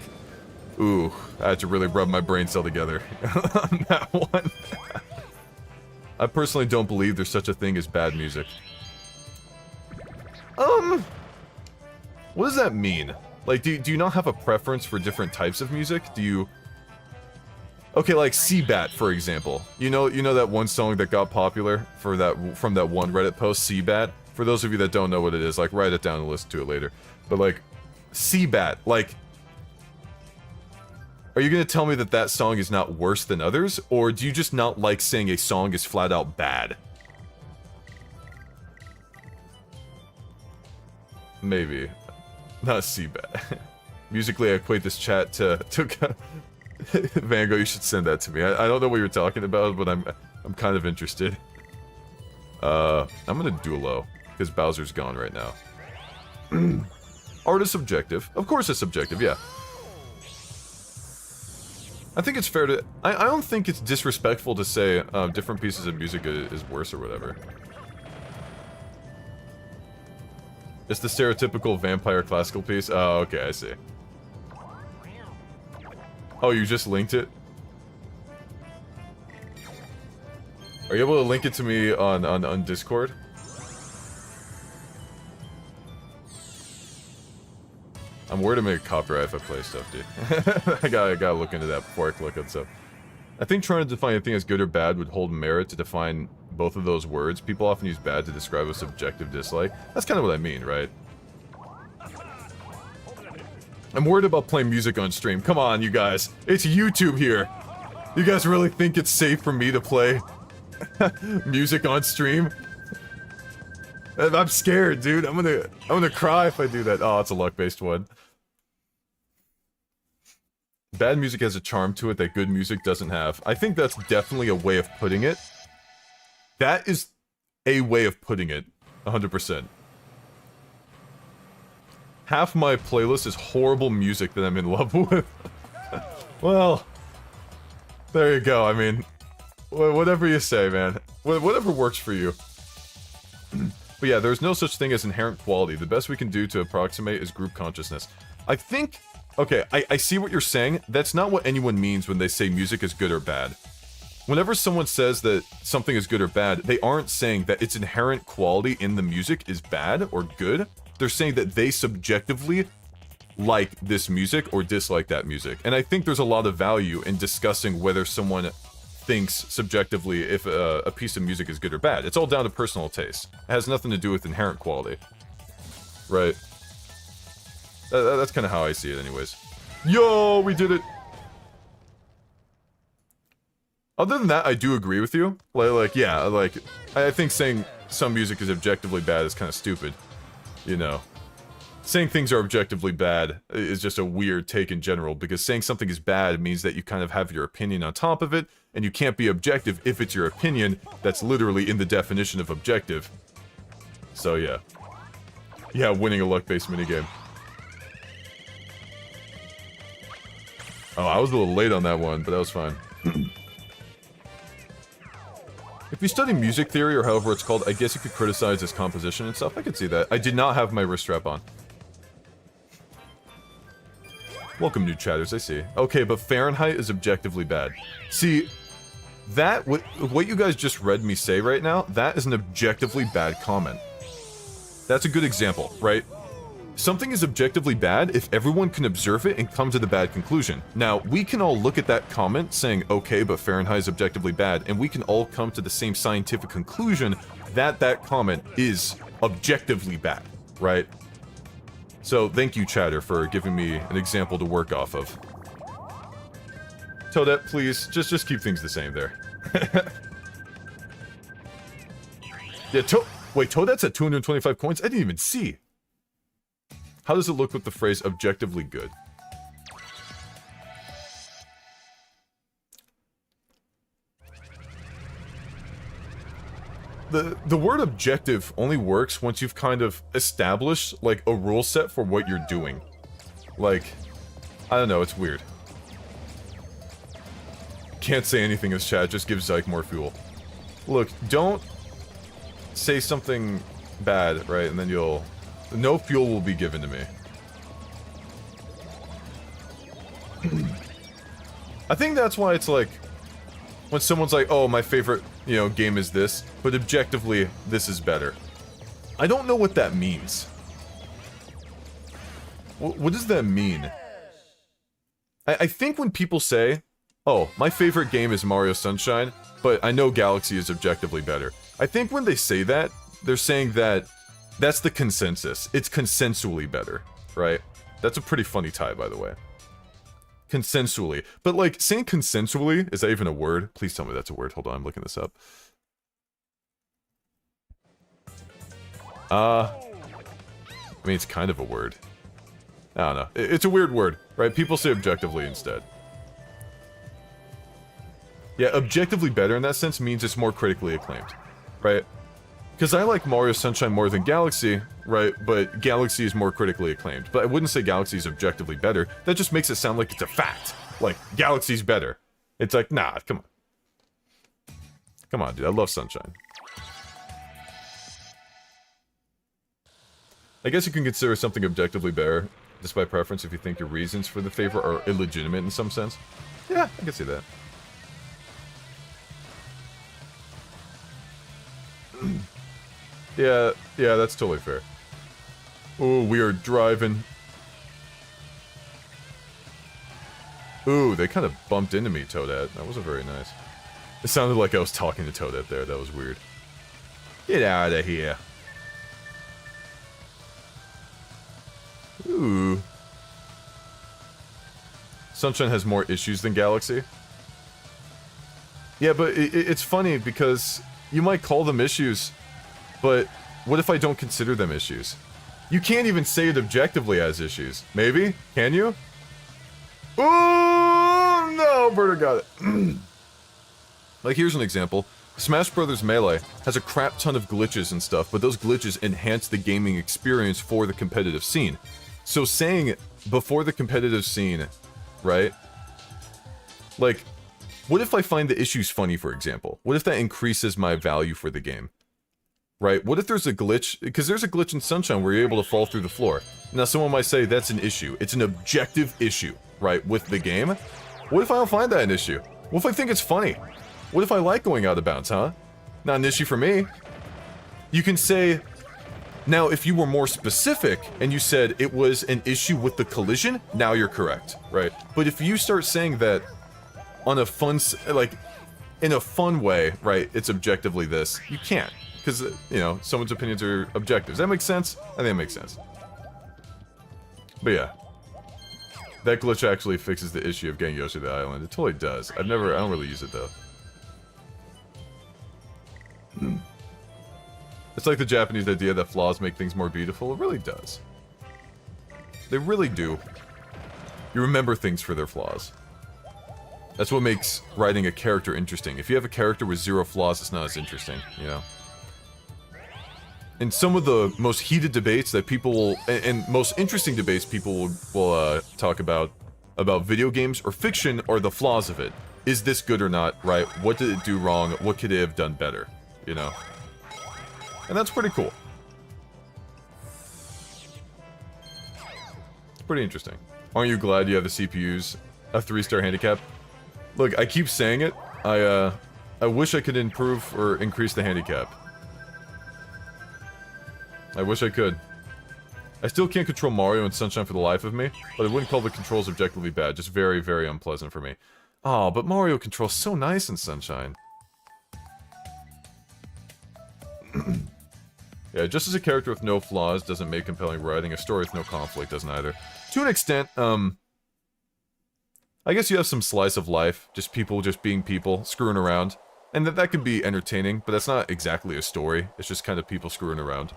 ooh, I had to really rub my brain cell together on that one. I personally don't believe there's such a thing as bad music. What does that mean? Like, do you not have a preference for different types of music? Do you... Okay, like Seabat, for example. You know that one song that got popular for from that one Reddit post, Seabat? For those of you that don't know what it is, like, write it down and listen to it later. But, like, Seabat, like... Are you gonna tell me that that song is not worse than others? Or do you just not like saying a song is flat out bad? Maybe. Not Seabat. Musically, I equate this chat to Vango, you should send that to me. I don't know what you're talking about, but I'm kind of interested. I'm gonna do low, because Bowser's gone right now. Art is subjective. Of course it's subjective, yeah. I think it's fair to... I don't think it's disrespectful to say different pieces of music is worse or whatever. It's the stereotypical vampire classical piece? Oh, okay, I see. Oh, you just linked it? Are you able to link it to me on Discord? I'm worried to make copyright if I play stuff, dude. I gotta look into that before I click on stuff. I think trying to define a thing as good or bad would hold merit to define both of those words. People often use bad to describe a subjective dislike. That's kind of what I mean, right? I'm worried about playing music on stream. Come on, you guys. It's YouTube here. You guys really think it's safe for me to play music on stream? I'm scared, dude. I'm gonna cry if I do that. Oh, it's a luck-based one. Bad music has a charm to it that good music doesn't have. I think that's definitely a way of putting it. That is a way of putting it. 100%. Half my playlist is horrible music that I'm in love with. Well, there you go. I mean, whatever you say, man. Whatever works for you. But yeah, there's no such thing as inherent quality. The best we can do to approximate is group consciousness. I think... Okay, I see what you're saying. That's not what anyone means when they say music is good or bad. Whenever someone says that something is good or bad, they aren't saying that its inherent quality in the music is bad or good. They're saying that they subjectively like this music or dislike that music. And I think there's a lot of value in discussing whether someone thinks subjectively if a piece of music is good or bad. It's all down to personal taste. It has nothing to do with inherent quality. Right. That's kind of how I see it anyways. Yo, we did it! Other than that, I do agree with you. Yeah, I think saying some music is objectively bad is kind of stupid. You know. Saying things are objectively bad is just a weird take in general, because saying something is bad means that you kind of have your opinion on top of it, and you can't be objective if it's your opinion. That's literally in the definition of objective. So yeah. Yeah, winning a luck-based minigame. Oh, I was a little late on that one, but that was fine. If you study music theory, or however it's called, I guess you could criticize its composition and stuff. I could see that. I did not have my wrist strap on. Welcome, new chatters, I see. Okay, but Fahrenheit is objectively bad. See, that, what you guys just read me say right now, that is an objectively bad comment. That's a good example, right? Something is objectively bad if everyone can observe it and come to the bad conclusion. Now, we can all look at that comment saying, okay, but Fahrenheit is objectively bad, and we can all come to the same scientific conclusion that that comment is objectively bad, right? So, thank you, Chatter, for giving me an example to work off of. Toadette, please, just keep things the same there. Yeah, wait, Toadette's at 225 coins? I didn't even see. How does it look with the phrase objectively good? The word objective only works once you've kind of established, like, a rule set for what you're doing. Like, I don't know, it's weird. Can't say anything as chat, just give Zyke more fuel. Look, don't say something bad, right, and then you'll... No fuel will be given to me. I think that's why it's like... When someone's like, oh, my favorite, you know, game is this, but objectively, this is better. I don't know what that means. What does that mean? I think when people say, oh, my favorite game is Mario Sunshine, but I know Galaxy is objectively better. I think when they say that, they're saying that that's the consensus. It's consensually better, right? That's a pretty funny tie, by the way. Consensually. But, like, saying consensually, is that even a word? Please tell me that's a word. Hold on, I'm looking this up. I mean, it's kind of a word. I don't know. It's a weird word, right? People say objectively instead. Yeah, objectively better in that sense means it's more critically acclaimed, right? Because I like Mario Sunshine more than Galaxy, right? But Galaxy is more critically acclaimed. But I wouldn't say Galaxy is objectively better. That just makes it sound like it's a fact. Like, Galaxy's better. It's like, nah, come on. Come on, dude. I love Sunshine. I guess you can consider something objectively better, just by preference, if you think your reasons for the favor are illegitimate in some sense. Yeah, I can see that. Yeah, that's totally fair. Ooh, we are driving. Ooh, they kind of bumped into me, Toadette. That wasn't very nice. It sounded like I was talking to Toadette there. That was weird. Get out of here. Ooh. Sunshine has more issues than Galaxy. Yeah, but it's funny because you might call them issues, but what if I don't consider them issues? You can't even say it objectively as issues. Maybe? Can you? Oh no, Berta got it. Like, here's an example. Smash Bros. Melee has a crap ton of glitches and stuff, but those glitches enhance the gaming experience for the competitive scene. So saying before the competitive scene, right? Like, what if I find the issues funny, for example? What if that increases my value for the game? Right? What if there's a glitch? Because there's a glitch in Sunshine where you're able to fall through the floor. Now, someone might say that's an issue. It's an objective issue, right, with the game. What if I don't find that an issue? What if I think it's funny? What if I like going out of bounds, huh? Not an issue for me. You can say... Now, if you were more specific, and you said it was an issue with the collision, now you're correct, right? But if you start saying that on a fun... like, in a fun way, right, it's objectively this, you can't. Because, you know, someone's opinions are objective. Does that make sense? I think it makes sense. But yeah. That glitch actually fixes the issue of getting Yoshi to the island. It totally does. I don't really use it, though. It's like the Japanese idea that flaws make things more beautiful. It really does. They really do. You remember things for their flaws. That's what makes writing a character interesting. If you have a character with 0 flaws, it's not as interesting, you know? In some of the most heated debates that people will, and most interesting debates people will talk about video games or fiction, are the flaws of it. Is this good or not, right? What did it do wrong? What could it have done better? You know? And that's pretty cool. It's pretty interesting. Aren't you glad you have the CPUs a 3-star handicap? Look, I keep saying it. I wish I could improve or increase the handicap. I wish I could. I still can't control Mario and Sunshine for the life of me, but I wouldn't call the controls objectively bad, just very, very unpleasant for me. Oh, but Mario controls so nice in Sunshine. Yeah, just as a character with no flaws doesn't make compelling writing, a story with no conflict doesn't either. To an extent, I guess you have some slice of life, just people just being people, screwing around. And that can be entertaining, but that's not exactly a story. It's just kind of people screwing around.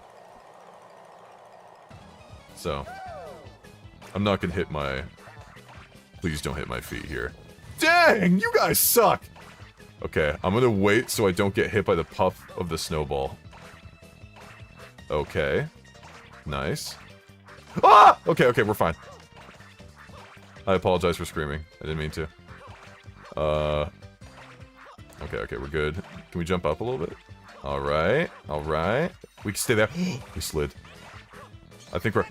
So, I'm not gonna hit my... Please don't hit my feet here. Dang, you guys suck! Okay, I'm gonna wait so I don't get hit by the puff of the snowball. Okay. Nice. Ah! Okay, okay, we're fine. I apologize for screaming. I didn't mean to. Okay, okay, we're good. Can we jump up a little bit? Alright, alright. We can stay there. We slid. I think we're...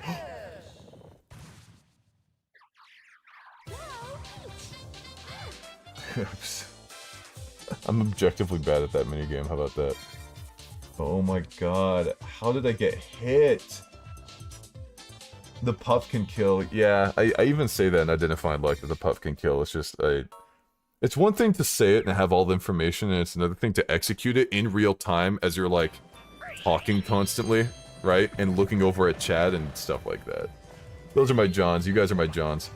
I'm objectively bad at that minigame, how about that? Oh my god, how did I get hit? The puff can kill. Yeah, I even say that and I didn't find like that the puff can kill. It's just, it's one thing to say it and have all the information, and it's another thing to execute it in real time as you're like talking constantly, right? And looking over at chat and stuff like that. Those are my Johns. You guys are my Johns.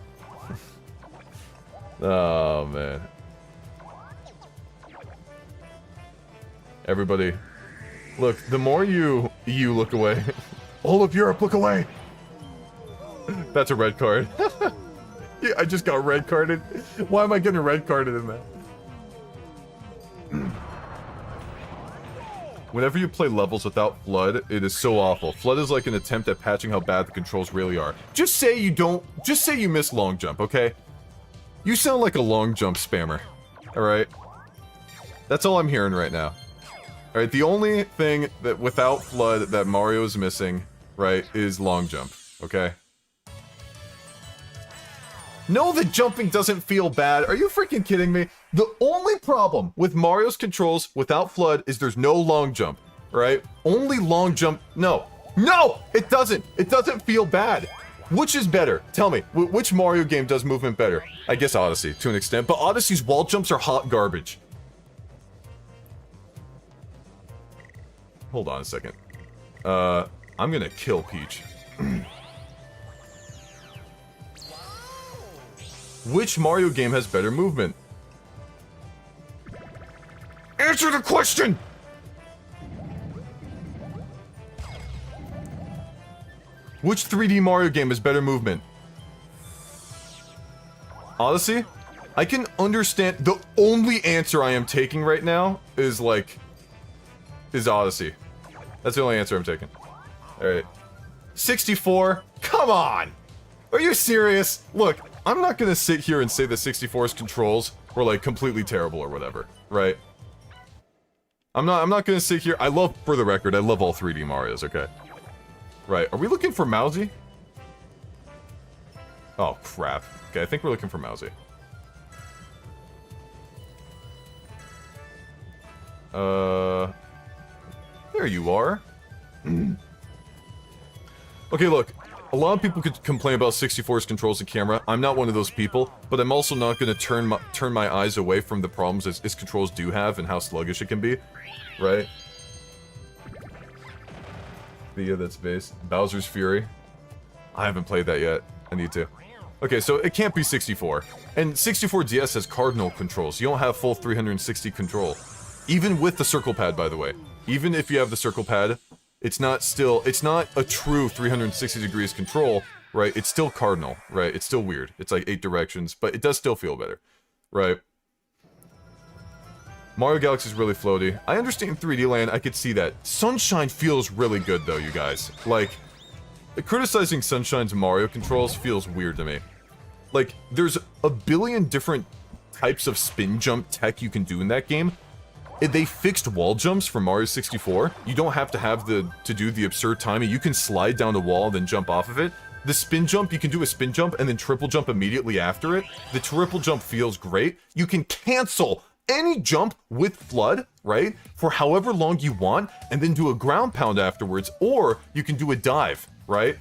Oh, man. Everybody, look, the more you look away. All of Europe, look away! That's a red card. Yeah, I just got red carded. Why am I getting red carded in that? Whenever you play levels without FLUDD, it is so awful. FLUDD is like an attempt at patching how bad the controls really are. Just say you don't... Just say you miss long jump, okay? You sound like a long jump spammer. Alright? That's all I'm hearing right now. Alright, the only thing that without FLUDD that Mario is missing, right, is long jump. Okay? No, the jumping doesn't feel bad. Are you freaking kidding me? The only problem with Mario's controls without FLUDD is there's no long jump, right? Only long jump. No. No! It doesn't. It doesn't feel bad. Which is better? Tell me. Which Mario game does movement better? I guess Odyssey, to an extent. But Odyssey's wall jumps are hot garbage. Hold on a second. I'm gonna kill Peach. Which Mario game has better movement? Answer the question! Which 3D Mario game has better movement? Odyssey? I can understand. The only answer I am taking right now is like... is Odyssey. That's the only answer I'm taking. Alright. 64? Come on! Are you serious? Look, I'm not gonna sit here and say the 64's controls were like completely terrible or whatever, right? I'm not gonna sit here. I love, for the record, I love all 3D Marios, okay? Right, are we looking for Mousy? Oh, crap. Okay, I think we're looking for Mousy. There you are. Okay, look. A lot of people could complain about 64's controls and camera. I'm not one of those people, but I'm also not going to turn my eyes away from the problems its controls do have and how sluggish it can be, right? Yeah, that's based. Bowser's Fury. I haven't played that yet. I need to. Okay, so it can't be 64. And 64 DS has cardinal controls. You don't have full 360 control. Even with the circle pad, by the way. Even if you have the circle pad, it's not a true 360 degrees control, right? It's still cardinal, right? It's still weird. It's like 8 directions, but it does still feel better, right? Mario Galaxy is really floaty. I understand 3D Land, I could see that. Sunshine feels really good though, you guys. Like, criticizing Sunshine's Mario controls feels weird to me. Like, there's a billion different types of spin jump tech you can do in that game. They fixed wall jumps for Mario 64. You don't have to have to do the absurd timing. You can slide down the wall, then jump off of it. The spin jump, you can do a spin jump and then triple jump immediately after it. The triple jump feels great. You can cancel any jump with FLUDD, right? For however long you want, and then do a ground pound afterwards, or you can do a dive, right?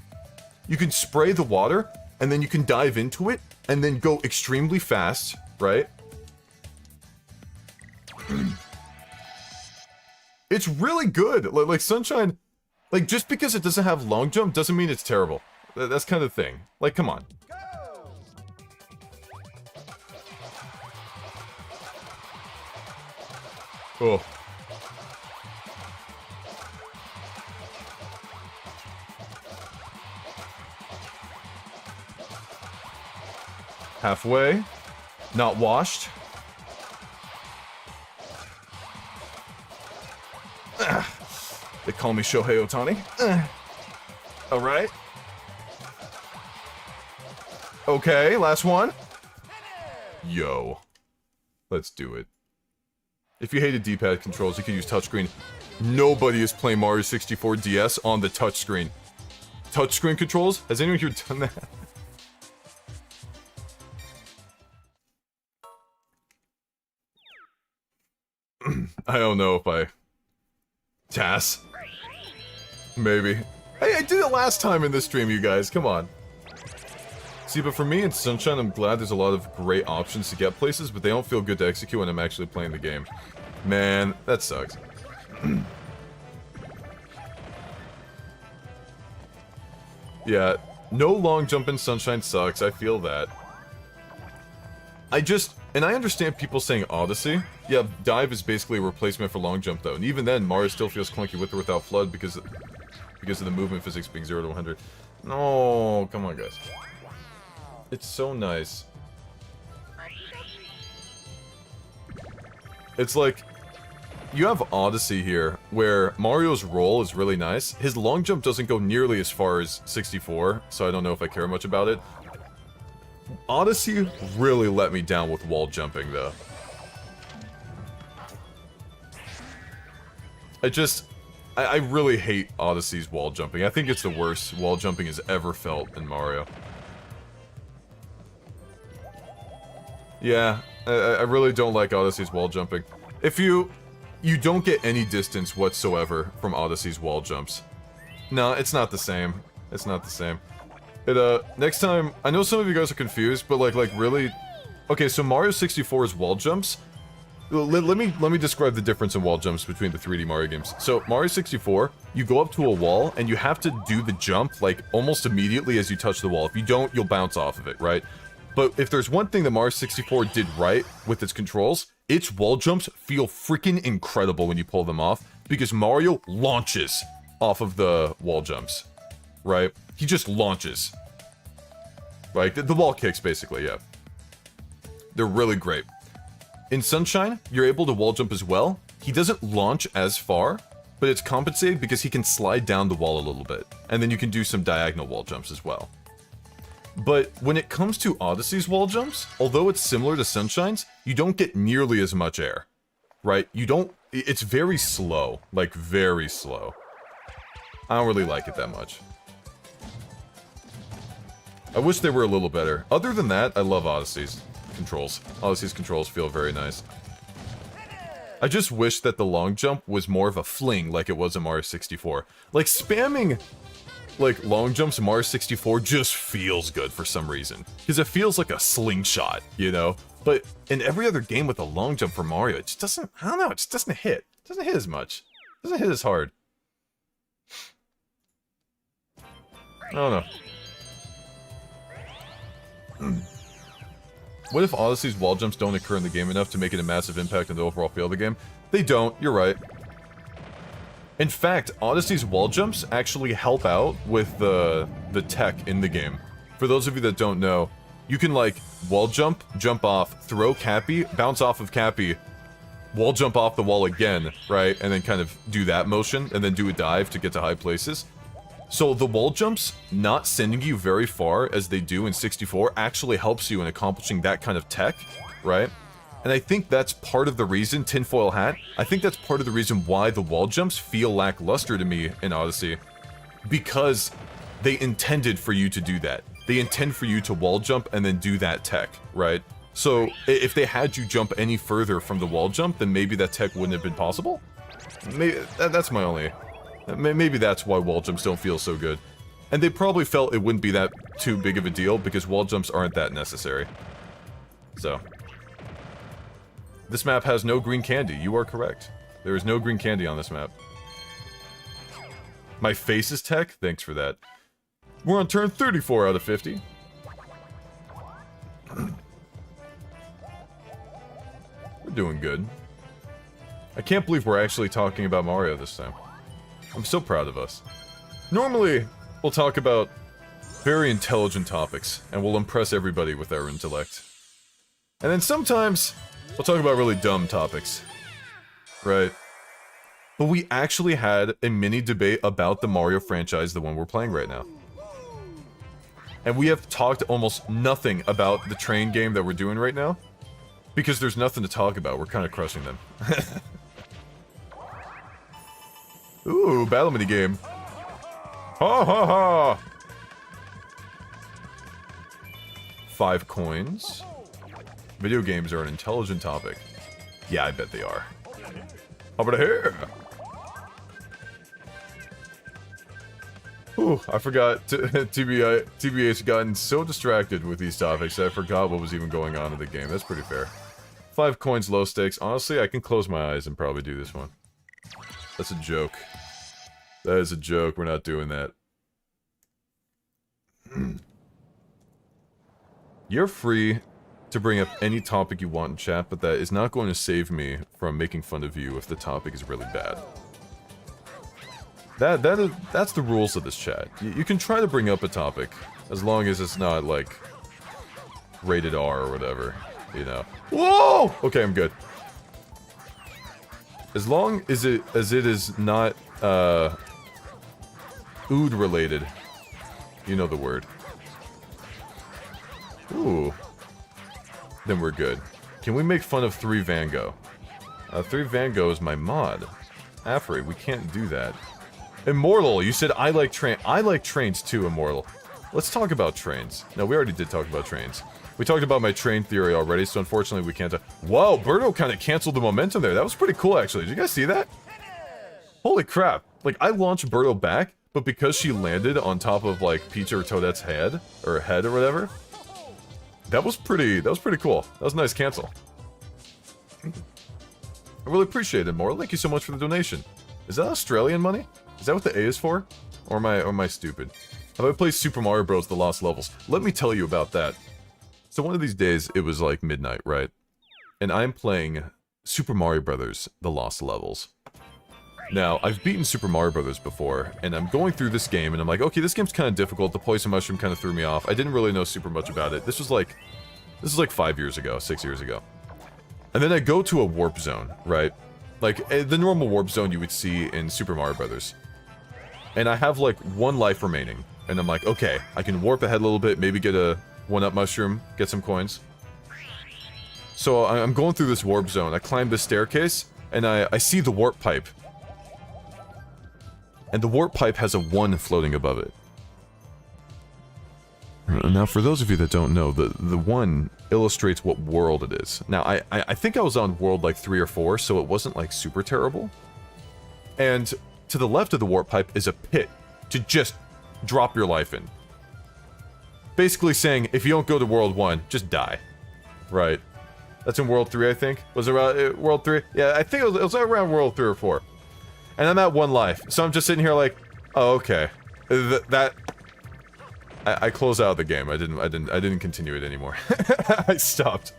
You can spray the water, and then you can dive into it, and then go extremely fast, right? It's really good. Like Sunshine, like, just because it doesn't have long jump doesn't mean it's terrible. That's kind of the thing. Like, come on. Oh. Halfway. Not washed. They call me Shohei Ohtani. Alright. Okay, last one. Yo. Let's do it. If you hated D-pad controls, you could use touchscreen. Nobody is playing Mario 64 DS on the touchscreen. Touchscreen controls? Has anyone here done that? I don't know if I... TAS? Maybe. Hey, I did it last time in this stream, you guys. Come on. See, but for me in Sunshine, I'm glad there's a lot of great options to get places, but they don't feel good to execute when I'm actually playing the game. Man, that sucks. Yeah, no long jump in Sunshine sucks, I feel that. And I understand people saying Odyssey. Yeah, dive is basically a replacement for long jump though, and even then, Mario still feels clunky with or without FLUDD because of the movement physics being 0 to 100. No, come on guys. It's so nice. It's like, you have Odyssey here, where Mario's roll is really nice. His long jump doesn't go nearly as far as 64, so I don't know if I care much about it. Odyssey really let me down with wall jumping, though. I really hate Odyssey's wall jumping. I think it's the worst wall jumping has ever felt in Mario. Yeah, I really don't like Odyssey's wall jumping. If you don't get any distance whatsoever from Odyssey's wall jumps. No, it's not the same. It's not the same. Next time, I know some of you guys are confused, but like really... Okay, so Mario 64's wall jumps... Let me describe the difference in wall jumps between the 3D Mario games. So, Mario 64, you go up to a wall, and you have to do the jump, like, almost immediately as you touch the wall. If you don't, you'll bounce off of it, right? But if there's one thing that Mario 64 did right with its controls, its wall jumps feel freaking incredible when you pull them off, because Mario launches off of the wall jumps, right? He just launches. Like, the wall kicks, basically, yeah. They're really great. In Sunshine, you're able to wall jump as well. He doesn't launch as far, but it's compensated because he can slide down the wall a little bit. And then you can do some diagonal wall jumps as well. But when it comes to Odyssey's wall jumps, although it's similar to Sunshine's, you don't get nearly as much air. Right? It's very slow. Like, very slow. I don't really like it that much. I wish they were a little better. Other than that, I love Odyssey's controls. Odyssey's controls feel very nice. I just wish that the long jump was more of a fling like it was in Mario 64. Like, spamming, like, long jumps in Mario 64 just feels good for some reason. Because it feels like a slingshot, you know? But in every other game with a long jump for Mario, it just doesn't, I don't know, it just doesn't hit. It doesn't hit as much. It doesn't hit as hard. I don't know. What if Odyssey's wall jumps don't occur in the game enough to make it a massive impact on the overall feel of the game? They don't, you're right. In fact, Odyssey's wall jumps actually help out with the tech in the game. For those of you that don't know, you can like wall jump, jump off, throw Cappy, bounce off of Cappy, wall jump off the wall again, right? And then kind of do that motion, and then do a dive to get to high places. So the wall jumps not sending you very far as they do in 64 actually helps you in accomplishing that kind of tech, right? And I think that's part of the reason, tinfoil hat, I think that's part of the reason why the wall jumps feel lackluster to me in Odyssey. Because they intended for you to do that. They intend for you to wall jump and then do that tech, right? So if they had you jump any further from the wall jump, then maybe that tech wouldn't have been possible? Maybe, that's my only... Maybe that's why wall jumps don't feel so good. And they probably felt it wouldn't be that too big of a deal because wall jumps aren't that necessary. So. This map has no green candy. You are correct. There is no green candy on this map. My face is tech? Thanks for that. We're on turn 34 out of 50. We're doing good. I can't believe we're actually talking about Mario this time. I'm so proud of us. Normally, we'll talk about very intelligent topics, and we'll impress everybody with our intellect. And then sometimes, we'll talk about really dumb topics. Right? But we actually had a mini debate about the Mario franchise, the one we're playing right now. And we have talked almost nothing about the train game that we're doing right now. Because there's nothing to talk about, we're kind of crushing them. Ooh, battle mini game. Ha ha ha! 5 coins. Video games are an intelligent topic. Yeah, I bet they are. Over here! Ooh, I forgot. TBH gotten so distracted with these topics that I forgot what was even going on in the game. That's pretty fair. 5 coins, low stakes. Honestly, I can close my eyes and probably do this one. That's a joke. That is a joke. We're not doing that. You're free to bring up any topic you want in chat, but that is not going to save me from making fun of you if the topic is really bad. That's the rules of this chat. You can try to bring up a topic, as long as it's not, like, rated R or whatever, you know. Whoa! Okay, I'm good. As long as it is not, ood related. You know the word. Ooh. Then we're good. Can we make fun of 3 Van Gogh? 3 Van Gogh is my mod. Afri, we can't do that. Immortal, you said I like trains too, Immortal. Let's talk about trains. No, we already did talk about trains. We talked about my train theory already, so unfortunately we can't Whoa, Birdo kind of canceled the momentum there. That was pretty cool, actually. Did you guys see that? Holy crap. Like, I launched Birdo back, but because she landed on top of, like, Peach or Toadette's head or whatever, that was pretty cool. That was a nice cancel. I really appreciate it, Immortal. Thank you so much for the donation. Is that Australian money? Is that what the A is for? Or am I stupid? Have I played Super Mario Bros. The Lost Levels? Let me tell you about that. So one of these days, it was like midnight, right? And I'm playing Super Mario Bros. The Lost Levels. Now, I've beaten Super Mario Bros. Before, and I'm going through this game, and I'm like, okay, this game's kind of difficult. The Poison Mushroom kind of threw me off. I didn't really know super much about it. This was like 5 years ago, 6 years ago. And then I go to a warp zone, right? Like, the normal warp zone you would see in Super Mario Bros. And I have, like, 1 life remaining. And I'm like, okay, I can warp ahead a little bit, maybe get a 1-up mushroom, get some coins. So I'm going through this warp zone. I climb this staircase, and I see the warp pipe. And the warp pipe has a 1 floating above it. Now, for those of you that don't know, the 1 illustrates what world it is. Now, I think I was on world, like, 3 or 4, so it wasn't, like, super terrible. And to the left of the warp pipe is a pit to just drop your life in. Basically saying, if you don't go to world 1, just die. Right. That's in world 3, I think. Was it around world 3? Yeah, I think it was around world 3 or 4. And I'm at 1 life. So I'm just sitting here like, oh, okay. I closed out the game. I didn't continue it anymore. I stopped.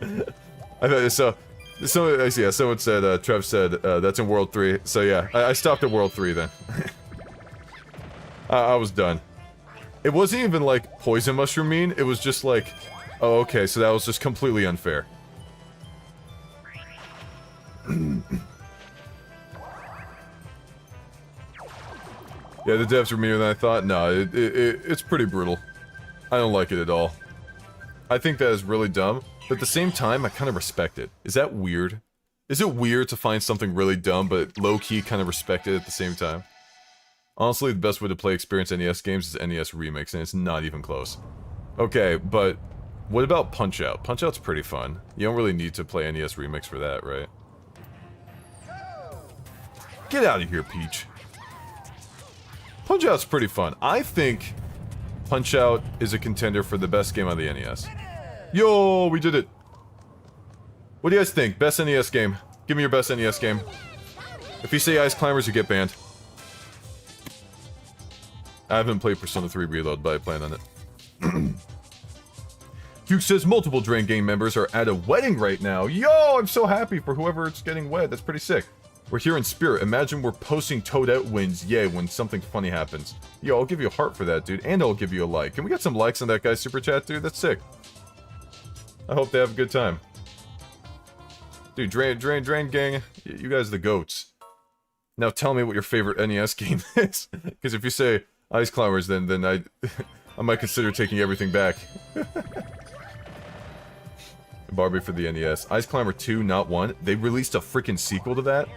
Someone said, Trev said, that's in World 3. So yeah, I stopped at World 3 then. I was done. It wasn't even like Poison Mushroom mean, it was just like, oh, okay, so that was just completely unfair. Yeah, the devs were meaner than I thought. No, it's pretty brutal. I don't like it at all. I think that is really dumb, but at the same time, I kind of respect it. Is that weird? Is it weird to find something really dumb, but low-key kind of respect it at the same time? Honestly, the best way to play experienced NES games is NES Remix, and it's not even close. Okay, but what about Punch-Out? Punch-Out's pretty fun. You don't really need to play NES Remix for that, right? Get out of here, Peach. Punch-Out's pretty fun. I think Punch-Out is a contender for the best game on the NES. Yo, we did it! What do you guys think? Best NES game? Give me your best NES game. If you say Ice Climbers, you get banned. I haven't played Persona 3 Reload, but I plan on it. Duke says multiple Drain Gang members are at a wedding right now. Yo, I'm so happy for whoever's getting wed. That's pretty sick. We're here in spirit. Imagine we're posting Toadette wins, yay, when something funny happens. Yo, I'll give you a heart for that, dude, and I'll give you a like. Can we get some likes on that guy's super chat, dude? That's sick. I hope they have a good time. Dude, Drain Gang, you guys are the goats. Now tell me what your favorite NES game is. Because if you say Ice Climbers, then I might consider taking everything back. Barbie for the NES. Ice Climber 2, not 1. They released a freaking sequel to that?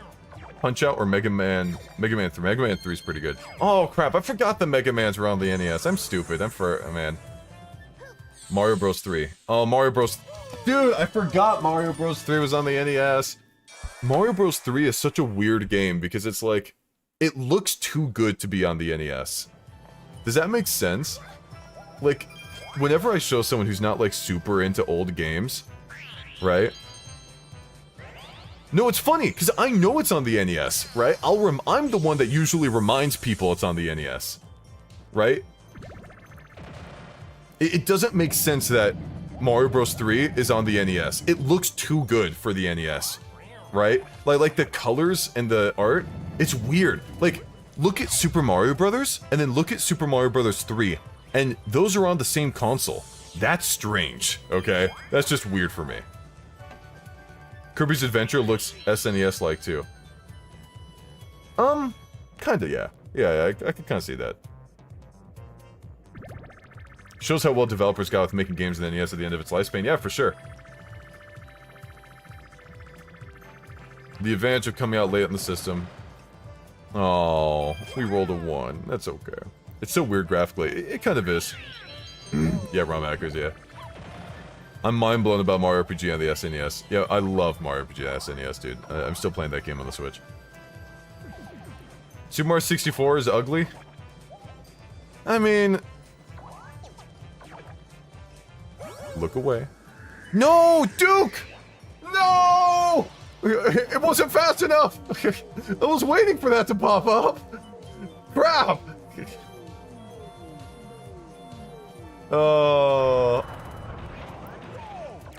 Punch-Out or Mega Man 3? Mega Man 3 is pretty good. Oh crap, I forgot the Mega Mans were on the NES. I'm stupid. Man. Mario Bros 3. Oh, Mario Bros. Dude, I forgot Mario Bros 3 was on the NES. Mario Bros 3 is such a weird game because it's like, it looks too good to be on the NES. Does that make sense? Like, whenever I show someone who's not like super into old games, right? No, it's funny, because I know it's on the NES, right? I'm the one that usually reminds people it's on the NES, right? It doesn't make sense that Mario Bros 3 is on the NES. It looks too good for the NES, right? Like the colors and the art, it's weird. Like, look at Super Mario Brothers, and then look at Super Mario Brothers 3, and those are on the same console. That's strange, okay? That's just weird for me. Kirby's Adventure looks SNES-like, too. Kinda, yeah. Yeah, I can kinda see that. Shows how well developers got with making games in the NES at the end of its lifespan. Yeah, for sure. The advantage of coming out late in the system. Oh, we rolled a 1. That's okay. It's so weird graphically. It kind of is. Yeah, ROM hackers, yeah. I'm mind blown about Mario RPG on the SNES. Yeah, I love Mario RPG on SNES, dude. I'm still playing that game on the Switch. Super Mario 64 is ugly? I mean... Look away. No, Duke! No! It wasn't fast enough! I was waiting for that to pop up! Crap!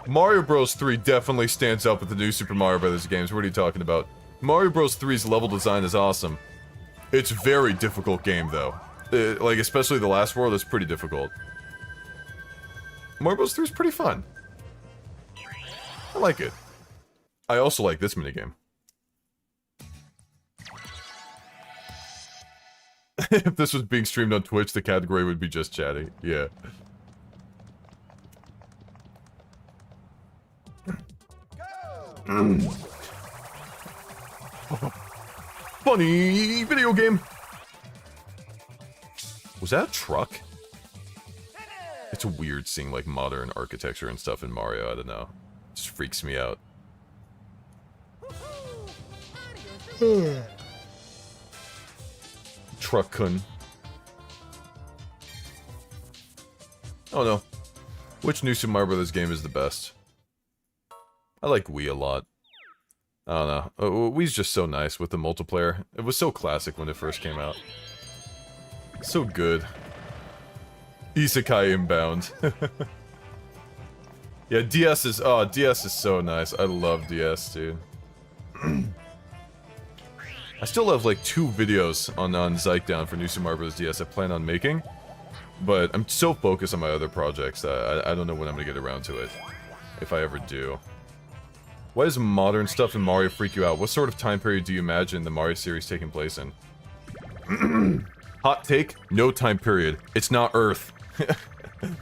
Mario Bros 3 definitely stands up with the new Super Mario Brothers games. What are you talking about? Mario Bros 3's level design is awesome. It's a very difficult game, though. Like, especially the last world is pretty difficult. Mario Bros 3 is pretty fun. I like it. I also like this minigame. If this was being streamed on Twitch, the category would be just chatting. Yeah. Funny video game. Was that a truck? It's weird seeing like modern architecture and stuff in Mario. I don't know. It just freaks me out. Truck-kun. Oh no. Which new Super Mario Brothers game is the best? I like Wii a lot. I don't know. Wii's just so nice with the multiplayer. It was so classic when it first came out. So good. Isekai Inbound. Yeah, DS is... Oh, DS is so nice. I love DS, dude. I still have like 2 videos on Zykedown for New Super Mario Bros. DS I plan on making. But I'm so focused on my other projects that I don't know when I'm gonna get around to it. If I ever do. Why does modern stuff in Mario freak you out? What sort of time period do you imagine the Mario series taking place in? Hot take, no time period. It's not Earth.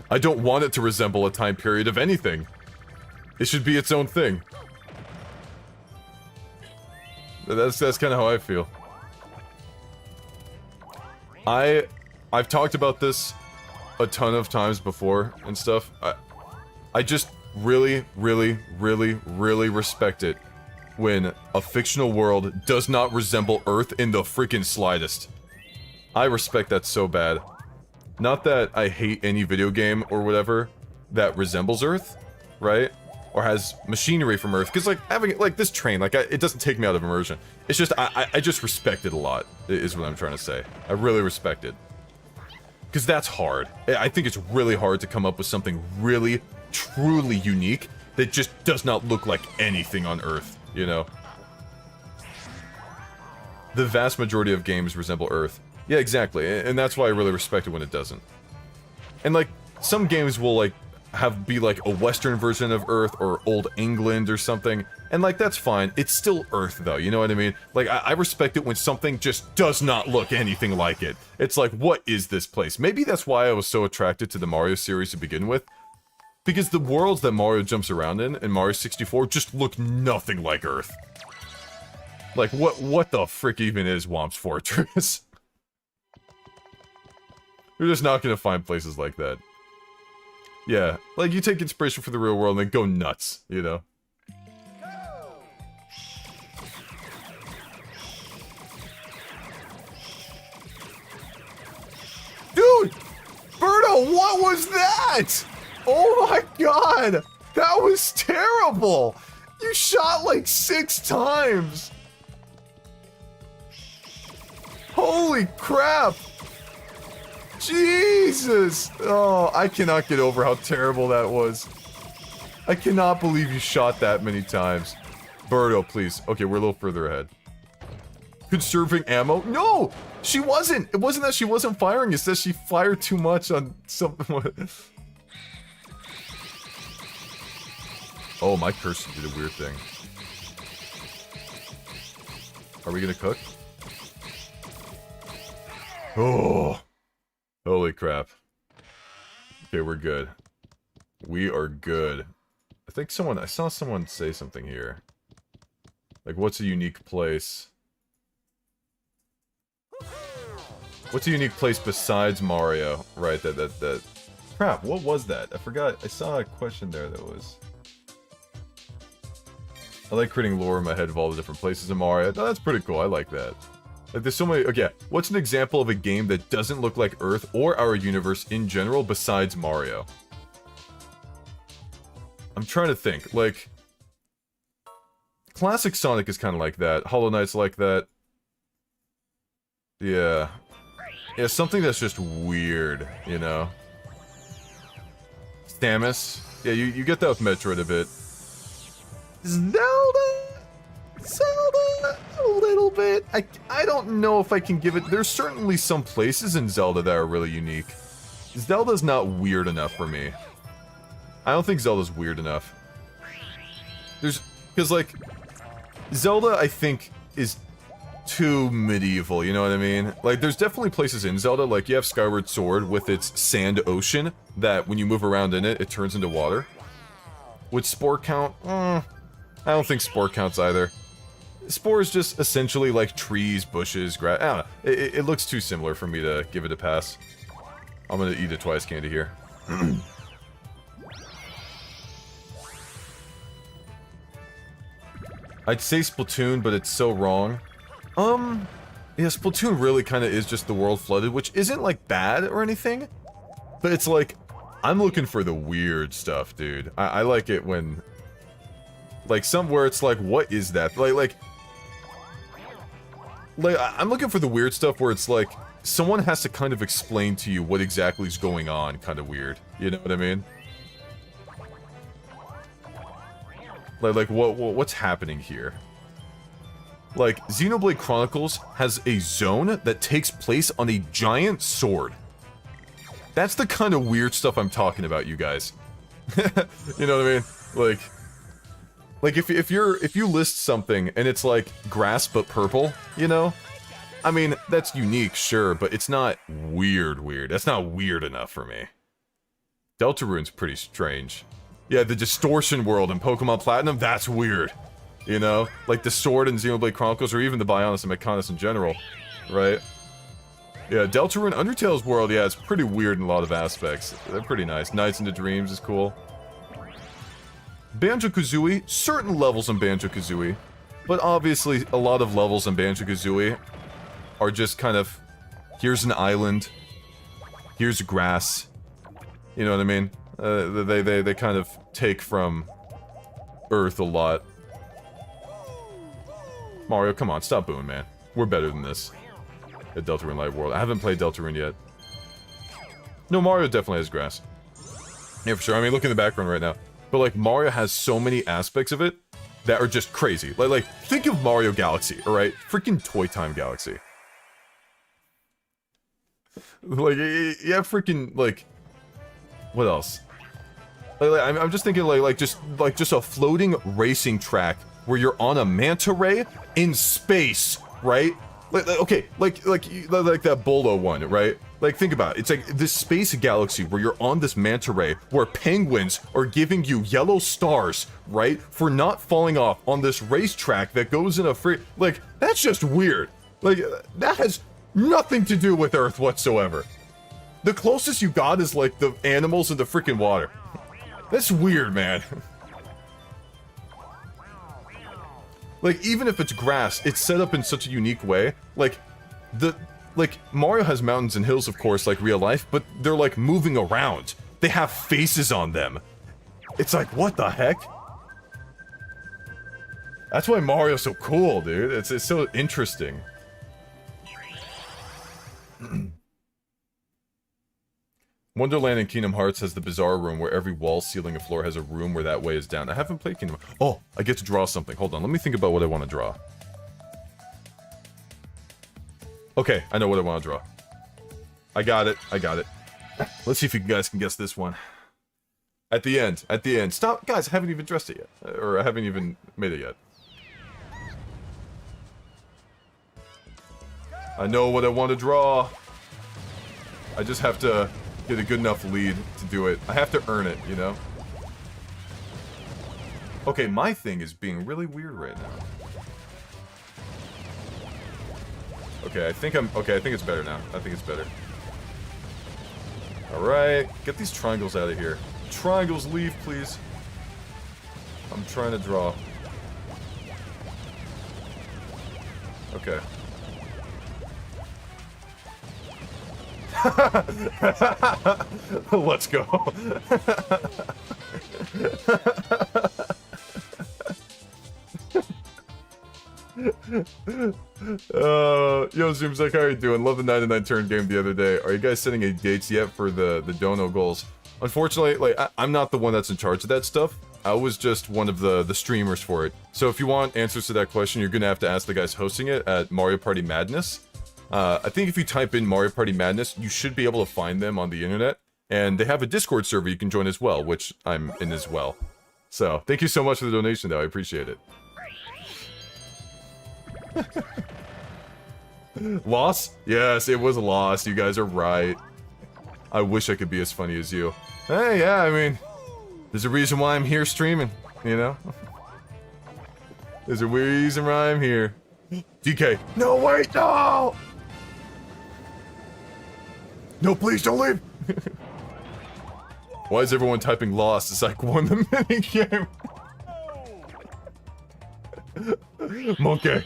I don't want it to resemble a time period of anything. It should be its own thing. That's kind of how I feel. I've talked about this a ton of times before and stuff. I just really respect it when a fictional world does not resemble Earth in the freaking slightest. I respect that so bad. Not that I hate any video game or whatever that resembles Earth, right? Or has machinery from Earth, because, like, having, like, this train, like, it doesn't take me out of immersion. It's just, I just respect it a lot, is what I'm trying to say. I really respect it. Because that's hard. I think it's really hard to come up with something really, truly unique that just does not look like anything on Earth, you know? The vast majority of games resemble Earth. Yeah, exactly, and that's why I really respect it when it doesn't. And, like, some games will, like, be like a Western version of Earth or Old England or something, and like that's fine. It's still Earth though, you know what I mean? Like I respect it when something just does not look anything like it. It's like, what is this place? Maybe that's why I was so attracted to the Mario series to begin with, because the worlds that Mario jumps around in Mario 64 just look nothing like Earth. Like what the frick even is Whomp's Fortress? You're just not gonna find places like that. Yeah, like, you take inspiration from the real world and then go nuts, you know? Dude! Birdo, what was that? Oh my god! That was terrible! You shot like 6 times! Holy crap! Jesus! Oh, I cannot get over how terrible that was. I cannot believe you shot that many times. Birdo, please. Okay, we're a little further ahead. Conserving ammo? No! She wasn't! It wasn't that she wasn't firing, it's that she fired too much on something. Oh, my cursor did a weird thing. Are we gonna cook? Oh! Holy crap. Okay, we're good. We are good. I saw someone say something here. Like, what's a unique place? What's a unique place besides Mario? Right, that... Crap, what was that? I forgot. I saw a question there that was... I like creating lore in my head of all the different places in Mario. No, that's pretty cool. I like that. Like, there's so many... Okay, what's an example of a game that doesn't look like Earth or our universe in general besides Mario? I'm trying to think. Like... Classic Sonic is kind of like that. Hollow Knight's like that. Yeah. Yeah, something that's just weird, you know? Samus? Yeah, you get that with Metroid a bit. Zelda? A little bit. I don't know if I can give it... There's certainly some places in Zelda that are really unique. Zelda's not weird enough for me. I don't think Zelda's weird enough. Because, like... Zelda, I think, is too medieval, you know what I mean? Like, there's definitely places in Zelda, like, you have Skyward Sword with its sand ocean, that when you move around in it, it turns into water. Would Spore count? I don't think Spore counts either. Spore is just essentially like trees, bushes, grass. I don't know. It looks too similar for me to give it a pass. I'm gonna eat a twice candy here. I'd say Splatoon, but it's so wrong. Yeah, Splatoon really kind of is just the world flooded, which isn't, like, bad or anything. But it's like, I'm looking for the weird stuff, dude. I like it when... Like, somewhere it's like, what is that? Like, I'm looking for the weird stuff where it's like, someone has to kind of explain to you what exactly is going on, kind of weird. You know what I mean? Like what's happening here? Like, Xenoblade Chronicles has a zone that takes place on a giant sword. That's the kind of weird stuff I'm talking about, you guys. You know what I mean? Like if you list something and it's like grass but purple, you know? I mean, that's unique, sure, but it's not weird. That's not weird enough for me. Deltarune's pretty strange. Yeah, the distortion world in Pokemon Platinum, that's weird. You know? Like the sword in Xenoblade Chronicles, or even the Bionis and Mechonis in general. Right? Yeah, Deltarune Undertale's world, yeah, it's pretty weird in a lot of aspects. They're pretty nice. Nights into Dreams is cool. Banjo-Kazooie, certain levels in Banjo-Kazooie, but obviously a lot of levels in Banjo-Kazooie are just kind of, here's an island, Here's grass. You know what I mean? They kind of take from Earth a lot. Mario, come on, stop booing, man. We're better than this. At Deltarune Light World. I haven't played Deltarune yet. No, Mario definitely has grass. Yeah, for sure. I mean, look in the background right now. But, like, Mario has so many aspects of it that are just crazy. Like think of Mario Galaxy, alright? Freaking Toy Time Galaxy. Like, yeah, freaking, like... What else? I'm just thinking, just a floating racing track where you're on a manta ray in space, right? Okay, like that Bolo one, right? Like, think about it. It's like this space galaxy where you're on this manta ray where penguins are giving you yellow stars, right? For not falling off on this racetrack that goes in a free... Like, that's just weird. Like, that has nothing to do with Earth whatsoever. The closest you got is, like, the animals in the freaking water. That's weird, man. Like, even if it's grass, it's set up in such a unique way. Like, Mario has mountains and hills, of course, like real life, but they're, like, moving around. They have faces on them. It's like, what the heck? That's why Mario's so cool, dude. It's so interesting. Wonderland in Kingdom Hearts has the bizarre room where every wall, ceiling, and floor has a room where that way is down. I haven't played Kingdom Hearts. Oh, I get to draw something. Hold on, let me think about what I want to draw. Okay, I know what I want to draw. I got it. Let's see if you guys can guess this one. At the end. Stop, guys, I haven't even dressed it yet. Or I haven't even made it yet. I know what I want to draw. I just have to get a good enough lead to do it. I have to earn it, you know? Okay, my thing is being really weird right now. Okay, I think it's better now. I think it's better. Alright, get these triangles out of here. Triangles, leave, please. I'm trying to draw. Okay. Let's go. Yo, Zoomsec, how are you doing? Love the 99 turn game the other day. Are you guys setting any dates yet for the dono goals? Unfortunately, like, I'm not the one that's in charge of that stuff. I was just one of the streamers for it. So if you want answers to that question, you're gonna have to ask the guys hosting it at Mario Party Madness. I think if you type in Mario Party Madness, you should be able to find them on the internet. And they have a Discord server you can join as well, which I'm in as well. So, thank you so much for the donation, though. I appreciate it. Loss? Yes, it was a loss. You guys are right. I wish I could be as funny as you. Hey, yeah, I mean, there's a reason why I'm here streaming, you know? There's a reason why I'm here. DK. No, wait, no! No, please don't leave! Why is everyone typing lost? It's like, won the minigame. Monkey.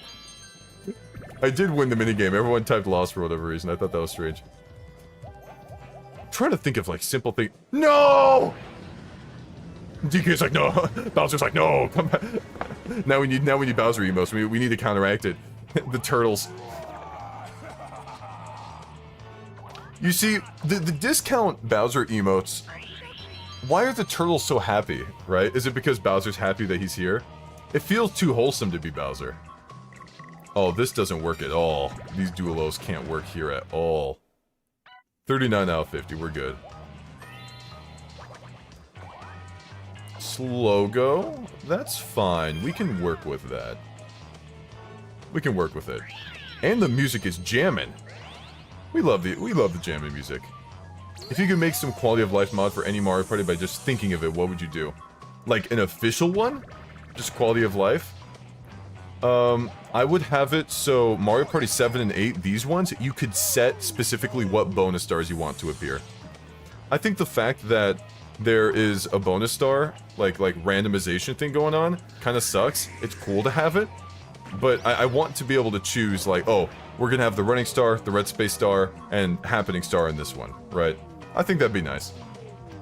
I did win the minigame. Everyone typed lost for whatever reason. I thought that was strange. I'm trying to think of, like, simple thing. No! DK's like, no. Bowser's like, no, come back. Now we need Bowser emotes. We need to counteract it. The turtles. You see, the discount Bowser emotes, why are the turtles so happy, right? Is it because Bowser's happy that he's here? It feels too wholesome to be Bowser. Oh, this doesn't work at all. These duolos can't work here at all. 39 out of 50, we're good. Slogo? That's fine. We can work with that. We can work with it. And the music is jamming. We love the jamming music. If you could make some quality of life mod for any Mario Party by just thinking of it, what would you do? Like an official one? Just quality of life? I would have it so Mario Party 7 and 8, these ones, you could set specifically what bonus stars you want to appear. I think the fact that there is a bonus star, like randomization thing going on, kind of sucks. It's cool to have it, But I want to be able to choose, like, oh, we're gonna have the running star, the red space star, and happening star in this one, right? I think that'd be nice.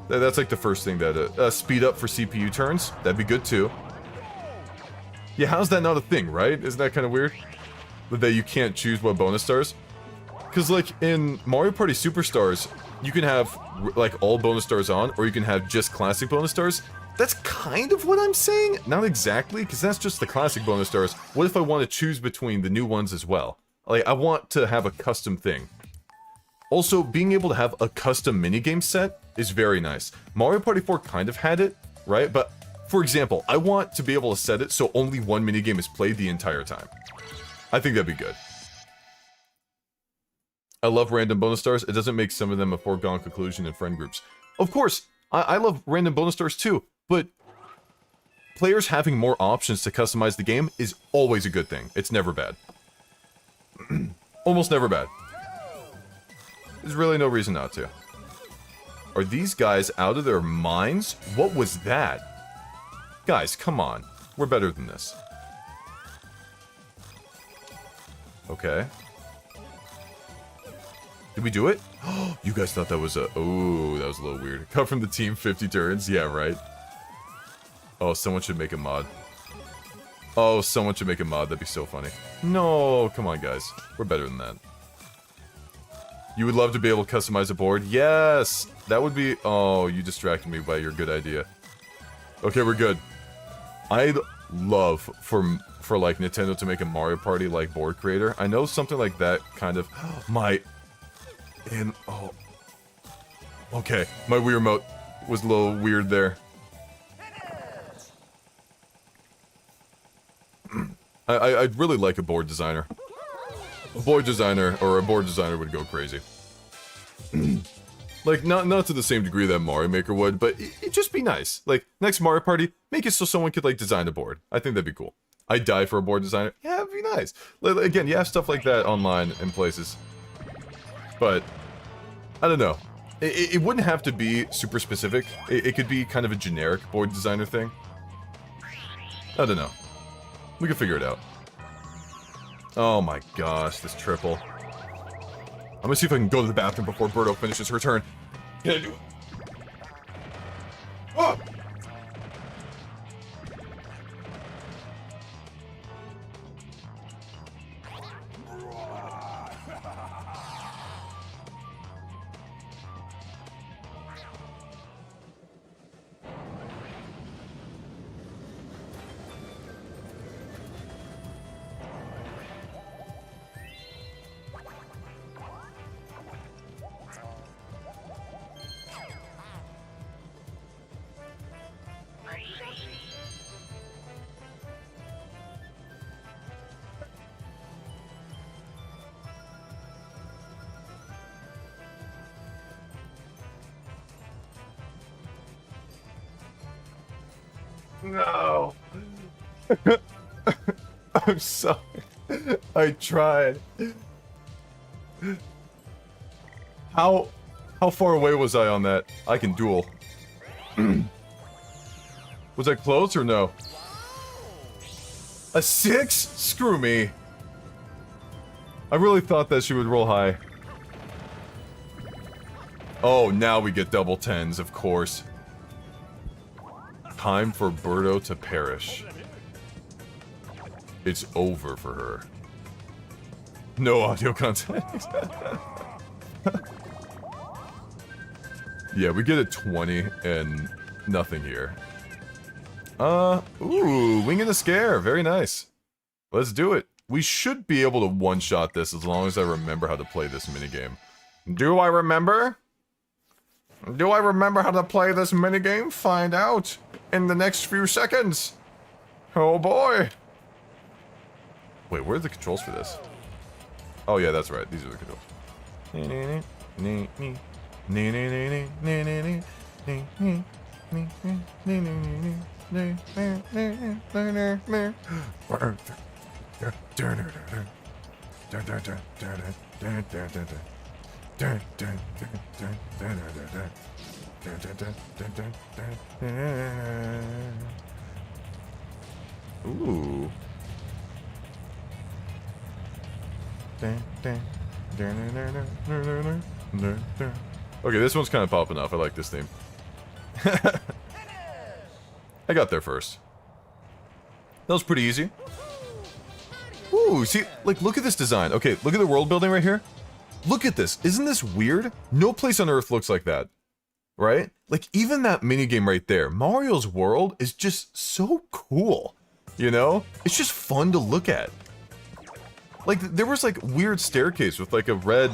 That's like the first thing that, speed up for CPU turns, that'd be good too. Yeah, how's that not a thing, right? Isn't that kind of weird? That you can't choose what bonus stars? Because, like, in Mario Party Superstars, you can have, like, all bonus stars on, or you can have just classic bonus stars. That's kind of what I'm saying. Not exactly, because that's just the classic bonus stars. What if I want to choose between the new ones as well? Like, I want to have a custom thing. Also, being able to have a custom minigame set is very nice. Mario Party 4 kind of had it, right? But, for example, I want to be able to set it so only one minigame is played the entire time. I think that'd be good. I love random bonus stars. It doesn't make some of them a foregone conclusion in friend groups. Of course, I love random bonus stars too, but players having more options to customize the game is always a good thing. It's never bad. Almost never bad. There's really no reason not to. Are these guys out of their minds? What was that? Guys, come on. We're better than this. Okay. Did we do it? Oh, you guys thought that was a... Oh, that was a little weird. Cut from the team 50 turns? Yeah, right. Oh, someone should make a mod. Oh, someone should make a mod. That'd be so funny. No, come on, guys. We're better than that. You would love to be able to customize a board? Yes! That would be... Oh, you distracted me by your good idea. Okay, we're good. I'd love for like, Nintendo to make a Mario Party, like, board creator. I know something like that kind of... Oh. Okay, my Wii Remote was a little weird there. I'd really like a board designer. A board designer would go crazy. Like, not to the same degree that Mario Maker would, but it'd just be nice. Like, next Mario Party, make it so someone could, like, design a board. I think that'd be cool. I'd die for a board designer. Yeah, it'd be nice. Again, you have stuff like that online in places. But, I don't know. It wouldn't have to be super specific. It could be kind of a generic board designer thing. I don't know. We can figure it out. Oh my gosh, this triple. I'm gonna see if I can go to the bathroom before Birdo finishes her turn. Can I do it? Oh! No. I'm sorry. I tried. How far away was I on that? I can duel. Was I close or no? A 6? Screw me. I really thought that she would roll high. Oh, now we get double 10s, of course. Time for Birdo to perish. It's over for her. No audio content. Yeah, we get a 20 and nothing here. Ooh, Wing and a Scare. Very nice. Let's do it. We should be able to one-shot this as long as I remember how to play this minigame. Do I remember? Do I remember how to play this minigame? Find out in the next few seconds. Oh boy. Wait, where are the controls for this? Oh yeah, that's right. These are the controls. Ooh. Okay, this one's kind of popping off. I like this theme. I got there first. That was pretty easy. Ooh, see, like, look at this design. Okay, look at the world building right here. Look at this. Isn't this weird? No place on Earth looks like that. Right? Like, even that minigame right there, Mario's world is just so cool. You know? It's just fun to look at. Like, there was, like, weird staircase with, like, a red...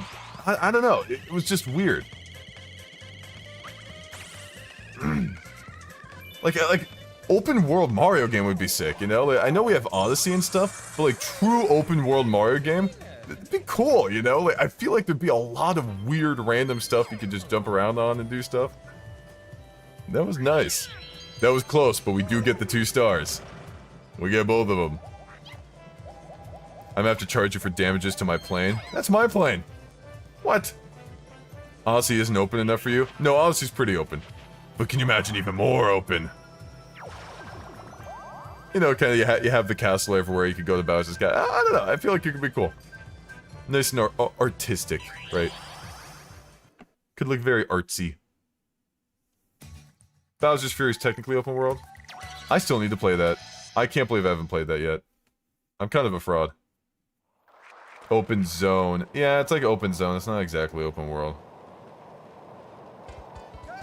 I don't know. It was just weird. like, open world Mario game would be sick, you know? Like, I know we have Odyssey and stuff, but, like, true open world Mario game... It'd be cool, you know? Like, I feel like there'd be a lot of weird, random stuff you could just jump around on and do stuff. That was nice. That was close, but we do get the 2 stars. We get both of them. I'm gonna have to charge you for damages to my plane. That's my plane. What? Odyssey isn't open enough for you? No, Odyssey's pretty open. But can you imagine even more open? You know, kind of, you have the castle everywhere, you could go to Bowser's Castle. I don't know, I feel like it could be cool. Nice and artistic, right? Could look very artsy. Bowser's Fury is technically open world. I still need to play that. I can't believe I haven't played that yet. I'm kind of a fraud. Open zone. Yeah, it's like open zone. It's not exactly open world.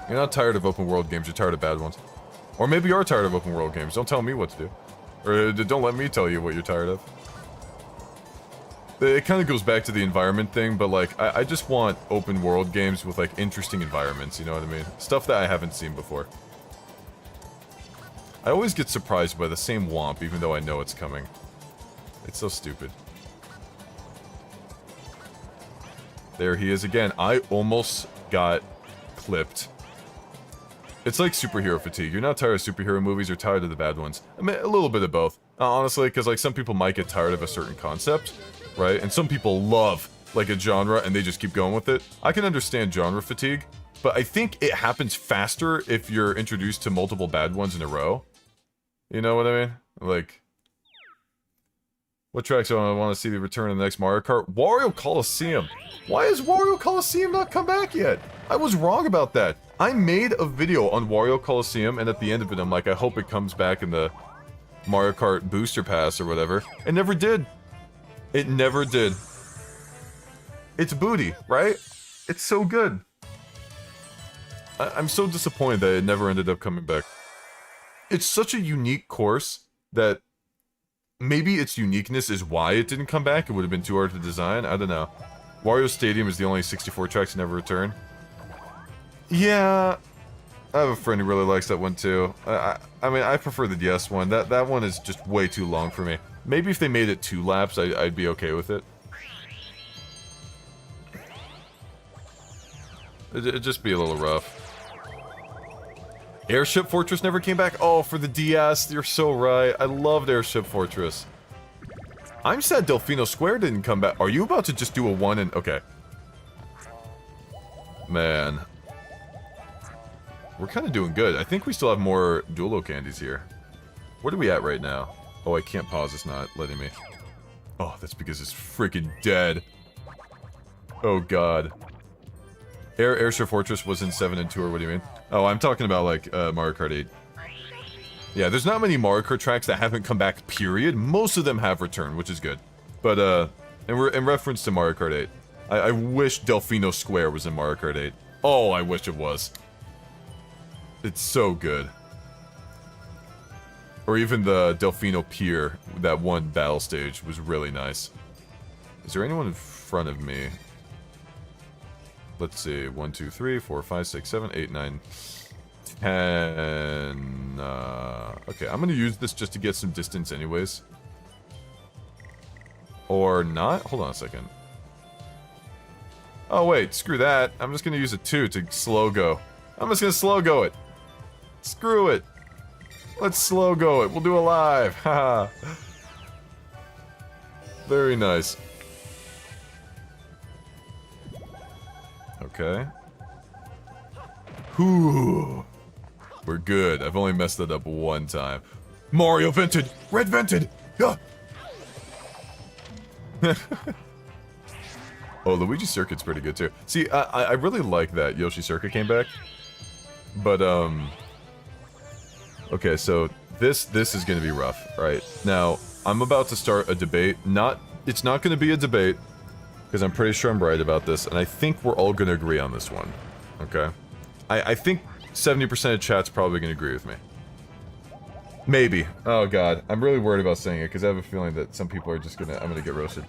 You're not tired of open world games, you're tired of bad ones. Or maybe you are tired of open world games. Don't tell me what to do. Or don't let me tell you what you're tired of. It kind of goes back to the environment thing, but like, I just want open world games with like interesting environments, you know what I mean? Stuff that I haven't seen before. I always get surprised by the same womp, even though I know it's coming. It's so stupid. There he is again. I almost got clipped. It's like superhero fatigue. You're not tired of superhero movies, you're tired of the bad ones. I mean, a little bit of both. Honestly, because like some people might get tired of a certain concept. Right? And some people love, like, a genre, and they just keep going with it. I can understand genre fatigue, but I think it happens faster if you're introduced to multiple bad ones in a row. You know what I mean? Like... What tracks do I want to see the return of the next Mario Kart? Wario Coliseum! Why has Wario Coliseum not come back yet? I was wrong about that. I made a video on Wario Coliseum, and at the end of it, I'm like, I hope it comes back in the Mario Kart Booster Pass or whatever. It never did. It never did. It's booty, right? It's so good. I'm so disappointed that it never ended up coming back. It's such a unique course that maybe its uniqueness is why it didn't come back. It would have been too hard to design. I don't know. Wario Stadium is the only 64 tracks to never return. Yeah, I have a friend who really likes that one too. I mean, I prefer the DS one. That one is just way too long for me. Maybe if they made it 2 laps, I'd be okay with it. It'd just be a little rough. Airship Fortress never came back? Oh, for the DS, you're so right. I loved Airship Fortress. I'm sad Delfino Square didn't come back. Are you about to just do a 1 and... Okay. Man. We're kind of doing good. I think we still have more Duelo candies here. What are we at right now? Oh, I can't pause. It's not letting me. Oh, that's because it's freaking dead. Oh, God. Airship Fortress was in 7 and 2, or what do you mean? Oh, I'm talking about, like, Mario Kart 8. Yeah, there's not many Mario Kart tracks that haven't come back, period. Most of them have returned, which is good. But, in reference to Mario Kart 8, I wish Delfino Square was in Mario Kart 8. Oh, I wish it was. It's so good. Or even the Delfino Pier, that one battle stage, was really nice. Is there anyone in front of me? Let's see. 1, 2, 3, 4, 5, 6, 7, 8, 9, 10. Okay, I'm gonna use this just to get some distance anyways. Or not? Hold on a second. Oh wait, screw that. I'm just gonna use a 2 to slow go. I'm just gonna slow go it. Screw it. Let's slow go it. We'll do a live. Haha. Very nice. Okay. Whew. We're good. I've only messed it up 1 time. Mario vented! Red vented! Yeah. Oh, Luigi Circuit's pretty good too. See, I really like that Yoshi Circuit came back. But, okay, so this is gonna be rough, right? Now, I'm about to start a debate. It's not gonna be a debate, because I'm pretty sure I'm right about this, and I think we're all gonna agree on this one. Okay? I think 70% of chat's probably gonna agree with me. Maybe. Oh god. I'm really worried about saying it, because I have a feeling that some people are just gonna... I'm gonna get roasted.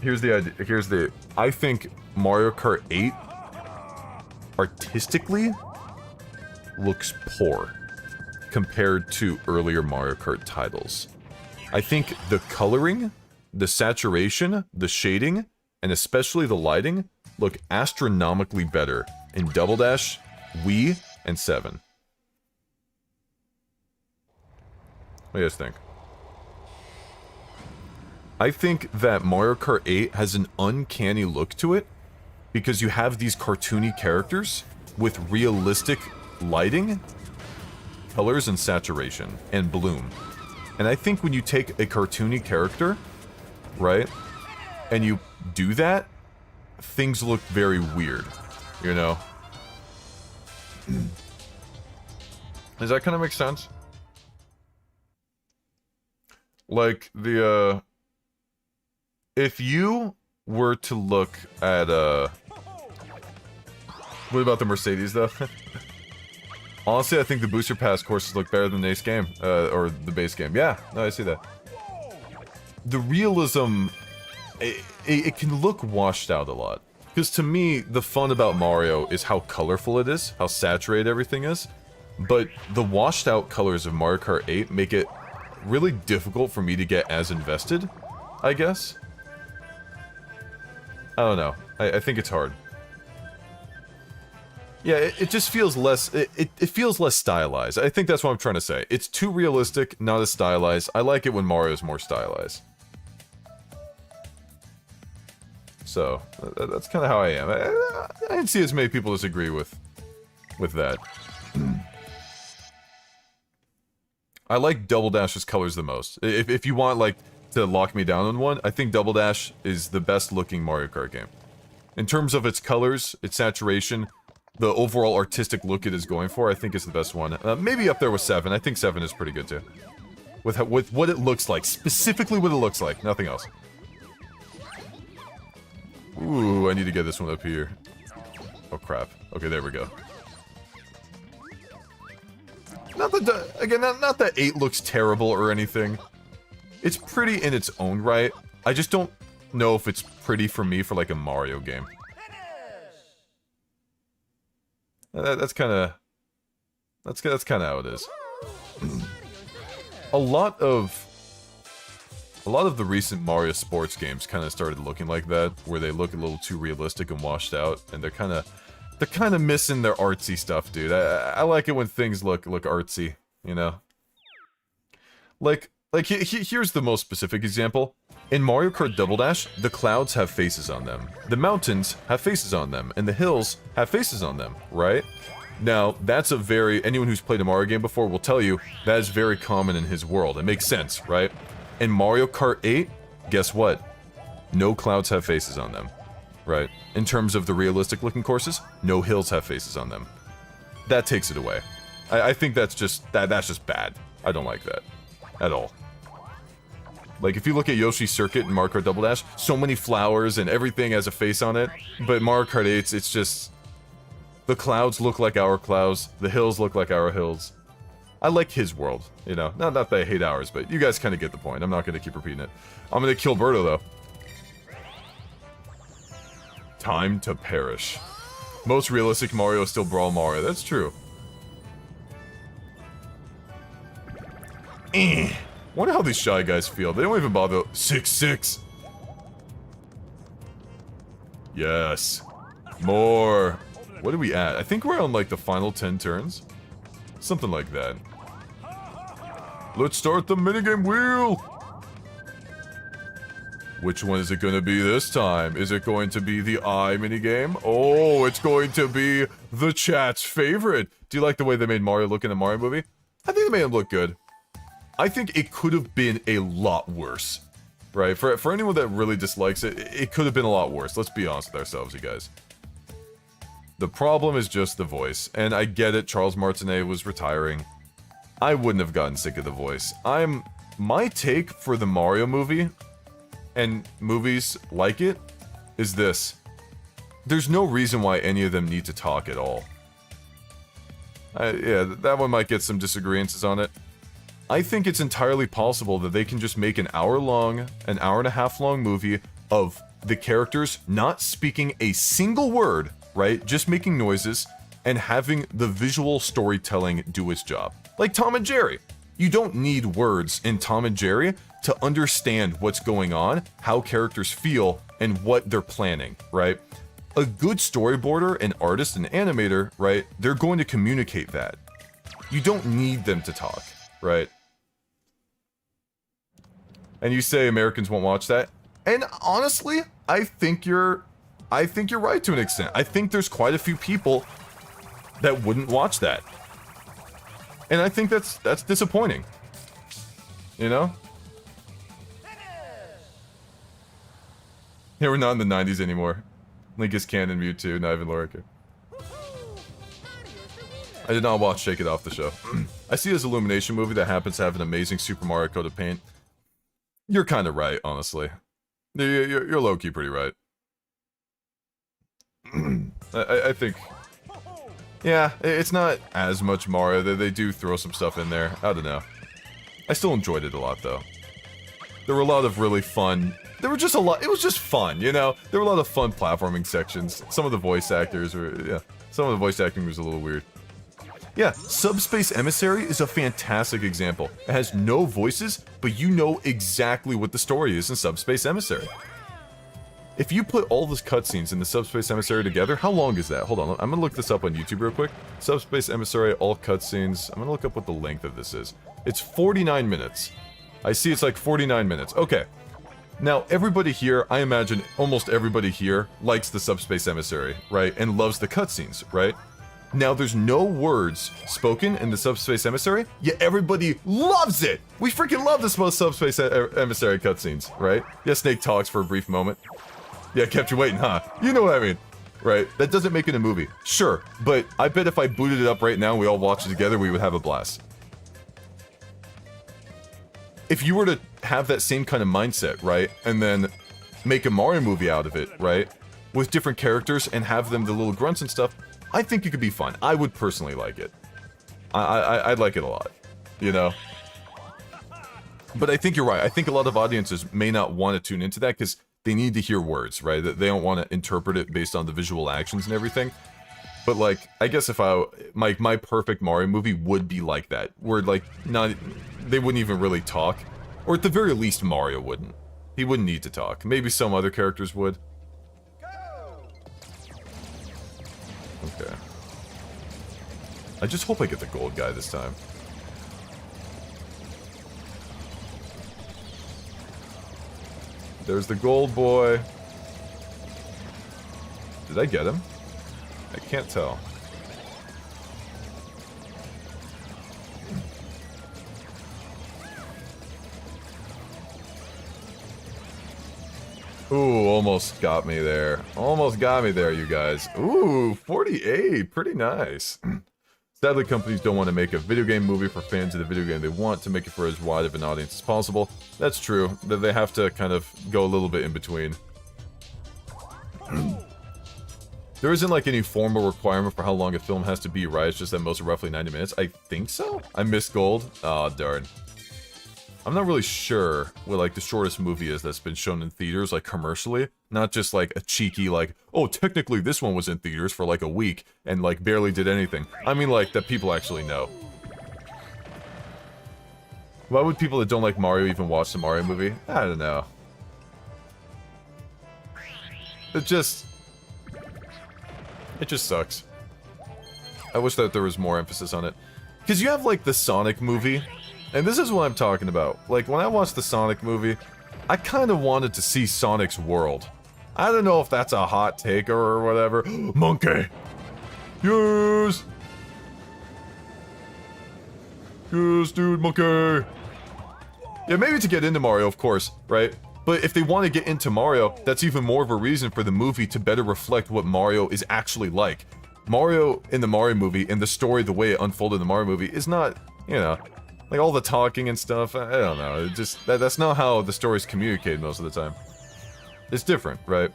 Here's the idea. I think Mario Kart 8 artistically looks poor compared to earlier Mario Kart titles. I think the coloring, the saturation, the shading, and especially the lighting look astronomically better in Double Dash, Wii, and 7. What do you guys think? I think that Mario Kart 8 has an uncanny look to it because you have these cartoony characters with realistic lighting, colors, and saturation, and bloom. And I think when you take a cartoony character, right, and you do that, things look very weird, you know? Does that kind of make sense? Like, if you were to look at, what about the Mercedes, though? Honestly, I think the Booster Pass courses look better than the base game, or the base game. Yeah, no, I see that. The realism, it can look washed out a lot. Because to me, the fun about Mario is how colorful it is, how saturated everything is. But the washed out colors of Mario Kart 8 make it really difficult for me to get as invested, I guess. I don't know. I think it's hard. Yeah, it just feels less... It feels less stylized. I think that's what I'm trying to say. It's too realistic, not as stylized. I like it when Mario's more stylized. So, that's kind of how I am. I didn't see as many people disagree with that. I like Double Dash's colors the most. If you want, like, to lock me down on one, I think Double Dash is the best looking Mario Kart game. In terms of its colors, its saturation, the overall artistic look it is going for, I think it's the best one. Maybe up there with 7. I think 7 is pretty good too. With what it looks like. Specifically what it looks like. Nothing else. Ooh, I need to get this one up here. Oh crap. Okay, there we go. Not that, again, not that 8 looks terrible or anything. It's pretty in its own right. I just don't know if it's pretty for me for like a Mario game. That's kind of how it is. A lot of the recent Mario sports games kind of started looking like that, where they look a little too realistic and washed out, and they're kind of missing their artsy stuff, dude. I like it when things look artsy, you know. Like here's the most specific example. In Mario Kart Double Dash, the clouds have faces on them, the mountains have faces on them, and the hills have faces on them, right? Now, that's anyone who's played a Mario game before will tell you, that is very common in his world. It makes sense, right? In Mario Kart 8, guess what? No clouds have faces on them, right? In terms of the realistic looking courses, no hills have faces on them. That takes it away. I think that's just bad. I don't like that. At all. Like, if you look at Yoshi's Circuit and Mario Kart Double Dash, so many flowers and everything has a face on it, but Mario Kart 8, it's just... The clouds look like our clouds, the hills look like our hills. I like his world, you know? Not that I hate ours, but you guys kind of get the point. I'm not going to keep repeating it. I'm going to kill Birdo, though. Time to perish. Most realistic Mario is still Brawl Mario. That's true. Wonder how these Shy Guys feel. They don't even bother. 6-6. Yes. More. What are we at? I think we're on like the final 10 turns. Something like that. Let's start the minigame wheel. Which one is it going to be this time? Is it going to be the eye minigame? Oh, it's going to be the chat's favorite. Do you like the way they made Mario look in the Mario movie? I think they made him look good. I think it could have been a lot worse. right? For anyone that really dislikes it, it could have been a lot worse. Let's be honest with ourselves, you guys. The problem is just the voice, and I get it, Charles Martinet was retiring. I wouldn't have gotten sick of the voice. My take for the Mario movie, and movies like it, is this. There's no reason why any of them need to talk at all. Yeah, that one might get some disagreements on it. I think it's entirely possible that they can just make an hour and a half long movie of the characters not speaking a single word, right? Just making noises and having the visual storytelling do its job. Like Tom and Jerry. You don't need words in Tom and Jerry to understand what's going on, how characters feel, and what they're planning, right? A good storyboarder, an artist, an animator, right? They're going to communicate that. You don't need them to talk, right? And you say Americans won't watch that? And honestly, I think you're right to an extent. I think there's quite a few people that wouldn't watch that. And I think that's disappointing. You know? Yeah, we're not in the 90s anymore. Link is canon, Mewtwo, not even Lorica. I did not watch Shake It Off the show. I see it as an Illumination movie that happens to have an amazing Super Mario coat of paint. You're kind of right, honestly. You're low-key pretty right. I think... Yeah, it's not as much Mario. They do throw some stuff in there. I don't know. I still enjoyed it a lot, though. There were a lot of really fun... There were just a lot... It was just fun, you know? There were a lot of fun platforming sections. Some of the voice actors were... Yeah, some of the voice acting was a little weird. Yeah, Subspace Emissary is a fantastic example. It has no voices, but you know exactly what the story is in Subspace Emissary. If you put all those cutscenes in the Subspace Emissary together, how long is that? Hold on, I'm gonna look this up on YouTube real quick. Subspace Emissary, all cutscenes. I'm gonna look up what the length of this is. It's 49 minutes. I see it's like 49 minutes. Okay. Now, everybody here, I imagine almost everybody here likes the Subspace Emissary, right? And loves the cutscenes, right? Now, there's no words spoken in the Subspace Emissary, yet everybody loves it! We freaking love the Subspace Emissary cutscenes, right? Yeah, Snake talks for a brief moment. Yeah, kept you waiting, huh? You know what I mean, right? That doesn't make it a movie. Sure, but I bet if I booted it up right now and we all watched it together, we would have a blast. If you were to have that same kind of mindset, right? And then make a Mario movie out of it, right? With different characters and have them the little grunts and stuff, I think it could be fun. I would personally like it. I'd like it a lot, you know? But I think you're right. I think a lot of audiences may not want to tune into that because they need to hear words, right? They don't want to interpret it based on the visual actions and everything. But like, I guess if my perfect Mario movie would be like that, where like they wouldn't even really talk, or at the very least Mario wouldn't. He wouldn't need to talk. Maybe some other characters would. Okay. I just hope I get the gold guy this time. There's the gold boy. Did I get him? I can't tell. Ooh, almost got me there. Almost got me there, you guys. Ooh, 48. Pretty nice. Sadly, companies don't want to make a video game movie for fans of the video game. They want to make it for as wide of an audience as possible. That's true. They have to kind of go a little bit in between. There isn't like any formal requirement for how long a film has to be, right? It's just at most roughly 90 minutes. I think so? I missed gold. Oh, darn. I'm not really sure what like the shortest movie is that's been shown in theaters, like commercially. Not just like a cheeky like, oh, technically this one was in theaters for like a week and like barely did anything. I mean like that people actually know. Why would people that don't like Mario even watch the Mario movie? I don't know. It just sucks. I wish that there was more emphasis on it. Because you have like the Sonic movie. And this is what I'm talking about. Like, when I watched the Sonic movie, I kind of wanted to see Sonic's world. I don't know if that's a hot take or whatever. Monkey! Yes! Yes, dude, monkey! Yeah, maybe to get into Mario, of course, right? But if they want to get into Mario, that's even more of a reason for the movie to better reflect what Mario is actually like. Mario in the Mario movie, and the story, the way it unfolded in the Mario movie, is not, you know, like all the talking and stuff. I don't know. It just that's not how the story's communicated most of the time. It's different, right?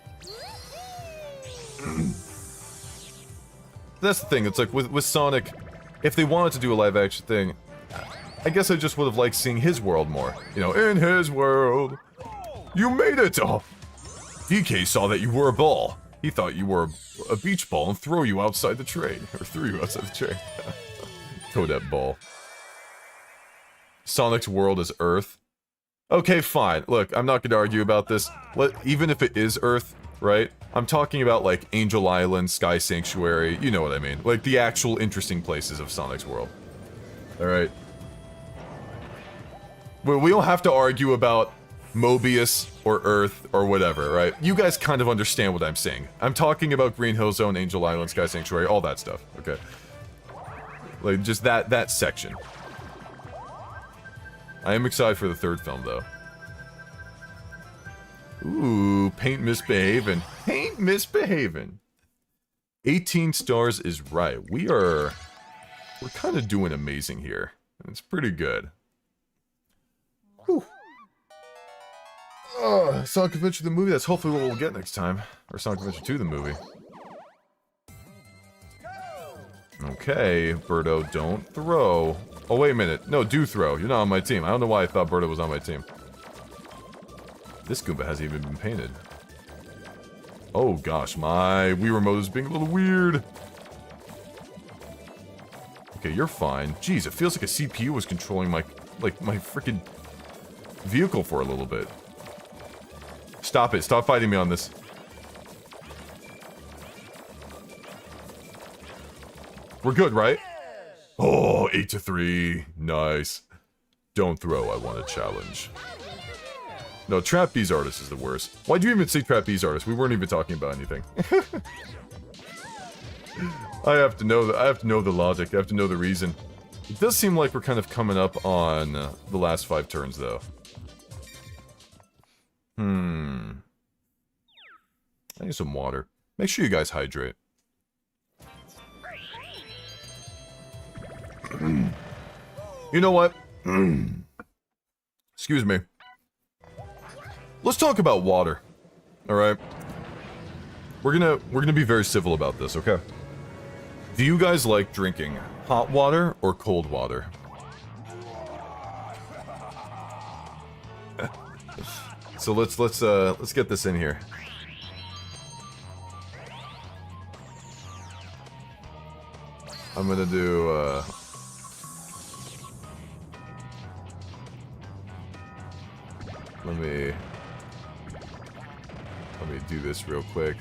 That's the thing. It's like with Sonic, if they wanted to do a live action thing, I guess I just would have liked seeing his world more. You know, in his world, you made it. Oh, DK saw that you were a ball. He thought you were a beach ball and threw you outside the train. Or threw you outside the train. Toadette ball. Sonic's world is Earth. Okay, fine. Look, I'm not going to argue about this. Even if it is Earth, right? I'm talking about, like, Angel Island, Sky Sanctuary. You know what I mean. Like, the actual interesting places of Sonic's world. Alright. Well, we don't have to argue about Mobius or Earth or whatever, right? You guys kind of understand what I'm saying. I'm talking about Green Hill Zone, Angel Island, Sky Sanctuary, all that stuff, okay? Like, just that section. I am excited for the third film, though. Ooh, paint misbehaving. Paint misbehaving. 18 stars is right. We're kind of doing amazing here. It's pretty good. Whew. Sonic Adventure the movie, that's hopefully what we'll get next time. Or Sonic Adventure 2 the movie. Okay, Birdo, don't throw. Oh, wait a minute. No, do throw. You're not on my team. I don't know why I thought Birdo was on my team. This Goomba hasn't even been painted. Oh gosh, my Wii remote is being a little weird. Okay, you're fine. Jeez, it feels like a CPU was controlling my freaking vehicle for a little bit. Stop it. Stop fighting me on this. We're good, right? Oh, 8-3. Nice. Don't throw. I want a challenge. No, Trapeze Artist is the worst. Why'd you even say Trapeze Artist? We weren't even talking about anything. I have to know the logic. I have to know the reason. It does seem like we're kind of coming up on the last 5 turns, though. I need some water. Make sure you guys hydrate. You know what? Excuse me. Let's talk about water. Alright? We're gonna be very civil about this, okay? Do you guys like drinking hot water or cold water? So let's get this in here. I'm gonna do let me do this real quick.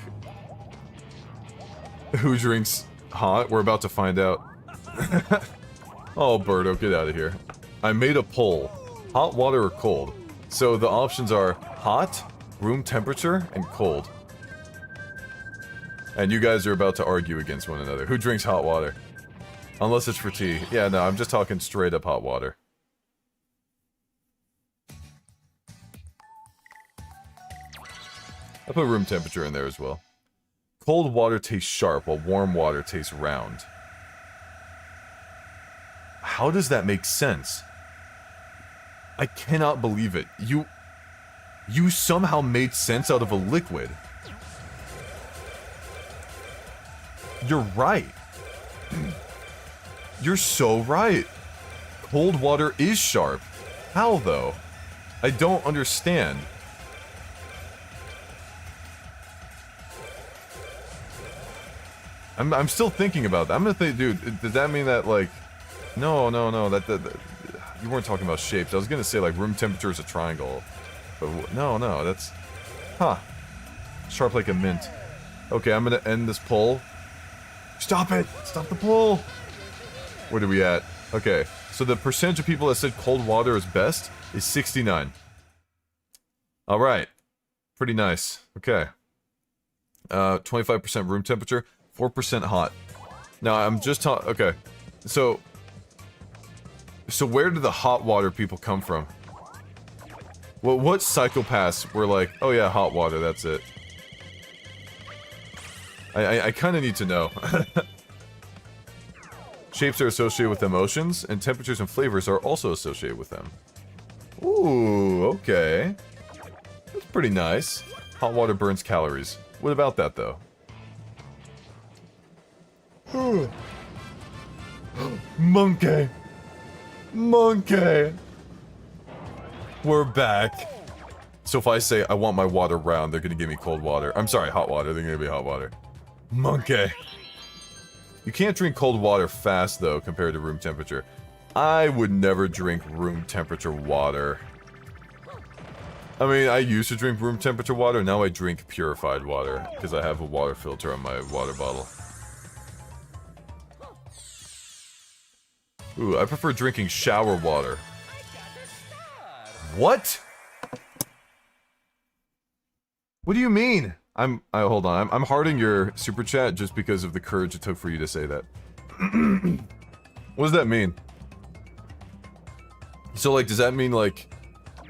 Who drinks hot? We're about to find out. Oh, Birdo, get out of here. I made a poll. Hot water or cold? So the options are hot, room temperature, and cold. And you guys are about to argue against one another. Who drinks hot water? Unless it's for tea. Yeah, no, I'm just talking straight up hot water. I put room temperature in there as well. Cold water tastes sharp, while warm water tastes round. How does that make sense? I cannot believe it. You somehow made sense out of a liquid. You're right. You're so right. Cold water is sharp. How, though? I don't understand. I'm still thinking about that. I'm gonna think, dude, did that mean that, like... No, that you weren't talking about shapes. I was gonna say, like, room temperature is a triangle. But, no, that's... Huh. Sharp like a mint. Okay, I'm gonna end this poll. Stop it! Stop the poll! What are we at? Okay, so the percentage of people that said cold water is best is 69. Alright. Pretty nice. Okay. 25% room temperature, 4% hot. Now, I'm just talking... Okay. So where do the hot water people come from? What psychopaths were like, oh yeah, hot water, that's it. I kind of need to know. Shapes are associated with emotions, and temperatures and flavors are also associated with them. Ooh, okay. That's pretty nice. Hot water burns calories. What about that, though? Monkey! Monkey! We're back. So if I say I want my water round, they're gonna give me cold water. I'm sorry, hot water. They're gonna give me hot water. Monkey. You can't drink cold water fast, though, compared to room temperature. I would never drink room temperature water. I mean, I used to drink room temperature water, now I drink purified water, because I have a water filter on my water bottle. Ooh, I prefer drinking shower water. What? What do you mean? hold on, I'm hearting your super chat just because of the courage it took for you to say that. What does that mean? So, like, does that mean, like,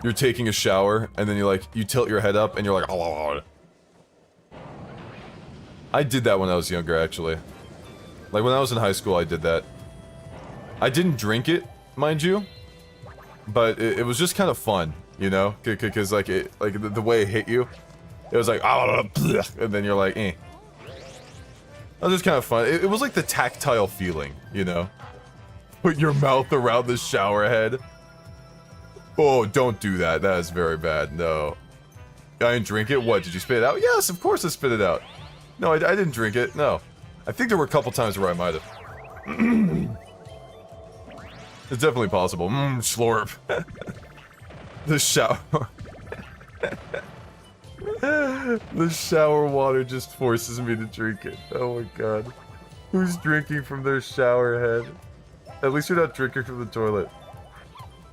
you're taking a shower, and then you tilt your head up, and you're like, oh. I did that when I was younger, actually. Like, when I was in high school, I did that. I didn't drink it, mind you, but it was just kind of fun, you know? Because, the way it hit you, it was like, and then you're like, eh. That was just kind of fun. It was like the tactile feeling, you know? Put your mouth around the shower head. Oh, don't do that. That is very bad. No. I didn't drink it? What, did you spit it out? Yes, of course I spit it out. No, I didn't drink it. No. I think there were a couple times where I might have. It's definitely possible. Slurp. The shower. The shower water just forces me to drink it. Oh my god. Who's drinking from their shower head? At least you're not drinking from the toilet.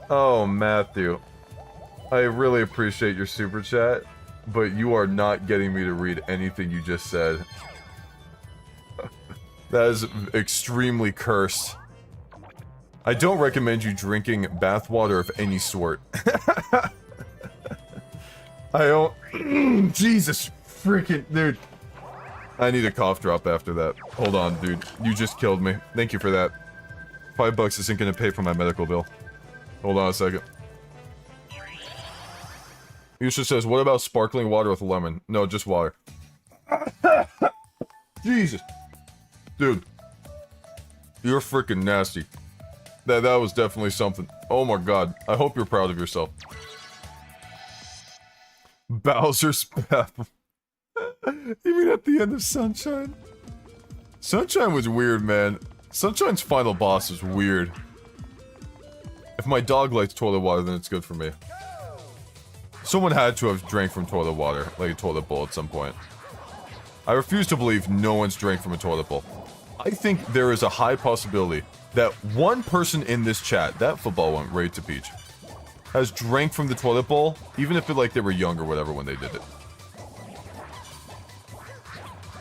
Oh, Matthew. I really appreciate your super chat, but you are not getting me to read anything you just said. That is extremely cursed. I don't recommend you drinking bathwater of any sort. I don't... Jesus freaking... Dude. I need a cough drop after that. Hold on, dude. You just killed me. Thank you for that. $5 isn't gonna pay for my medical bill. Hold on a second. Yusha says, what about sparkling water with lemon? No, just water. Jesus. Dude. You're freaking nasty. That was definitely something. Oh my god. I hope you're proud of yourself. Bowser's path. You mean at the end of Sunshine? Sunshine was weird, man. Sunshine's final boss is weird. If my dog likes toilet water, then it's good for me. Someone had to have drank from toilet water, like a toilet bowl at some point. I refuse to believe no one's drank from a toilet bowl. I think there is a high possibility that one person in this chat, that football went right to Peach, has drank from the toilet bowl, even if they were young or whatever when they did it.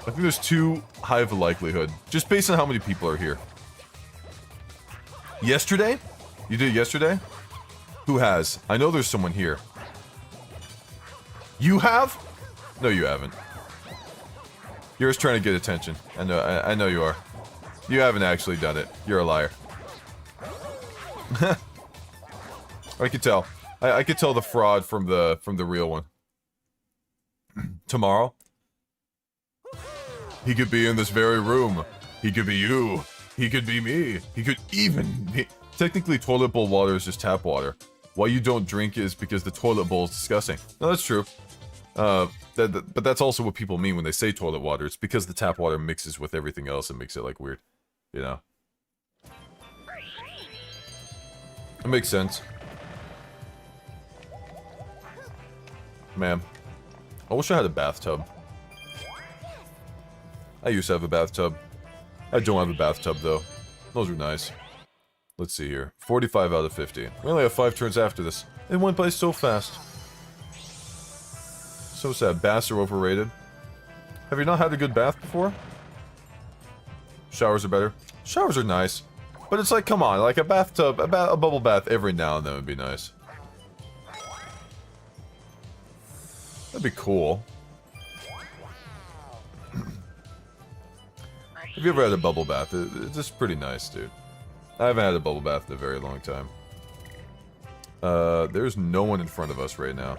I think there's too high of a likelihood, just based on how many people are here. Yesterday? You did it yesterday? Who has? I know there's someone here. You have? No, you haven't. You're just trying to get attention. I know you are. You haven't actually done it. You're a liar. I could tell. I could tell the fraud from the real one. Tomorrow? He could be in this very room. He could be you. He could be me. He could even be... Technically, toilet bowl water is just tap water. Why you don't drink is because the toilet bowl is disgusting. No, that's true. But that's also what people mean when they say toilet water. It's because the tap water mixes with everything else and makes it, weird. You know? It makes sense. Man. I wish I had a bathtub. I used to have a bathtub. I don't have a bathtub, though. Those are nice. Let's see here. 45 out of 50. We only have 5 turns after this. It went by so fast. So sad. Baths are overrated. Have you not had a good bath before? Showers are better. Showers are nice. But it's like, come on, like a bathtub, a bubble bath every now and then would be nice. be cool. Have you ever had a bubble bath? It's just pretty nice, dude. I haven't had a bubble bath in a very long time. There's no one in front of us right now.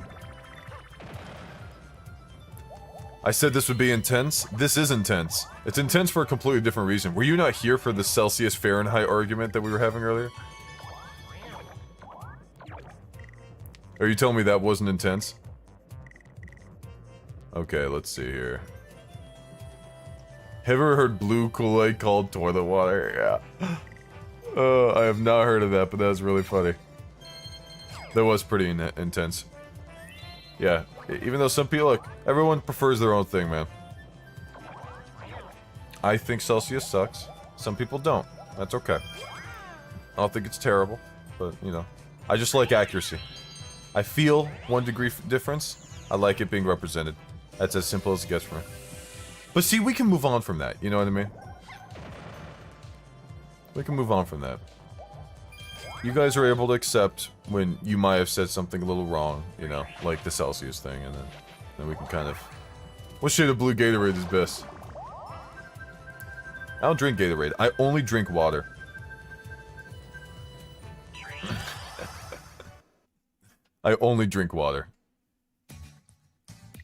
I said this would be intense. This is intense. It's intense for a completely different reason. Were you not here for the Celsius Fahrenheit argument that we were having earlier? Are you telling me that wasn't intense? Okay, let's see here. Have you ever heard blue Kool-Aid called toilet water? Yeah. I have not heard of that, but that was really funny. That was pretty intense. Yeah, even though some people, look, everyone prefers their own thing, man. I think Celsius sucks. Some people don't. That's okay. I don't think it's terrible, but, you know. I just like accuracy. I feel 1 degree difference. I like it being represented. That's as simple as it gets for me. But see, we can move on from that, you know what I mean? We can move on from that. You guys are able to accept when you might have said something a little wrong, you know, like the Celsius thing, and then we can kind of... What shade of blue Gatorade is best? I don't drink Gatorade. I only drink water. I only drink water.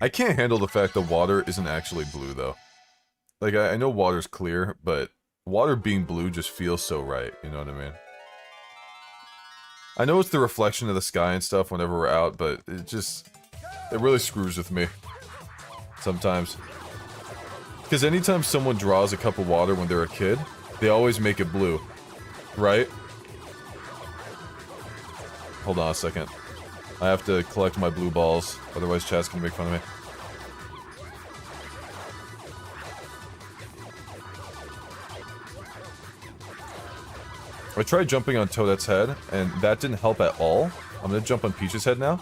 I can't handle the fact that water isn't actually blue, though. Like, I know water's clear, but water being blue just feels so right, you know what I mean? I know it's the reflection of the sky and stuff whenever we're out, but it really screws with me. Sometimes. Because anytime someone draws a cup of water when they're a kid, they always make it blue. Right? Hold on a second. I have to collect my blue balls, otherwise chat's gonna make fun of me. I tried jumping on Toadette's head, and that didn't help at all. I'm gonna jump on Peach's head now.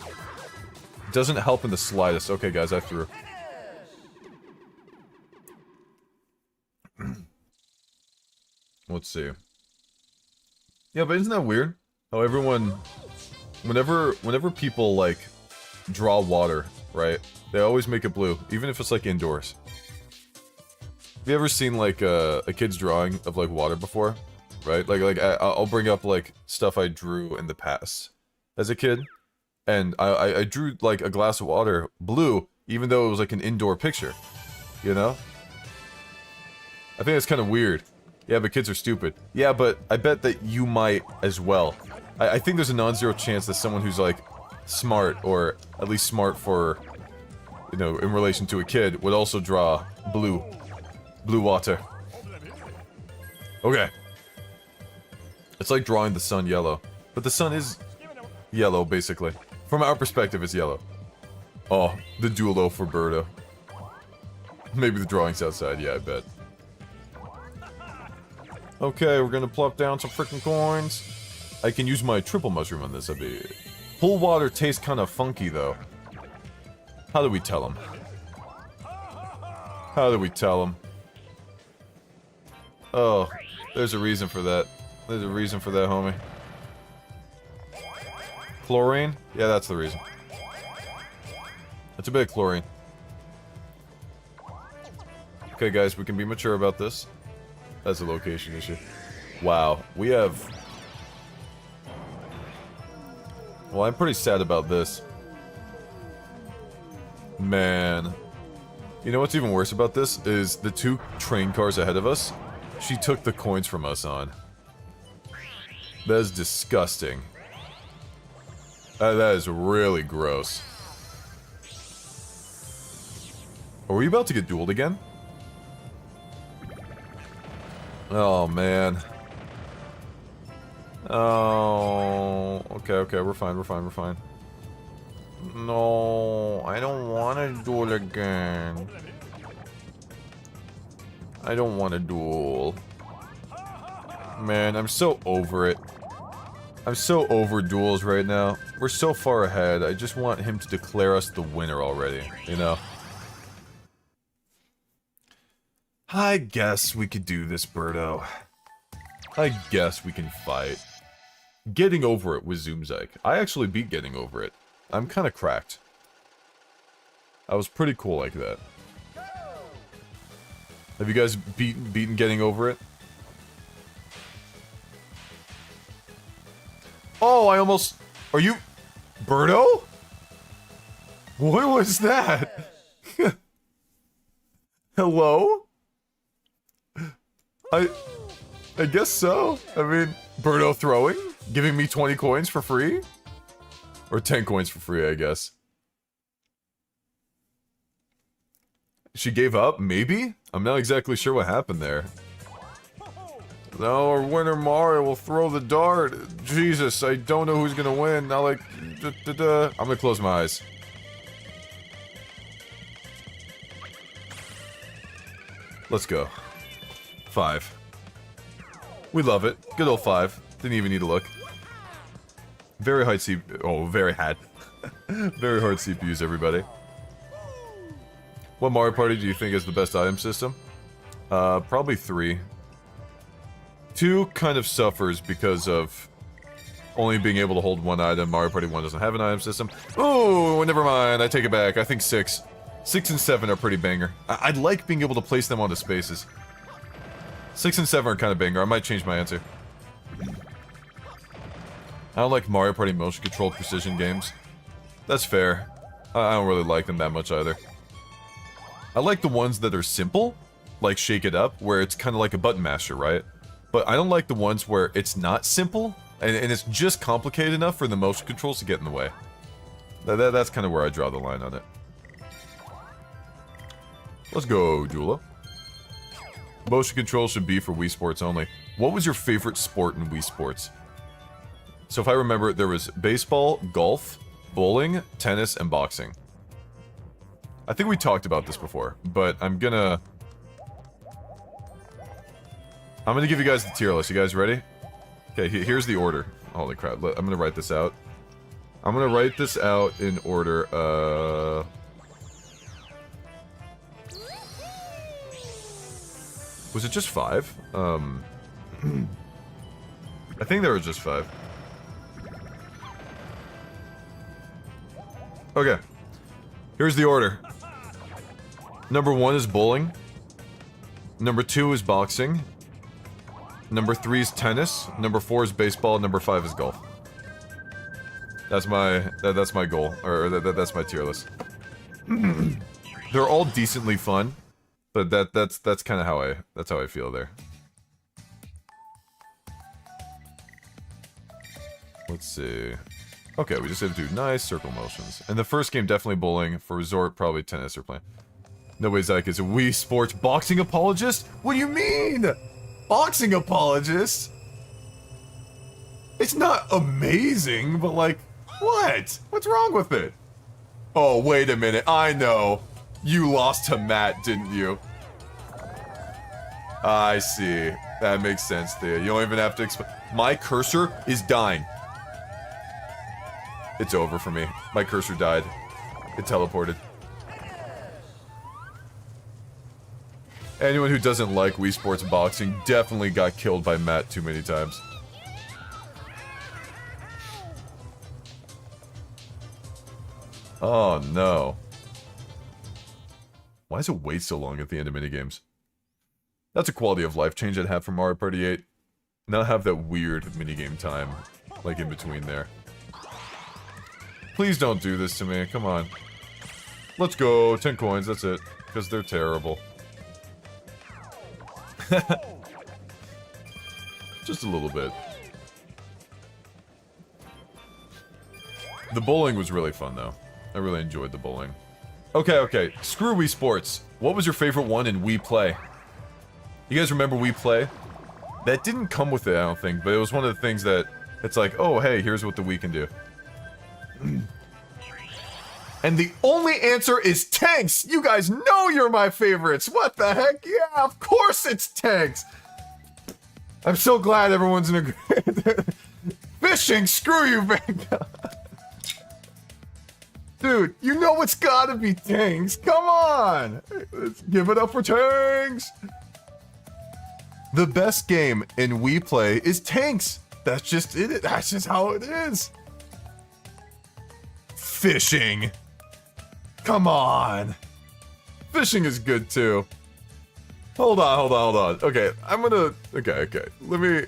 Doesn't help in the slightest. Okay, guys, I threw. Let's see. Yeah, but isn't that weird? How everyone... Whenever people, like, draw water, right? They always make it blue, even if it's, like, indoors. Have you ever seen, like, a kid's drawing of, like, water before? Right? I'll bring up, like, stuff I drew in the past as a kid. And I drew, like, a glass of water blue, even though it was, like, an indoor picture. You know? I think that's kind of weird. Yeah, but kids are stupid. Yeah, but I bet that you might as well. I think there's a non-zero chance that someone who's, like, smart, or at least smart for, you know, in relation to a kid, would also draw blue water. Okay. It's like drawing the sun yellow. But the sun is yellow, basically. From our perspective, it's yellow. Oh, the duelo for Birdo. Maybe the drawing's outside, yeah, I bet. Okay, we're gonna plop down some freaking coins. I can use my triple mushroom on this, that'd be... Pool water tastes kind of funky, though. How do we tell him? How do we tell him? Oh, there's a reason for that. There's a reason for that, homie. Chlorine? Yeah, that's the reason. It's a bit of chlorine. Okay, guys, we can be mature about this. That's a location issue. Wow, we have... Well, I'm pretty sad about this. Man. You know what's even worse about this? Is the 2 train cars ahead of us, she took the coins from us on. That is disgusting. That is really gross. Are we about to get dueled again? Oh, man. Oh, okay, we're fine. No, I don't want to duel again. I don't want to duel. Man, I'm so over it. I'm so over duels right now. We're so far ahead, I just want him to declare us the winner already, you know? I guess we could do this, Birdo. I guess we can fight. Getting over it with Zoomzyke. I actually beat getting over it. I'm kind of cracked. I was pretty cool like that. Have you guys beaten getting over it? Oh, I almost... Are you... Birdo? What was that? Hello? I guess so. I mean, Birdo throwing? Giving me 20 coins for free? Or 10 coins for free, I guess. She gave up? Maybe? I'm not exactly sure what happened there. No, our winner Mario will throw the dart. Jesus, I don't know who's gonna win. Now, like, I'm gonna close my eyes. Let's go. 5. We love it. Good old 5. Didn't even need to look. Very hard CPU. Oh, very hard. Very hard CPUs, everybody. What Mario Party do you think is the best item system? Probably 3. 2 kind of suffers because of only being able to hold one item. Mario Party 1 doesn't have an item system. Oh, never mind. I take it back. I think 6. 6 and 7 are pretty banger. I'd like being able to place them onto spaces. 6 and 7 are kind of banger. I might change my answer. I don't like Mario Party motion control precision games. That's fair. I don't really like them that much either. I like the ones that are simple, like Shake It Up, where it's kind of like a button masher, right? But I don't like the ones where it's not simple, and it's just complicated enough for the motion controls to get in the way. That's kind of where I draw the line on it. Let's go, Jula. Motion control should be for Wii Sports only. What was your favorite sport in Wii Sports? So if I remember, there was baseball, golf, bowling, tennis, and boxing. I think we talked about this before, but I'm gonna give you guys the tier list. You guys ready? Okay, here's the order. Holy crap, I'm gonna write this out. I'm gonna write this out in order, was it just 5? I think there was just 5. Okay. Here's the order. Number 1 is bowling. Number 2 is boxing. Number 3 is tennis. Number 4 is baseball. Number 5 is golf. That's my goal, or that's my tier list. They're all decently fun, but that's kind of how I feel there. Let's see. Okay, we just have to do nice circle motions. And the first game, definitely bowling. For resort, probably tennis or playing. Nobody's like, is a Wii Sports boxing apologist? What do you mean? Boxing apologist? It's not amazing, but like, what? What's wrong with it? Oh, wait a minute. I know. You lost to Matt, didn't you? I see. That makes sense, Thea. You don't even have to explain. My cursor is dying. It's over for me. My cursor died. It teleported. Anyone who doesn't like Wii Sports Boxing definitely got killed by Matt too many times. Oh no. Why does it wait so long at the end of minigames? That's a quality of life change I'd have from Mario Party 8. Not have that weird minigame time, like in between there. Please don't do this to me, come on. Let's go, 10 coins, that's it. Because they're terrible. Just a little bit. The bowling was really fun, though. I really enjoyed the bowling. Okay, screw Wii Sports. What was your favorite one in Wii Play? You guys remember Wii Play? That didn't come with it, I don't think, but it was one of the things that... It's like, oh, hey, here's what the Wii can do. And the only answer is tanks! You guys know you're my favorites! What the heck? Yeah, of course it's tanks! I'm so glad everyone's in agreement. Fishing! Screw you, Vanguard! Dude, you know it's gotta be tanks! Come on! Let's give it up for tanks! The best game in Wii Play is tanks! That's just it. That's just how it is. Fishing. Come on. Fishing is good too. Hold on. Okay, I'm gonna... Okay. Let me...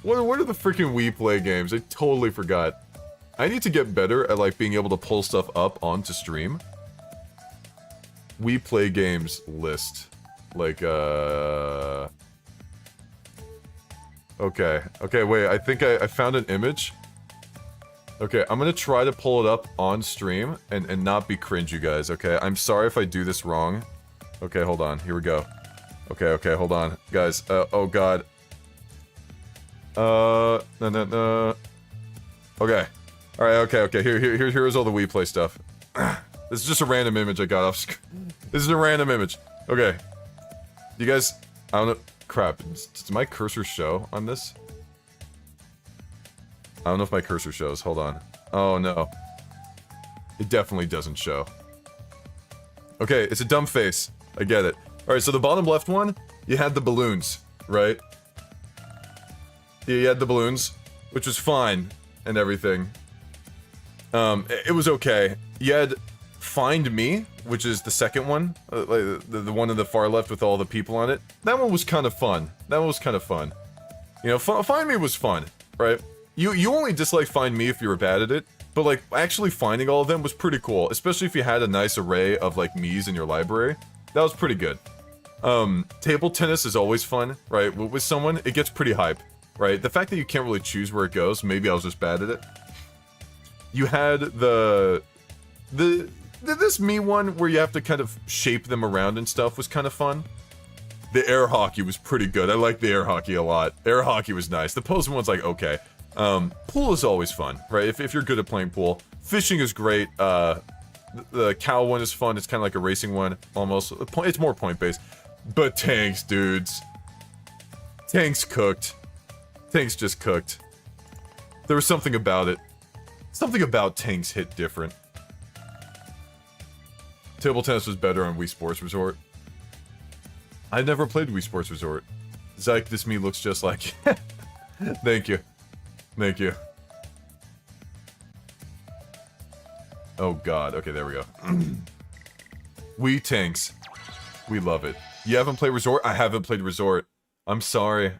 What are the freaking Wii Play games? I totally forgot. I need to get better at, like, being able to pull stuff up onto stream. Wii Play games list. Like, Okay, wait, I think I found an image. Okay, I'm gonna try to pull it up on stream and not be cringe, you guys, okay? I'm sorry if I do this wrong. Okay, hold on, here we go. Okay, hold on. Guys, oh god. No. Okay. Alright, okay. Here's all the Wii Play stuff. This is just a random image I got off screen. This is a random image. Okay. You guys, I don't know. Crap. Does my cursor show on this? I don't know if my cursor shows. Hold on. Oh, no. It definitely doesn't show. Okay, it's a dumb face. I get it. Alright, so the bottom left one, you had the balloons, right? Yeah, you had the balloons, which was fine and everything. It was okay. You had Find Me, which is the second one, like the one in the far left with all the people on it. That one was kind of fun. You know, Find Me was fun, right? You only dislike Find Me if you were bad at it, but like actually finding all of them was pretty cool, especially if you had a nice array of like Miis in your library. That was pretty good. Table tennis is always fun, right? With someone, it gets pretty hype, right? The fact that you can't really choose where it goes, maybe I was just bad at it. You had this Mii one where you have to kind of shape them around and stuff was kind of fun. The air hockey was pretty good. I like the air hockey a lot. Air hockey was nice. The posing one's like, okay. Pool is always fun, right? If you're good at playing pool. Fishing is great. The cow one is fun. It's kind of like a racing one, almost. It's more point-based. But tanks, dudes. Tanks cooked. Tanks just cooked. There was something about it. Something about tanks hit different. Table tennis was better on Wii Sports Resort. I've never played Wii Sports Resort. Zyke, this Mii looks just like... Thank you. Thank you. Oh god, okay, there we go. Wii tanks. We love it. You haven't played Resort? I haven't played Resort. I'm sorry.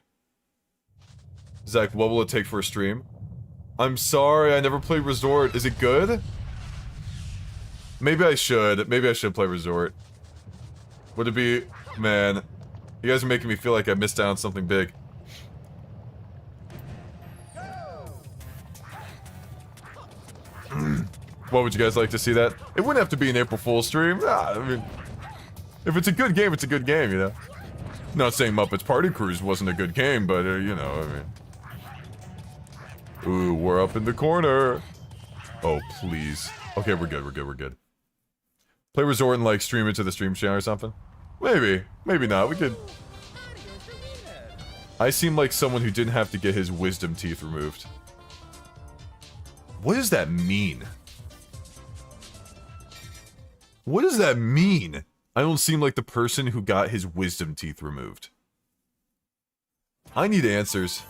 Zach, what will it take for a stream? I'm sorry, I never played Resort. Is it good? Maybe I should. Maybe I should play Resort. Would it be... Man. You guys are making me feel like I missed out on something big. What would you guys like to see that? It wouldn't have to be an April Fool's stream. I mean... If it's a good game, it's a good game, you know? Not saying Muppets Party Cruise wasn't a good game, but, you know, I mean... Ooh, we're up in the corner. Oh, please. Okay, we're good. Play Resort and, like, stream it to the stream channel or something? Maybe. Maybe not. We could... I seem like someone who didn't have to get his wisdom teeth removed. What does that mean? What does that mean? I don't seem like the person who got his wisdom teeth removed. I need answers.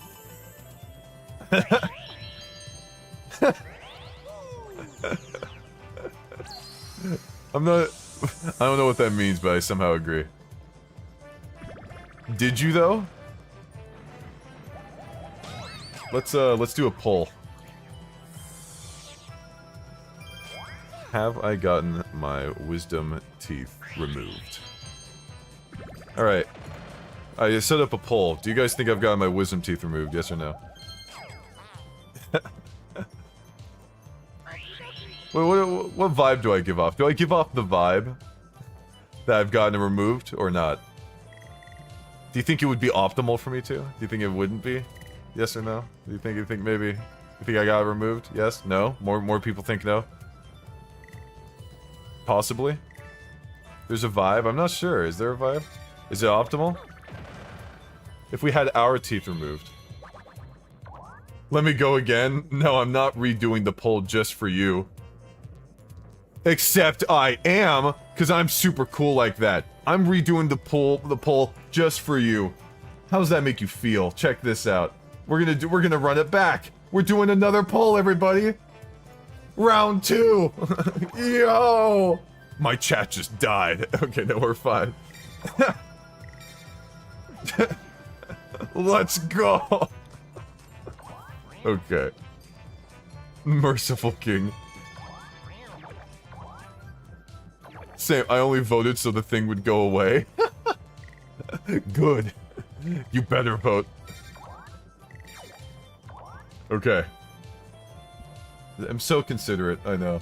I'm not... I don't know what that means, but I somehow agree. Did you, though? Let's do a poll. Have I gotten my wisdom teeth removed? Alright. I set up a poll. Do you guys think I've gotten my wisdom teeth removed? Yes or no? Wait, what vibe do I give off? Do I give off the vibe that I've gotten it removed, or not? Do you think it would be optimal for me to? Do you think it wouldn't be? Yes or no? Do you think maybe... You think I got it removed? Yes? No? More people think no? Possibly? There's a vibe? I'm not sure. Is there a vibe? Is it optimal? If we had our teeth removed. Let me go again? No, I'm not redoing the poll just for you. Except I am, because I'm super cool like that. I'm redoing the poll just for you. How does that make you feel? Check this out. We're gonna run it back. We're doing another poll, everybody. Round 2. Yo! My chat just died. Okay, no, we're fine. Let's go. Okay. Merciful King. Same, I only voted so the thing would go away. Good. You better vote. Okay. I'm so considerate, I know.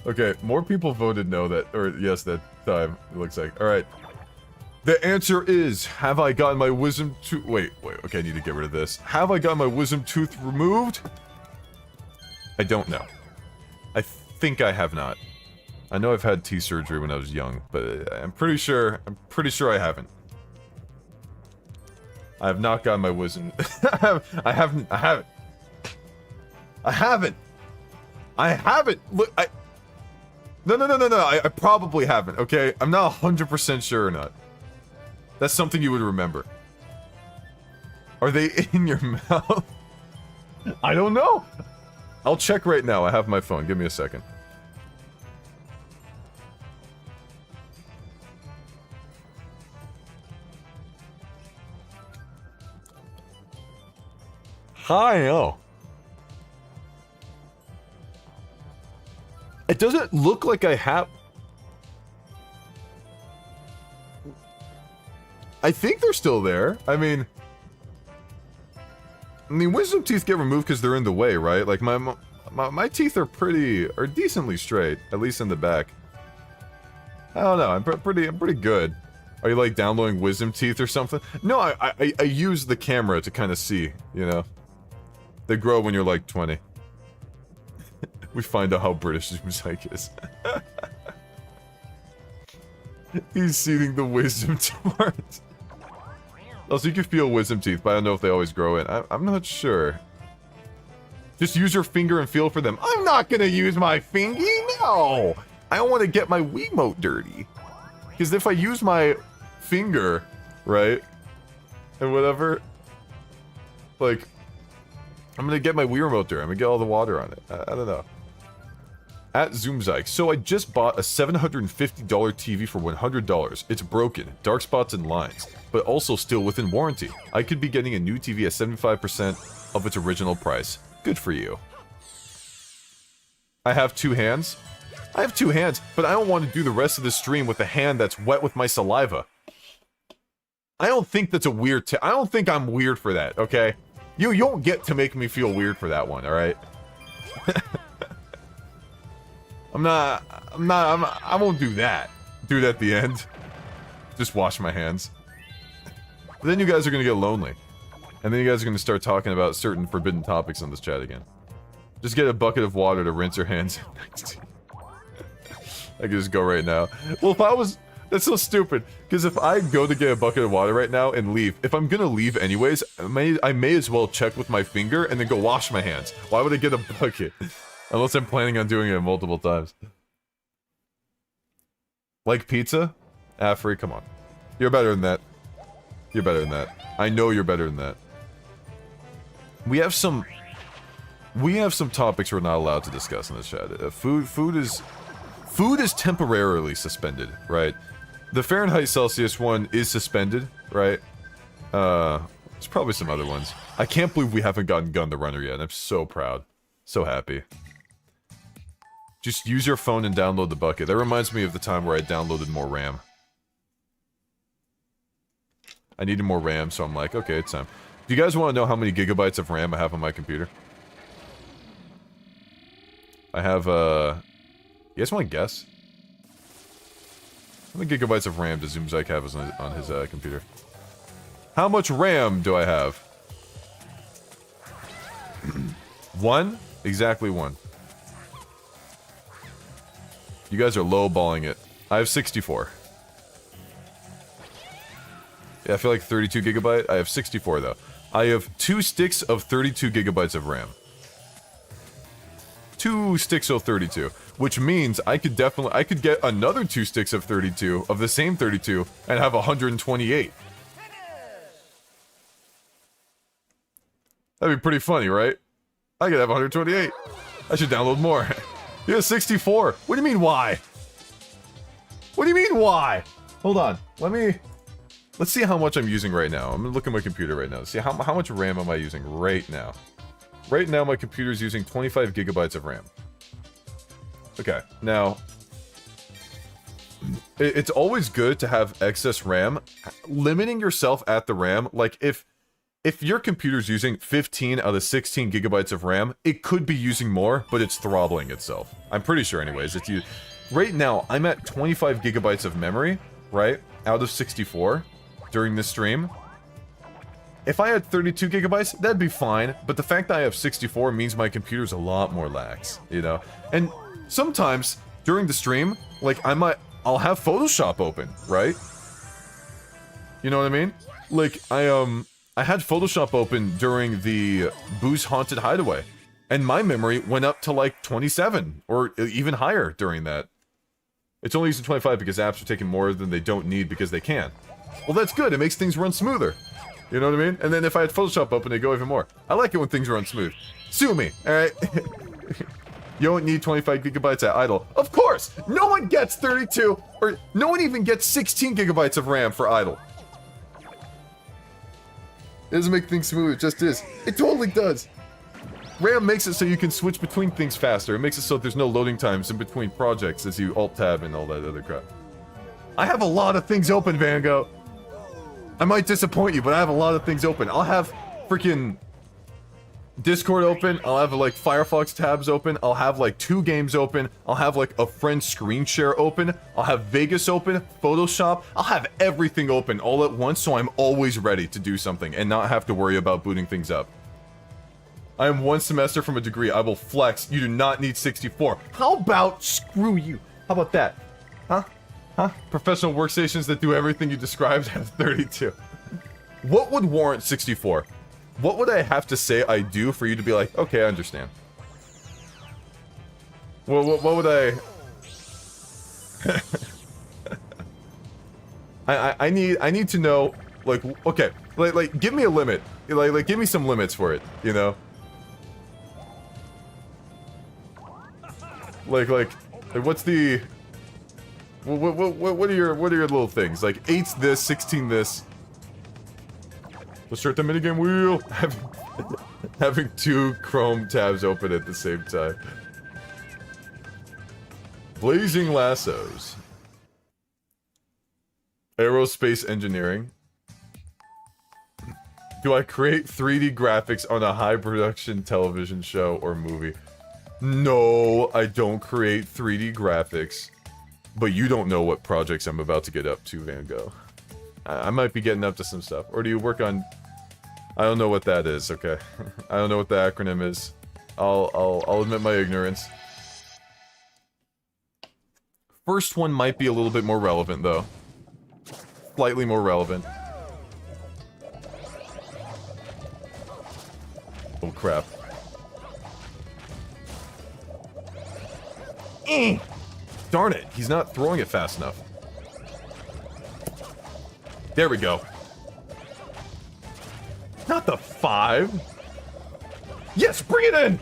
Okay, more people voted no that, or yes that time, it looks like. Alright. The answer is, have I gotten my wisdom tooth... Wait, okay, I need to get rid of this. Have I gotten my wisdom tooth removed? I don't know. I think I have not. I know I've had teeth surgery when I was young, but I'm pretty sure I haven't. I have not gotten my wisdom... I haven't. Look, No, I probably haven't, okay? I'm not 100% sure or not. That's something you would remember. Are they in your mouth? I don't know. I'll check right now. I have my phone. Give me a second. Hi, oh. It doesn't look like I have... I think they're still there. I mean, wisdom teeth get removed because they're in the way, right? Like, my teeth are decently straight, at least in the back. I don't know, I'm pretty good. Are you, like, downloading wisdom teeth or something? No, I use the camera to kind of see, you know? They grow when you're, like, 20. We find out how British Zoomzyke is. He's seeding the wisdom towards. Also, you can feel wisdom teeth, but I don't know if they always grow in. I'm not sure. Just use your finger and feel for them. I'm not gonna use my fingy, no! I don't want to get my Wiimote dirty. Because if I use my finger, right, and whatever, like, I'm gonna get my Wii remote dirty. I'm gonna get all the water on it. I don't know. At Zoomzyke. So I just bought a $750 TV for $100. It's broken, dark spots and lines, but also still within warranty. I could be getting a new TV at 75% of its original price. Good for you. I have two hands. I have two hands, but I don't want to do the rest of the stream with a hand that's wet with my saliva. I don't think that's a weird I don't think I'm weird for that, okay? You don't get to make me feel weird for that one, alright? I won't do that. Do it at the end. Just wash my hands. But then you guys are gonna get lonely. And then you guys are gonna start talking about certain forbidden topics on this chat again. Just get a bucket of water to rinse your hands next to you. I can just go right now. Well, if I was... That's so stupid. Because if I go to get a bucket of water right now and leave, if I'm gonna leave anyways, I may as well check with my finger and then go wash my hands. Why would I get a bucket? Unless I'm planning on doing it multiple times. Like pizza? Free, come on. You're better than that. You're better than that. I know you're better than that. We have some topics we're not allowed to discuss in this chat. Food is temporarily suspended, right? The Fahrenheit Celsius one is suspended, right? There's probably some other ones. I can't believe we haven't gotten Gun the Runner yet. I'm so proud. So happy. Just use your phone and download the bucket. That reminds me of the time where I downloaded more RAM. I needed more RAM, so I'm like, okay, it's time. Do you guys want to know how many gigabytes of RAM I have on my computer? I have, you guys want to guess? How many gigabytes of RAM does Zoomzyke have on his computer? How much RAM do I have? 1? Exactly 1. You guys are lowballing it. I have 64. Yeah, I feel like 32 gigabyte. I have 64 though. I have 2 sticks of 32 gigabytes of RAM. 2 sticks of 32, which means I could get another 2 sticks of 32 of the same 32 and have 128. That'd be pretty funny, right? I could have 128. I should download more. You have 64. What do you mean, why? What do you mean, why? Hold on. Let's see how much I'm using right now. I'm gonna look at my computer right now. See how much RAM am I using right now. Right now, my computer's using 25 gigabytes of RAM. Okay, now... It's always good to have excess RAM. Limiting yourself at the RAM, like if your computer's using 15 out of 16 gigabytes of RAM, it could be using more, but it's throttling itself. I'm pretty sure anyways. Right now, I'm at 25 gigabytes of memory, right? Out of 64 during this stream. If I had 32 gigabytes, that'd be fine, but the fact that I have 64 means my computer's a lot more lax, you know? And sometimes, during the stream, like, I'll have Photoshop open, right? You know what I mean? Like, I had Photoshop open during the Boo's Haunted Hideaway, and my memory went up to like 27, or even higher during that. It's only using 25 because apps are taking more than they don't need because they can. Well, that's good, it makes things run smoother. You know what I mean? And then if I had Photoshop open, it'd go even more. I like it when things run smooth. Sue me, alright? You don't need 25 gigabytes at idle. Of course! No one gets 32, or no one even gets 16 gigabytes of RAM for idle. It doesn't make things smooth, it just is. It totally does! RAM makes it so you can switch between things faster. It makes it so there's no loading times in between projects as you alt-tab and all that other crap. I have a lot of things open, Van Gogh. I might disappoint you, but I have a lot of things open. I'll have freaking Discord open, I'll have like Firefox tabs open, I'll have like 2 games open, I'll have like a friend screen share open, I'll have Vegas open, Photoshop, I'll have everything open all at once so I'm always ready to do something and not have to worry about booting things up. I am 1 semester from a degree, I will flex, you do not need 64. How about screw you? How about that? Huh? Huh? Professional workstations that do everything you described have 32. What would warrant 64? What would I have to say I do for you to be like, okay, I understand? Well, what would I need to know, like, okay, like give me a limit. Like give me some limits for it, you know? Like what's the what are your little things? Like 8's this, 16 this. Let's start the minigame wheel. Having 2 Chrome tabs open at the same time. Blazing lassos. Aerospace engineering. Do I create 3D graphics on a high production television show or movie? No, I don't create 3D graphics. But you don't know what projects I'm about to get up to, Van Gogh. I might be getting up to some stuff. Or do you work on... I don't know what that is, okay? I don't know what the acronym is. I'll admit my ignorance. First one might be a little bit more relevant, though. Slightly more relevant. Oh, crap. Darn it, he's not throwing it fast enough. There we go. Not the 5. Yes, bring it in!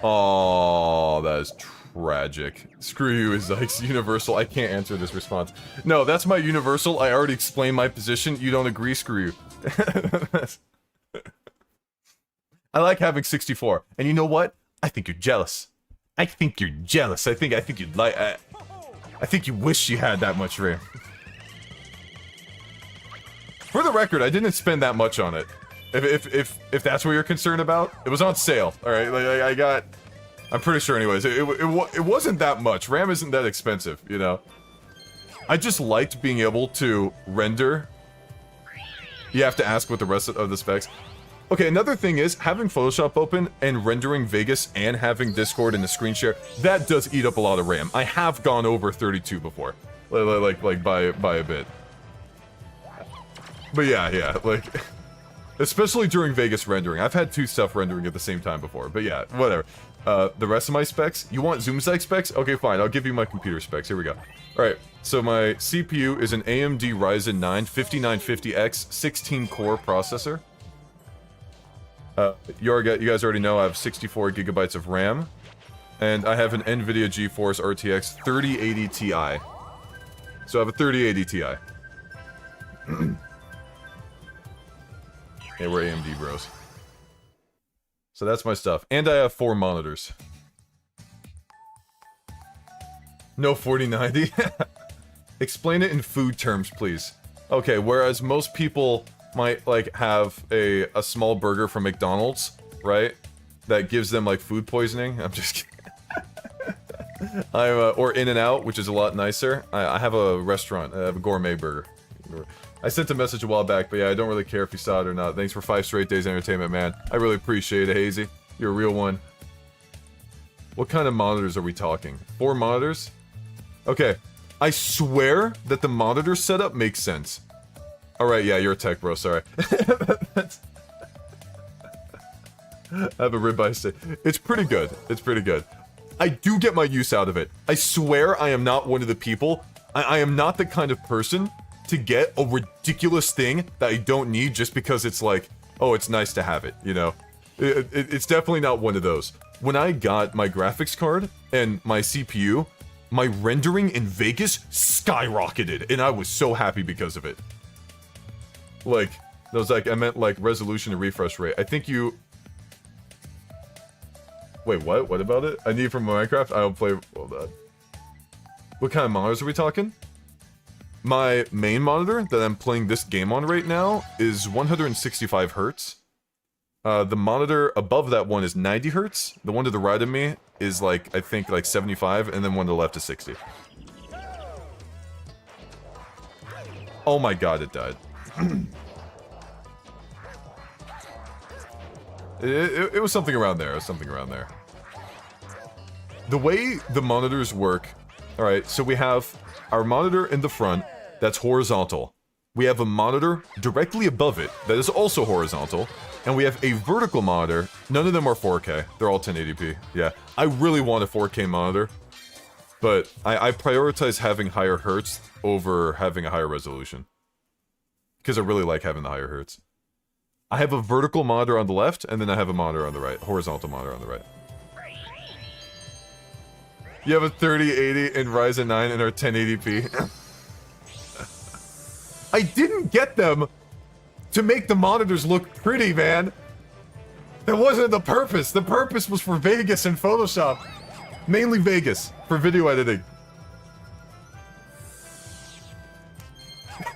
Oh, that is tragic. Screw you, is like universal. I can't answer this response. No, that's my universal. I already explained my position. You don't agree? Screw you. I like having 64. And you know what? I think you're jealous. I think you're jealous. I think you'd like... I think you wish you had that much RAM. For the record, I didn't spend that much on it. If that's what you're concerned about, it was on sale. All right, like I'm pretty sure, anyways. It wasn't that much. RAM isn't that expensive, you know. I just liked being able to render. You have to ask what the rest of the specs. Okay, another thing is having Photoshop open and rendering Vegas and having Discord and the screen share. That does eat up a lot of RAM. I have gone over 32 before, like by a bit. But yeah, like. Especially during Vegas rendering. I've had 2 stuff rendering at the same time before, but yeah, whatever. The rest of my specs? You want Zoom Psych specs? Okay, fine, I'll give you my computer specs. Here we go. Alright, so my CPU is an AMD Ryzen 9 5950X 16-core processor. You guys already know I have 64 gigabytes of RAM. And I have an NVIDIA GeForce RTX 3080 Ti. So I have a 3080 Ti. Hey, we're AMD bros. So that's my stuff. And I have 4 monitors. No 4090? Explain it in food terms, please. Okay, whereas most people might, like, have a small burger from McDonald's, right? That gives them, like, food poisoning. I'm just kidding. Or In-N-Out, which is a lot nicer. I have a restaurant. I have a gourmet burger. I sent a message a while back, but yeah, I don't really care if you saw it or not. Thanks for 5 straight days of entertainment, man. I really appreciate it, Hazy. You're a real one. What kind of monitors are we talking? 4 monitors? Okay. I swear that the monitor setup makes sense. Alright, yeah, you're a tech bro, sorry. I have a ribeye steak. It's pretty good. It's pretty good. I do get my use out of it. I swear I am not one of the people. I am not the kind of person to get a ridiculous thing that I don't need just because it's like, oh, it's nice to have it, you know? It's definitely not one of those. When I got my graphics card and my CPU, my rendering in Vegas skyrocketed, and I was so happy because of it. Like, I was like, I meant like resolution and refresh rate. I think you... Wait, what? What about it? I need from Minecraft? I don't play... Hold on. What kind of monitors are we talking? My main monitor that I'm playing this game on right now is 165 hertz. The monitor above that one is 90 hertz. The one to the right of me is like, I think like 75, and then one to the left is 60. Oh my god, it died. It was something around there. It was something around there. The way the monitors work... Alright, so we have our monitor in the front that's horizontal. We have a monitor directly above it that is also horizontal. And we have a vertical monitor. None of them are 4K. They're all 1080p. Yeah, I really want a 4K monitor. But I prioritize having higher hertz over having a higher resolution. Because I really like having the higher hertz. I have a vertical monitor on the left, and then I have a monitor on the right. Horizontal monitor on the right. You have a 3080 and Ryzen 9 and our 1080p. I didn't get them to make the monitors look pretty, man. That wasn't the purpose. The purpose was for Vegas and Photoshop. Mainly Vegas, for video editing.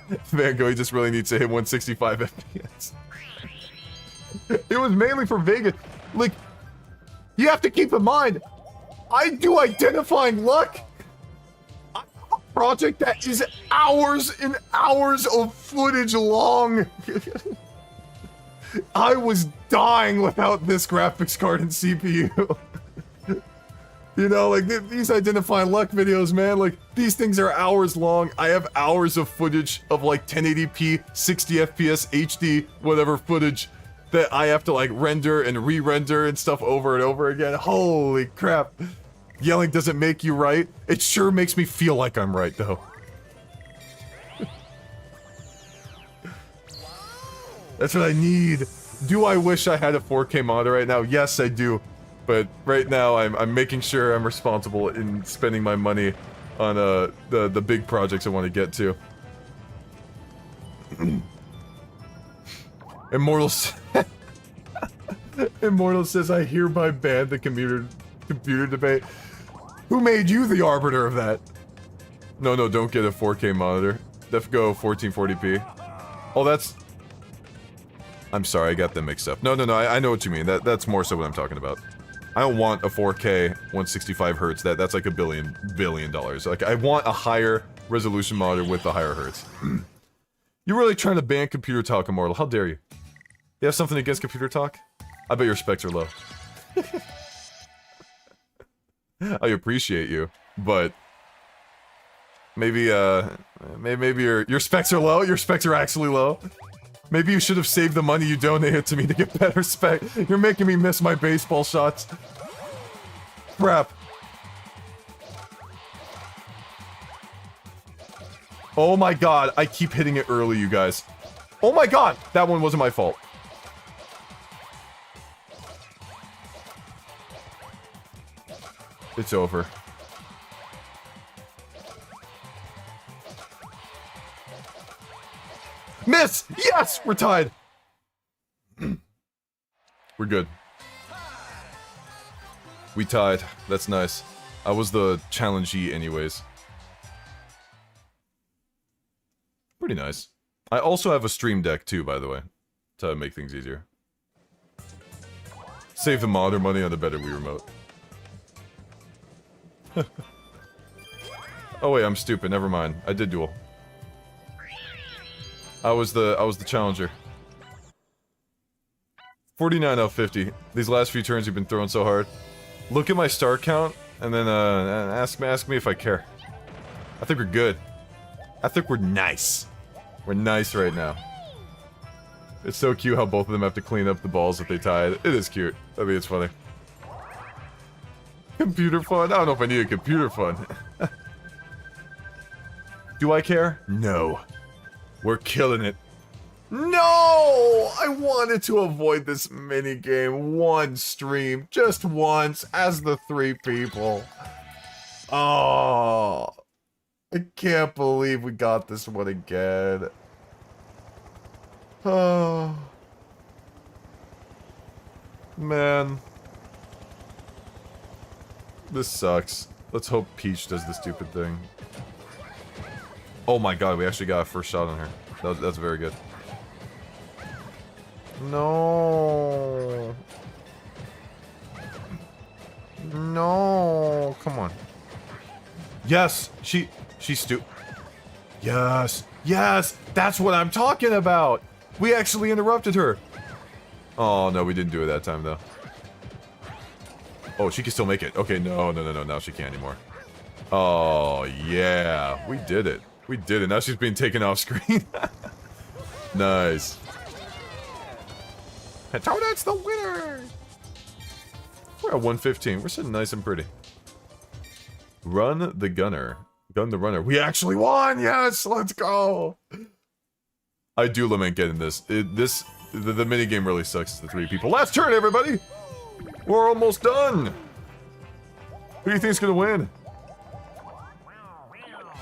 Van Gogh just really needs to hit 165 FPS. It was mainly for Vegas. Like, you have to keep in mind, I do identifying luck. I have a project that is hours and hours of footage long. I was dying without this graphics card and CPU. You know, like, these identifying luck videos, man, like, these things are hours long. I have hours of footage of, like, 1080p, 60 FPS, HD, whatever footage that I have to, like, render and re-render and stuff over and over again. Holy crap. Yelling doesn't make you right. It sure makes me feel like I'm right, though. That's what I need. Do I wish I had a 4K monitor right now? Yes, I do. But right now, I'm making sure I'm responsible in spending my money on the big projects I want to get to. Immortal says, I hereby ban the computer debate. Who made you the arbiter of that? No, don't get a 4K monitor. Def go 1440p. Oh, that's... I'm sorry, I got them mixed up. No, I know what you mean. That's more so what I'm talking about. I don't want a 4K 165 hertz. That's like $1 billion. Like, I want a higher resolution monitor with a higher hertz. You're really trying to ban computer talk, Immortal. How dare you? You have something against computer talk? I bet your specs are low. I appreciate you, but maybe your specs are low. Your specs are actually low. Maybe you should have saved the money you donated to me to get better spec. You're making me miss my baseball shots. Crap. Oh my god, I keep hitting it early, you guys. Oh my god, that one wasn't my fault. It's over. Miss! Yes! We're tied! We're good. We tied. That's nice. I was the challengee anyways. Pretty nice. I also have a stream deck too, by the way. To make things easier. Save the modder money on the better Wii remote. Oh wait, I'm stupid. Never mind. I did duel. I was the challenger. 49 out of 50. These last few turns you've been throwing so hard. Look at my star count and then ask me if I care. I think we're good. I think we're nice. We're nice right now. It's so cute how both of them have to clean up the balls that they tied. It is cute. I mean, it's funny. Computer fun? I don't know if I need a computer fun. Do I care? No. We're killing it. No! I wanted to avoid this minigame one stream. Just once, as the 3 people. Oh. I can't believe we got this one again. Oh. Man. This sucks. Let's hope Peach does the stupid thing. Oh my god, we actually got a first shot on her. That's very good. No. No. Come on. Yes! She's Yes! Yes! That's what I'm talking about! We actually interrupted her! Oh, no, we didn't do it that time, though. Oh, she can still make it. Okay, no, now she can't anymore. Oh, yeah. We did it. We did it. Now she's being taken off screen. Nice. Toadette's the winner! We're at 115. We're sitting nice and pretty. Run the gunner. Gun the runner. We actually won! Yes! Let's go! I do lament getting this. The minigame really sucks to the 3 people. Last turn, everybody! We're almost done! Who do you think's gonna win?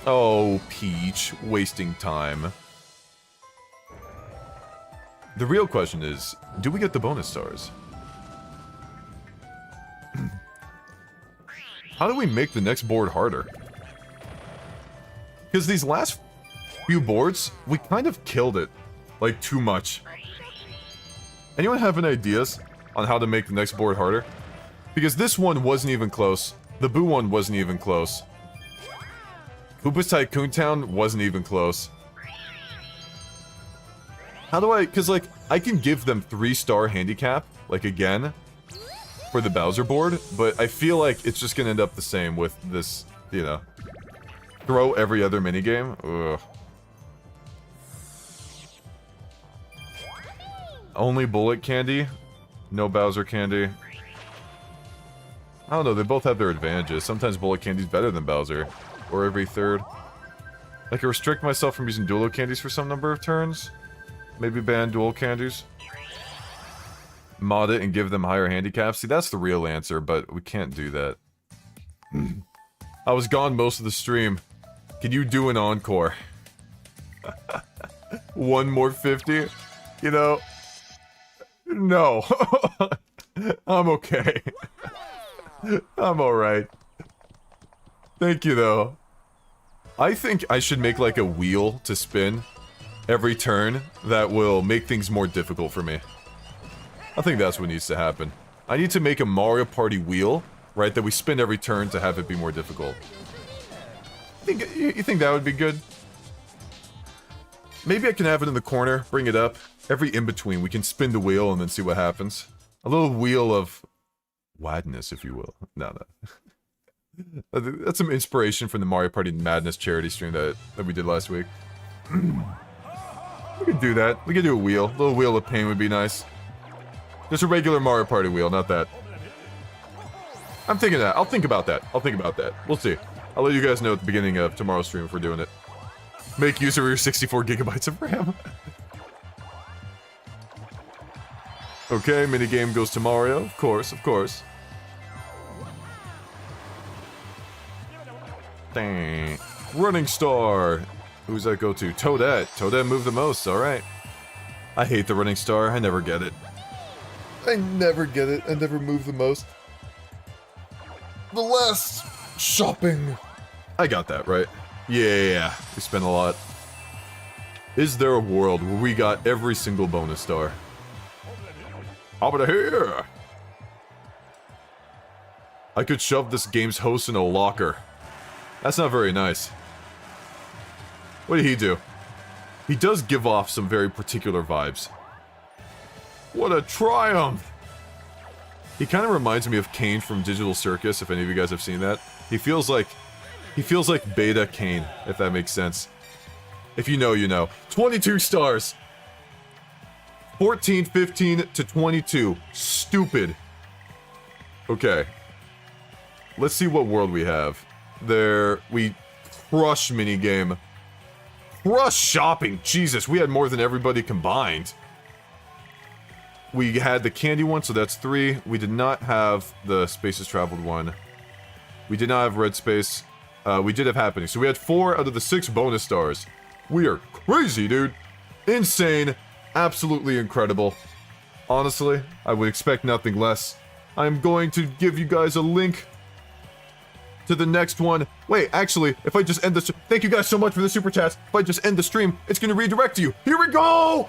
Oh, Peach. Wasting time. The real question is, do we get the bonus stars? How do we make the next board harder? Because these last few boards, we kind of killed it. Like, too much. Anyone have any ideas on how to make the next board harder? Because this one wasn't even close. The Boo one wasn't even close. Koopa's Tycoon Town wasn't even close. How do I... Because, like, I can give them 3-star handicap, like, again, for the Bowser board, but I feel like it's just gonna end up the same with this, you know. Throw every other minigame? Ugh. Only bullet candy? No Bowser candy? I don't know, they both have their advantages. Sometimes bullet candy's better than Bowser. Or every third. I can restrict myself from using dual candies for some number of turns. Maybe ban dual candies. Mod it and give them higher handicaps. See, that's the real answer, but we can't do that. I was gone most of the stream. Can you do an encore? One more 50? You know... No. I'm okay. I'm alright. Thank you, though. I think I should make, like, a wheel to spin every turn that will make things more difficult for me. I think that's what needs to happen. I need to make a Mario Party wheel, right, that we spin every turn to have it be more difficult. You think that would be good? Maybe I can have it in the corner, bring it up. Every in-between, we can spin the wheel and then see what happens. A little wheel of... wideness, if you will. No. That's some inspiration from the Mario Party Madness charity stream that we did last week. We could do that. We could do a wheel. A little wheel of pain would be nice. Just a regular Mario Party wheel, not that. I'm thinking that. I'll think about that. We'll see. I'll let you guys know at the beginning of tomorrow's stream if we're doing it. Make use of your 64 gigabytes of RAM. Okay, minigame goes to Mario. Of course. Dang. Running star. Who's that go to? Toadette. Toadette moved the most, alright. I hate the running star, I never get it. I never get it, I never move the most. The last shopping. I got that, right? Yeah, we spent a lot. Is there a world where we got every single bonus star? Over here! I could shove this game's host in a locker. That's not very nice. What did he do? He does give off some very particular vibes. What a triumph! He kind of reminds me of Kane from Digital Circus, if any of you guys have seen that. He feels like Beta Kane, if that makes sense. If you know, you know. 22 stars! 14, 15 to 22. Stupid. Okay. Let's see what world we have. There, we crush minigame. Crush shopping! Jesus, we had more than everybody combined. We had the candy one, so that's 3. We did not have the spaces traveled one. We did not have red space. We did have happening. So we had 4 out of the 6 bonus stars. We are crazy, dude. Insane. Absolutely incredible. Honestly, I would expect nothing less. I'm going to give you guys a link to the next one. Wait, actually, if I just end this... Thank you guys so much for the super chats. If I just end the stream, it's going to redirect you. Here we go!